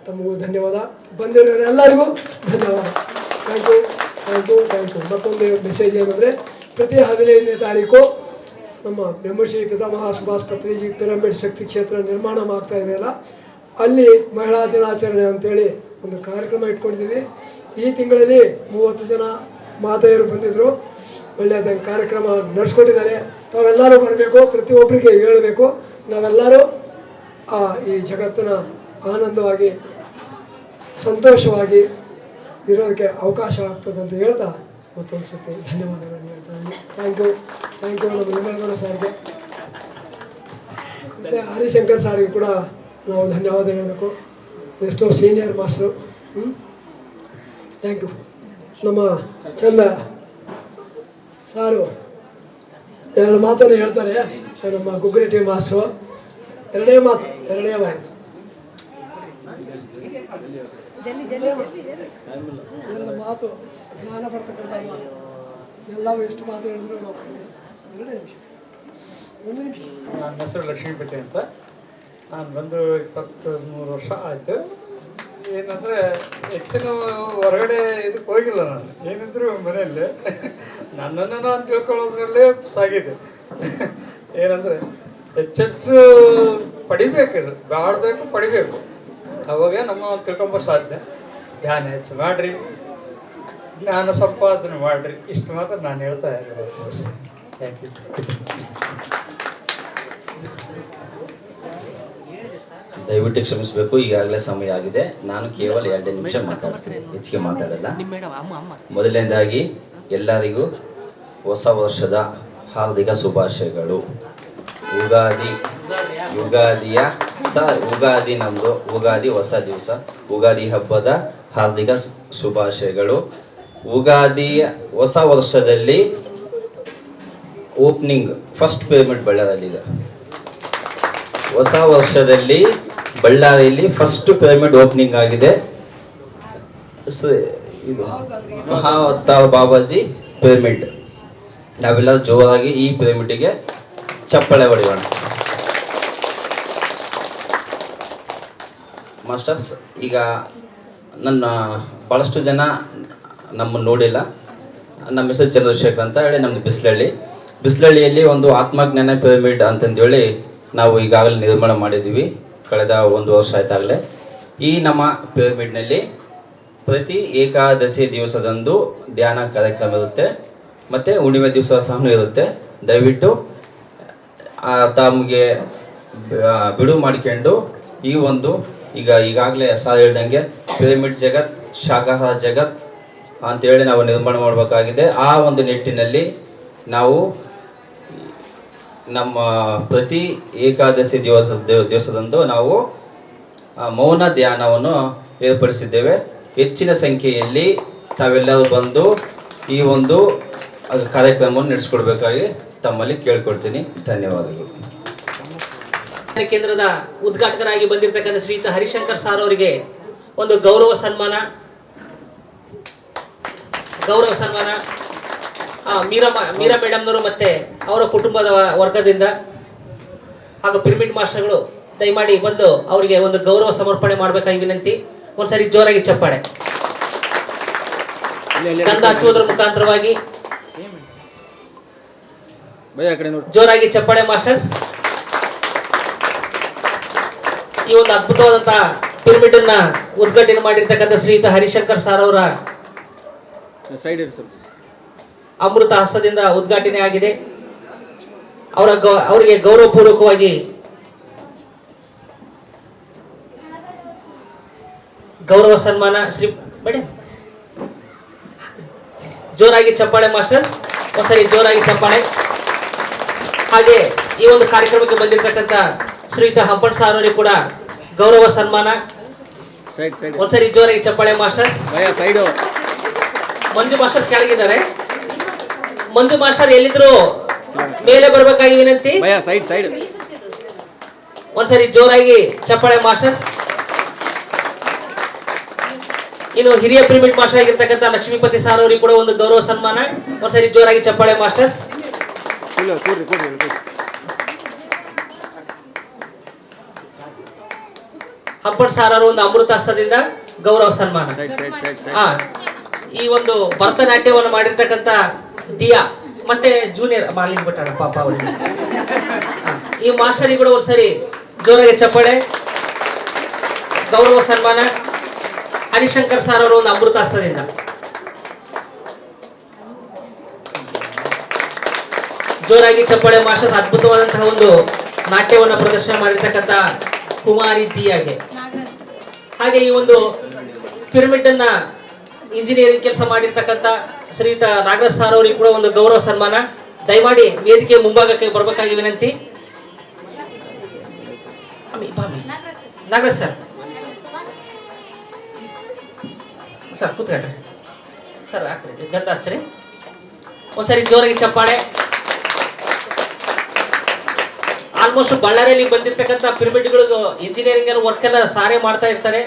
ತಮಗೂ ಧನ್ಯವಾದ. ಬಂದಿರೋ ಎಲ್ಲರಿಗೂ ಧನ್ಯವಾದ. Thank you thank you thank you. ಮತ್ತೊಂದು ಮೆಸೇಜ್ ಏನಂದರೆ, ಪ್ರತಿ 15ನೇ ತಾರೀಕು ನಮ್ಮ ಬ್ರಹ್ಮಶ್ರೀ ಪಿತಾಮಹ ಸುಭಾಷ್ ಪತ್ರಿಜಿ ಪಿರಮಿಡ್ ಶಕ್ತಿ ಕ್ಷೇತ್ರ ನಿರ್ಮಾಣ ಆಗ್ತಾ ಇದೆಯಲ್ಲ, ಅಲ್ಲಿ ಮಹಿಳಾ ದಿನಾಚರಣೆ ಅಂತೇಳಿ ಒಂದು ಕಾರ್ಯಕ್ರಮ ಇಟ್ಕೊಂಡಿದ್ದೀವಿ. ಈ ತಿಂಗಳಲ್ಲಿ 30 ಜನ ಮಾತೆಯರು ಬಂದಿದ್ದರು. ಒಳ್ಳೆಯದ ಕಾರ್ಯಕ್ರಮ ನಡೆಸ್ಕೊಟ್ಟಿದ್ದಾರೆ. ತಾವೆಲ್ಲರೂ ಬರಬೇಕು, ಪ್ರತಿಯೊಬ್ಬರಿಗೆ ಹೇಳಬೇಕು. ನಾವೆಲ್ಲರೂ ಈ ಜಗತ್ತಿನ ಆನಂದವಾಗಿ ಸಂತೋಷವಾಗಿ ಇರೋದಕ್ಕೆ ಅವಕಾಶ ಆಗ್ತದೆ ಅಂತ ಹೇಳ್ತಾ ಮತ್ತೊಂದು ಸತಿ ಧನ್ಯವಾದಗಳನ್ನು ಹೇಳ್ತಾ ಇದ್ದೀನಿ. ಥ್ಯಾಂಕ್ ಯು ನಮ್ಮ ನಿಂಗನಗೌಡ ಸಾರ್ಗೆ ಮತ್ತು ಹರಿಶಂಕರ್ ಸಾರಿಗೆ ಕೂಡ ನಾವು ಧನ್ಯವಾದ ಹೇಳಬೇಕು. ಎಷ್ಟೋ ಸೀನಿಯರ್ ಮಾಸ್ಟ್ರು. Thank you. ನಮ್ಮ ಚಂದ ಸಾರು 2 ಮಾತನ್ನು ಹೇಳ್ತಾರೆ. ನಮ್ಮ ಗುಗ್ಗರಿ ಮಾಸ್ಟ್ರು 2 ಮಾತು. ಎಲ್ಲ ಮಾತು ಜ್ಞಾನ ಬರ್ತಕ್ಕಂಥ ಮಾತು. ಎಲ್ಲವೂ ಎಷ್ಟು ಮಾತು ಹೇಳಿದ್ರು ನಾವು 2 ನಿಮಿಷ 1 ನಿಮಿಷ. ನನ್ನ ಹೆಸರು ಲಕ್ಷ್ಮೀಪತಿ ಅಂತ. ನಾನು ಬಂದು 23 ವರ್ಷ ಆಯಿತು. ಏನಂದರೆ ಹೆಚ್ಚಿನ ಹೊರಗಡೆ ಇದಕ್ಕೆ ಹೋಗಿಲ್ಲ ನಾನು. ಏನಿದ್ರು ಮನೆಯಲ್ಲೇ ನನ್ನನ್ನು ನಾನು ತಿಳ್ಕೊಳ್ಳೋದ್ರಲ್ಲೇ ಸಾಗಿದೆ. ಏನಂದರೆ ಹೆಚ್ಚೆಚ್ಚು ಪಡಿಬೇಕು, ಇದು ಬಾಳ್ಬೇಕು, ಪಡಿಬೇಕು. ಅವಾಗ ನಮ್ಮ ತಿಳ್ಕೊಂಬ ಸಾಧ್ಯ. ಧ್ಯಾನ ಹೆಚ್ಚು ಮಾಡಿರಿ, ಜ್ಞಾನ ಸಂಪಾದನೆ ಮಾಡಿರಿ. ಇಷ್ಟು ಮಾತ್ರ ನಾನು ಹೇಳ್ತಾ ಇದ್ದೀನಿ. Thank you. ದಯವಿಟ್ಟು ಕ್ಷಮಿಸಬೇಕು, ಈಗಾಗಲೇ ಸಮಯ ಆಗಿದೆ. ನಾನು ಕೇವಲ 2 ನಿಮಿಷ ಮಾತಾಡ್ತೀನಿ, ಹೆಚ್ಚಿಗೆ ಮಾತಾಡಲ್ಲ. ಮೊದಲನೇದಾಗಿ ಎಲ್ಲರಿಗೂ ಹೊಸ ವರ್ಷದ ಹಾರ್ದಿಕ ಶುಭಾಶಯಗಳು. ಉಗಾದಿ ನಮ್ಮದು, ಉಗಾದಿ ಹೊಸ ದಿವಸ. ಉಗಾದಿ ಹಬ್ಬದ ಹಾರ್ದಿಕ ಶುಭಾಶಯಗಳು. ಉಗಾದಿಯ ಹೊಸ ವರ್ಷದಲ್ಲಿ ಓಪನಿಂಗ್ ಫಸ್ಟ್ ಪಿರಮಿಡ್ ಬಳ್ಳಾರಿಯಲ್ಲಿದೆ. ಹೊಸ ವರ್ಷದಲ್ಲಿ ಬಳ್ಳಾರಿಯಲ್ಲಿ ಫಸ್ಟ್ ಪಿರಮಿಡ್ ಓಪನಿಂಗ್ ಆಗಿದೆ. ಇದು ಮಹಾವತಾರ ಬಾಬಾಜಿ ಪಿರಮಿಡ್. ನಾವೆಲ್ಲ ಜೋರಾಗಿ ಈ ಪಿರಮಿಡ್ಗೆ ಚಪ್ಪಾಳೆ ಹೊಡೆಯೋಣ. ಮಾಸ್ಟರ್ಸ್, ಈಗ ನನ್ನ ಭಾಳಷ್ಟು ಜನ ನಮ್ಮನ್ನು ನೋಡಿಲ್ಲ. ನಮ್ಮ ಹೆಸರು ಚಂದ್ರಶೇಖರ್ ಅಂತ ಹೇಳಿ, ನಮ್ಮದು ಬಿಸ್ಲಹಳ್ಳಿಯಲ್ಲಿ ಒಂದು ಆತ್ಮಜ್ಞಾನ ಪಿರಮಿಡ್ ಅಂತಂದೇಳಿ ನಾವು ಈಗಾಗಲೇ ನಿರ್ಮಾಣ ಮಾಡಿದ್ದೀವಿ. ಕಳೆದ 1 ವರ್ಷ ಆಯ್ತಾಗಲೇ. ಈ ನಮ್ಮ ಪಿರಮಿಡ್ನಲ್ಲಿ ಪ್ರತಿ ಏಕಾದಶಿ ದಿವಸದಂದು ಧ್ಯಾನ ಕಾರ್ಯಕ್ರಮ ಇರುತ್ತೆ, ಮತ್ತು ಹುಣ್ಣಿಮೆ ದಿವಸ ಸಹ ಇರುತ್ತೆ. ದಯವಿಟ್ಟು ತಮಗೆ ಬಿಡುವು ಮಾಡಿಕೊಂಡು ಈ ಒಂದು ಈಗಾಗಲೇ ಸಾರ್ ಹೇಳ್ದಂಗೆ ಪಿರಮಿಡ್ ಜಗತ್, ಶಾಖಾಹಾರ ಜಗತ್ ಅಂತೇಳಿ ನಾವು ನಿರ್ಮಾಣ ಮಾಡಬೇಕಾಗಿದೆ. ಆ ಒಂದು ನಿಟ್ಟಿನಲ್ಲಿ ನಾವು ನಮ್ಮ ಪ್ರತಿ ಏಕಾದಶಿ ದಿವಸದಂದು ನಾವು ಮೌನ ಧ್ಯಾನವನ್ನು ಏರ್ಪಡಿಸಿದ್ದೇವೆ. ಹೆಚ್ಚಿನ ಸಂಖ್ಯೆಯಲ್ಲಿ ತಾವೆಲ್ಲರೂ ಬಂದು ಈ ಒಂದು ಕಾರ್ಯಕ್ರಮವನ್ನು ನಡೆಸ್ಕೊಡ್ಬೇಕಾಗಿ ತಮ್ಮಲ್ಲಿ ಕೇಳ್ಕೊಳ್ತೀನಿ. ಧನ್ಯವಾದಗಳು. ಕೇಂದ್ರದ ಉದ್ಘಾಟಕರಾಗಿ ಬಂದಿರತಕ್ಕಂಥ ಶ್ರೀಯುತ ಹರಿಶಂಕರ್ ಸಾರ್ ಅವರಿಗೆ ಒಂದು ಗೌರವ ಸನ್ಮಾನ. ಮೀರಾ ಮೇಡಮ್ನವರು ಮತ್ತೆ ಅವರ ಕುಟುಂಬದ ವರ್ಗದಿಂದ ಹಾಗೂ ಪಿರಮಿಡ್ ಮಾಸ್ಟರ್ಗಳು ದಯಮಾಡಿ ಬಂದು ಅವರಿಗೆ ಒಂದು ಗೌರವ ಸಮರ್ಪಣೆ ಮಾಡಬೇಕಾಗಿ ವಿನಂತಿ. ಒಂದ್ಸರಿ ಜೋರಾಗಿ ಚಪ್ಪಾಳೆ. ಗಂಧ ಹಚ್ಚುವುದರ ಮುಖಾಂತರವಾಗಿ ಜೋರಾಗಿ ಚಪ್ಪಾಳೆ ಮಾಸ್ಟರ್ಸ್. ಈ ಒಂದು ಅದ್ಭುತವಾದಂತಹ ಪಿರಮಿಡ್ ಅನ್ನ ಉದ್ಘಾಟನೆ ಮಾಡಿರ್ತಕ್ಕಂಥ ಶ್ರೀಯುತ ಹರಿಶಂಕರ್ ಸಾರ್ ಅವರ ಅಮೃತ ಹಸ್ತದಿಂದ ಉದ್ಘಾಟನೆ ಆಗಿದೆ. ಅವರಿಗೆ ಗೌರವಪೂರ್ವಕವಾಗಿ ಗೌರವ ಸನ್ಮಾನ. ಶ್ರೀ ಮೇಡಮ್ ಜೋರಾಗಿ ಚಪ್ಪಾಳೆ ಮಾಸ್ಟರ್ಸ್. ಒಂದ್ಸರಿ ಜೋರಾಗಿ ಚಪ್ಪಾಳೆ. ಹಾಗೆ ಈ ಒಂದು ಕಾರ್ಯಕ್ರಮಕ್ಕೆ ಬಂದಿರತಕ್ಕಂತ ಶ್ರೀಯುತ ಹಂಪಣ್ಣ ಸಾರ್ ಅವರಿಗೆ ಕೂಡ ಗೌರವ ಸನ್ಮಾನ. ಒಂದ್ಸರಿ ಜೋರಾಗಿ ಚಪ್ಪಾಳೆ ಮಾಸ್ಟರ್ಸ್. ಮಂಜು ಮಾಸ್ಟರ್ ಕೆಳಗಿದ್ದಾರೆ. ಮಂಜು ಮಾಸ್ಟರ್ ಎಲ್ಲಿದ್ರು ಮೇಲೆ ಬರ್ಬೇಕಾಗಿ ವಿನಂತಿ. ಒಂದ್ಸರಿ ಜೋರಾಗಿ ಚಪ್ಪಾಳೆ ಮಾಸ್ಟರ್ಸ್. ಇನ್ನು ಹಿರಿಯ ಪಿರಮಿಡ್ ಮಾಸ್ಟರ್ ಆಗಿರ್ತಕ್ಕಂಥ ಲಕ್ಷ್ಮೀಪತಿ ಸಾರ್ ಅವರಿಗೆ ಕೂಡ ಒಂದು ಗೌರವ ಸನ್ಮಾನ. ಒಂದ್ಸರಿ ಜೋರಾಗಿ ಚಪ್ಪಾಳೆ ಮಾಸ್ಟರ್ಸ್. ಹಂಪಣ್ಣ ಸಾರ್ ಅವರು ಒಂದು ಅಮೃತಾಸ್ತ್ರದಿಂದ ಗೌರವ ಸನ್ಮಾನ. ಈ ಒಂದು ಭರತನಾಟ್ಯವನ್ನು ಮಾಡಿರ್ತಕ್ಕಂಥ ದಿಯಾ ಮತ್ತೆ ಜೂನಿಯರ್ ಮಾಲಿಂಗ್ ಬಿಟ್ಟಾರ ಪಾಪ ಅವರಿಗೆ. ಈ ಮಾಸ್ಟರಿಗೆ ಕೂಡ ಒಂದ್ಸರಿ ಜೋರಾಗಿ ಚಪ್ಪಾಳೆ ಗೌರವ ಸನ್ಮಾನ. ಹರಿಶಂಕರ್ ಸಾರ್ ಅವರು ಒಂದು ಅಮೃತಾಸ್ತ್ರದಿಂದ. ಜೋರಾಗಿ ಚಪ್ಪಾಳೆ ಮಾಸ್ಟರ್ಸ್. ಅದ್ಭುತವಾದಂತಹ ಒಂದು ನಾಟ್ಯವನ್ನು ಪ್ರದರ್ಶನ ಮಾಡಿರ್ತಕ್ಕಂಥ ಕುಮಾರಿ ದಿಯಾಗೆ. ಹಾಗೆ ಈ ಒಂದು ಪಿರಮಿಡ್ ಅನ್ನ ಇಂಜಿನಿಯರಿಂಗ್ ಕೆಲಸ ಮಾಡಿರ್ತಕ್ಕಂಥ ಶ್ರೀಯುತ ನಾಗರಾಜ್ ಸಾರ್ ಅವರಿಗೆ ಕೂಡ ಒಂದು ಗೌರವ ಸನ್ಮಾನ. ದಯಮಾಡಿ ವೇದಿಕೆ ಮುಂಭಾಗಕ್ಕೆ ಬರಬೇಕಾಗಿ ವಿನಂತಿ. ನಾಗರಾಜ್ ಸರ್ ಸರ್ ಕೂತ್ಕೊಳ್ರಿ ಸರ್. ಹಾಕ್ರಿ ಗದ್ದ ಹಚ್ಚ್ರಿ. ಒಂದ್ಸರಿ ಜೋರಾಗಿ ಚಪ್ಪಾಳೆ. ಆಲ್ಮೋಸ್ಟ್ ಬಳ್ಳಾರಿಯಲ್ಲಿ ಬಂದಿರ್ತಕ್ಕಂಥ ಪಿರಮಿಡ್ಗಳು ಇಂಜಿನಿಯರಿಂಗ್ ವರ್ಕ್ ಎಲ್ಲ ಸಾರೇ ಮಾಡ್ತಾ ಇರ್ತಾರೆ.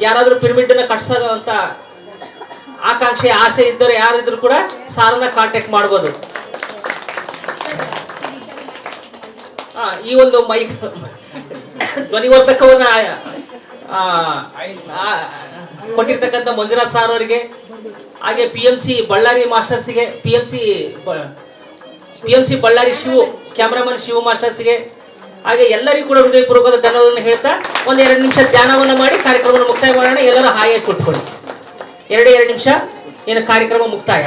ಯಾರಾದ್ರೂ ಪಿರಮಿಡ್ ಅನ್ನ ಕಟ್ಸೋ ಅಂತ ಆಕಾಂಕ್ಷೆ ಆಸೆ ಇದ್ದರೆ ಯಾರಿದ್ರು ಕೂಡ ಸಾರನ್ನ ಕಾಂಟ್ಯಾಕ್ಟ್ ಮಾಡ್ಬೋದು. ಈ ಒಂದು ಮೈಕ್ ಧ್ವನಿವರ್ಧಕವನ್ನ ಕೊಟ್ಟಿರ್ತಕ್ಕಂಥ ಮಂಜುನಾಥ್ ಸಾರ್ ಅವರಿಗೆ, ಹಾಗೆ PMC ಬಳ್ಳಾರಿ ಮಾಸ್ಟರ್ಸ್ಗೆ, PMC ಬಳ್ಳಾರಿ ಶಿವು ಕ್ಯಾಮ್ರಾಮನ್ ಶಿವು ಮಾಸ್ಟರ್ಸ್ಗೆ, ಹಾಗೆ ಎಲ್ಲರಿಗೂ ಕೂಡ ಹೃದಯಪೂರ್ವಕದ ಧನ್ಯವಾದವನ್ನು ಹೇಳ್ತಾ ಒಂದು 2 ನಿಮಿಷ ಧ್ಯಾನವನ್ನು ಮಾಡಿ ಕಾರ್ಯಕ್ರಮವನ್ನು ಮುಕ್ತಾಯ ಮಾಡೋಣ. ಎಲ್ಲರೂ ಹಾಯಾಗಿ ಕೂತ್ಕೊಳ್ಳಿ. 2 ನಿಮಿಷ ಏನು ಕಾರ್ಯಕ್ರಮ ಮುಕ್ತಾಯ.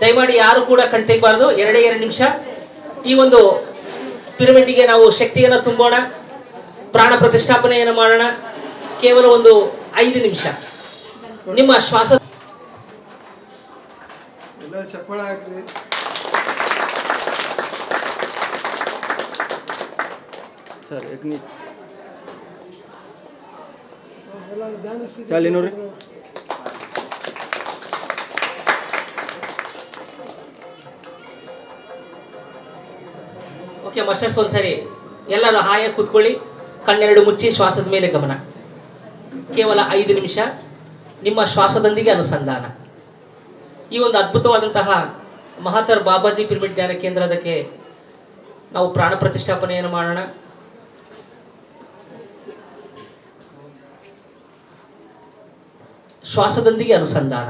ದಯಮಾಡಿ ಯಾರು ಕೂಡ ಕಣ್ತೆಗಬಾರದು. 2 ನಿಮಿಷ ಈ ಒಂದು ಪಿರಮಿಡ್ಗೆ ನಾವು ಶಕ್ತಿಯನ್ನು ತುಂಬೋಣ, ಪ್ರಾಣ ಪ್ರತಿಷ್ಠಾಪನೆಯನ್ನು ಮಾಡೋಣ. ಕೇವಲ ಒಂದು 5 ನಿಮಿಷ ನಿಮ್ಮ ಶ್ವಾಸ. ಚಪ್ಪಾಳೆ ಹಾಕ್ರಿ. सर एक मिनट चाली नोरी. ಓಕೆ ಮಾಸ್ಟರ್ಸ್, ಒಂದ್ಸರಿ ಎಲ್ಲರೂ ಹಾಯಾಗಿ ಕೂತ್ಕೊಳ್ಳಿ. ಕಣ್ಣೆರಡು ಮುಚ್ಚಿ ಶ್ವಾಸದ ಮೇಲೆ ಗಮನ. ಕೇವಲ 5 ನಿಮಿಷ ನಿಮ್ಮ ಶ್ವಾಸದೊಂದಿಗೆ ಅನುಸಂಧಾನ. ಈ ಒಂದು ಅದ್ಭುತವಾದಂತಹ ಮಹಾತರ್ ಬಾಬಾಜಿ ಪಿರಮಿಡ್ ಧ್ಯಾನ ಕೇಂದ್ರದಕ್ಕೆ ನಾವು ಪ್ರಾಣ ಪ್ರತಿಷ್ಠಾಪನೆಯನ್ನು ಮಾಡೋಣ. ಶ್ವಾಸದೊಂದಿಗೆ ಅನುಸಂಧಾನ.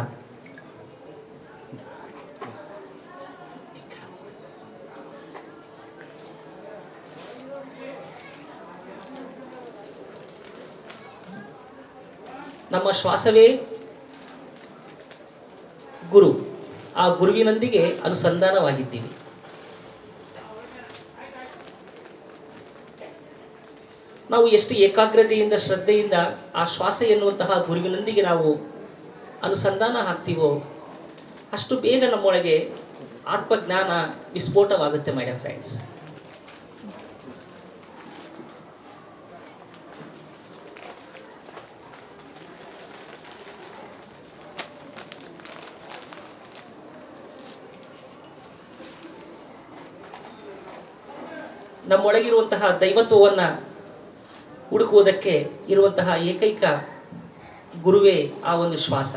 ನಮ್ಮ ಶ್ವಾಸವೇ ಗುರು. ಆ ಗುರುವಿನೊಂದಿಗೆ ಅನುಸಂಧಾನವಾಗಿದ್ದೀವಿ. ನಾವು ಎಷ್ಟು ಏಕಾಗ್ರತೆಯಿಂದ ಶ್ರದ್ಧೆಯಿಂದ ಆ ಶ್ವಾಸ ಎನ್ನುವಂತಹ ಗುರುವಿನೊಂದಿಗೆ ನಾವು ಅನುಸಂಧಾನ ಆಗ್ತೀವೋ ಅಷ್ಟು ಬೇಗ ನಮ್ಮೊಳಗೆ ಆತ್ಮಜ್ಞಾನ ವಿಸ್ಫೋಟವಾಗುತ್ತೆ. ಮೈ ಡಿಯರ್ ಫ್ರೆಂಡ್ಸ್, ನಮ್ಮೊಳಗಿರುವಂತಹ ದೈವತ್ವವನ್ನು ಹುಡುಕುವುದಕ್ಕೆ ಇರುವಂತಹ ಏಕೈಕ ಗುರುವೇ ಆ ಒಂದು ಶ್ವಾಸ.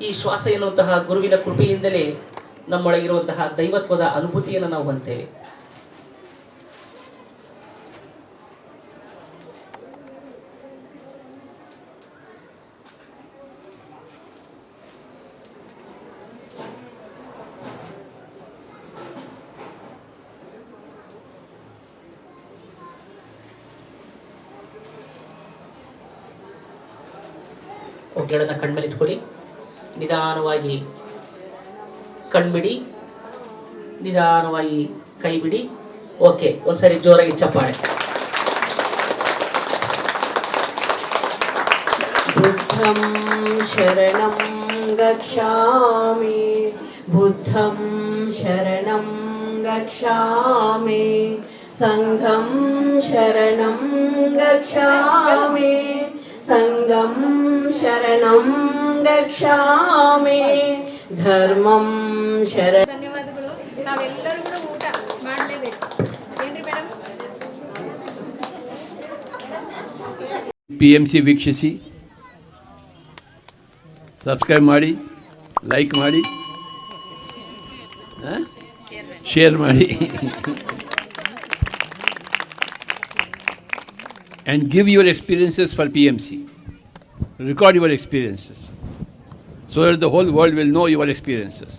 ಈ ಶ್ವಾಸ ಎನ್ನುವಂತಹ ಗುರುವಿನ ಕೃಪೆಯಿಂದಲೇ ನಮ್ಮೊಳಗಿರುವಂತಹ ದೈವತ್ವದ ಅನುಭೂತಿಯನ್ನು ನಾವು ಹೊಂದ್ತೇವೆ. ಒಗ್ಗಡನ್ನ ಕಣ್ಮೇಲೆ ಇಟ್ಕೊಳ್ಳಿ. ನಿಧಾನವಾಗಿ ಕಣ್ಬಿಡಿ, ನಿಧಾನವಾಗಿ ಕೈ ಬಿಡಿ. ಓಕೆ, ಒಂದ್ಸರಿ ಜೋರಾಗಿ ಚಪ್ಪಾಳೆ. ಬುದ್ಧಂ ಶರಣಂ गच्छामि बुद्धं शरणं गच्छामि संघं शरणं गच्छामि संघं शरणं गच्छामि धर्मं शरणं ಧನ್ಯವಾದಗಳು. ನಾವೆಲ್ಲರೂ ಕೂಡ ಊಟ ಮಾಡಲೇಬೇಕು ಏನ್ರಿ ಮೇಡಮ್? PMC ವೀಕ್ಷಿಸಿ, ಸಬ್ಸ್ಕ್ರೈಬ್ ಮಾಡಿ, ಲೈಕ್ ಮಾಡಿ, ಶೇರ್ ಮಾಡಿ and give your experiences for PMC. Record your experiences so that the whole world will know your experiences.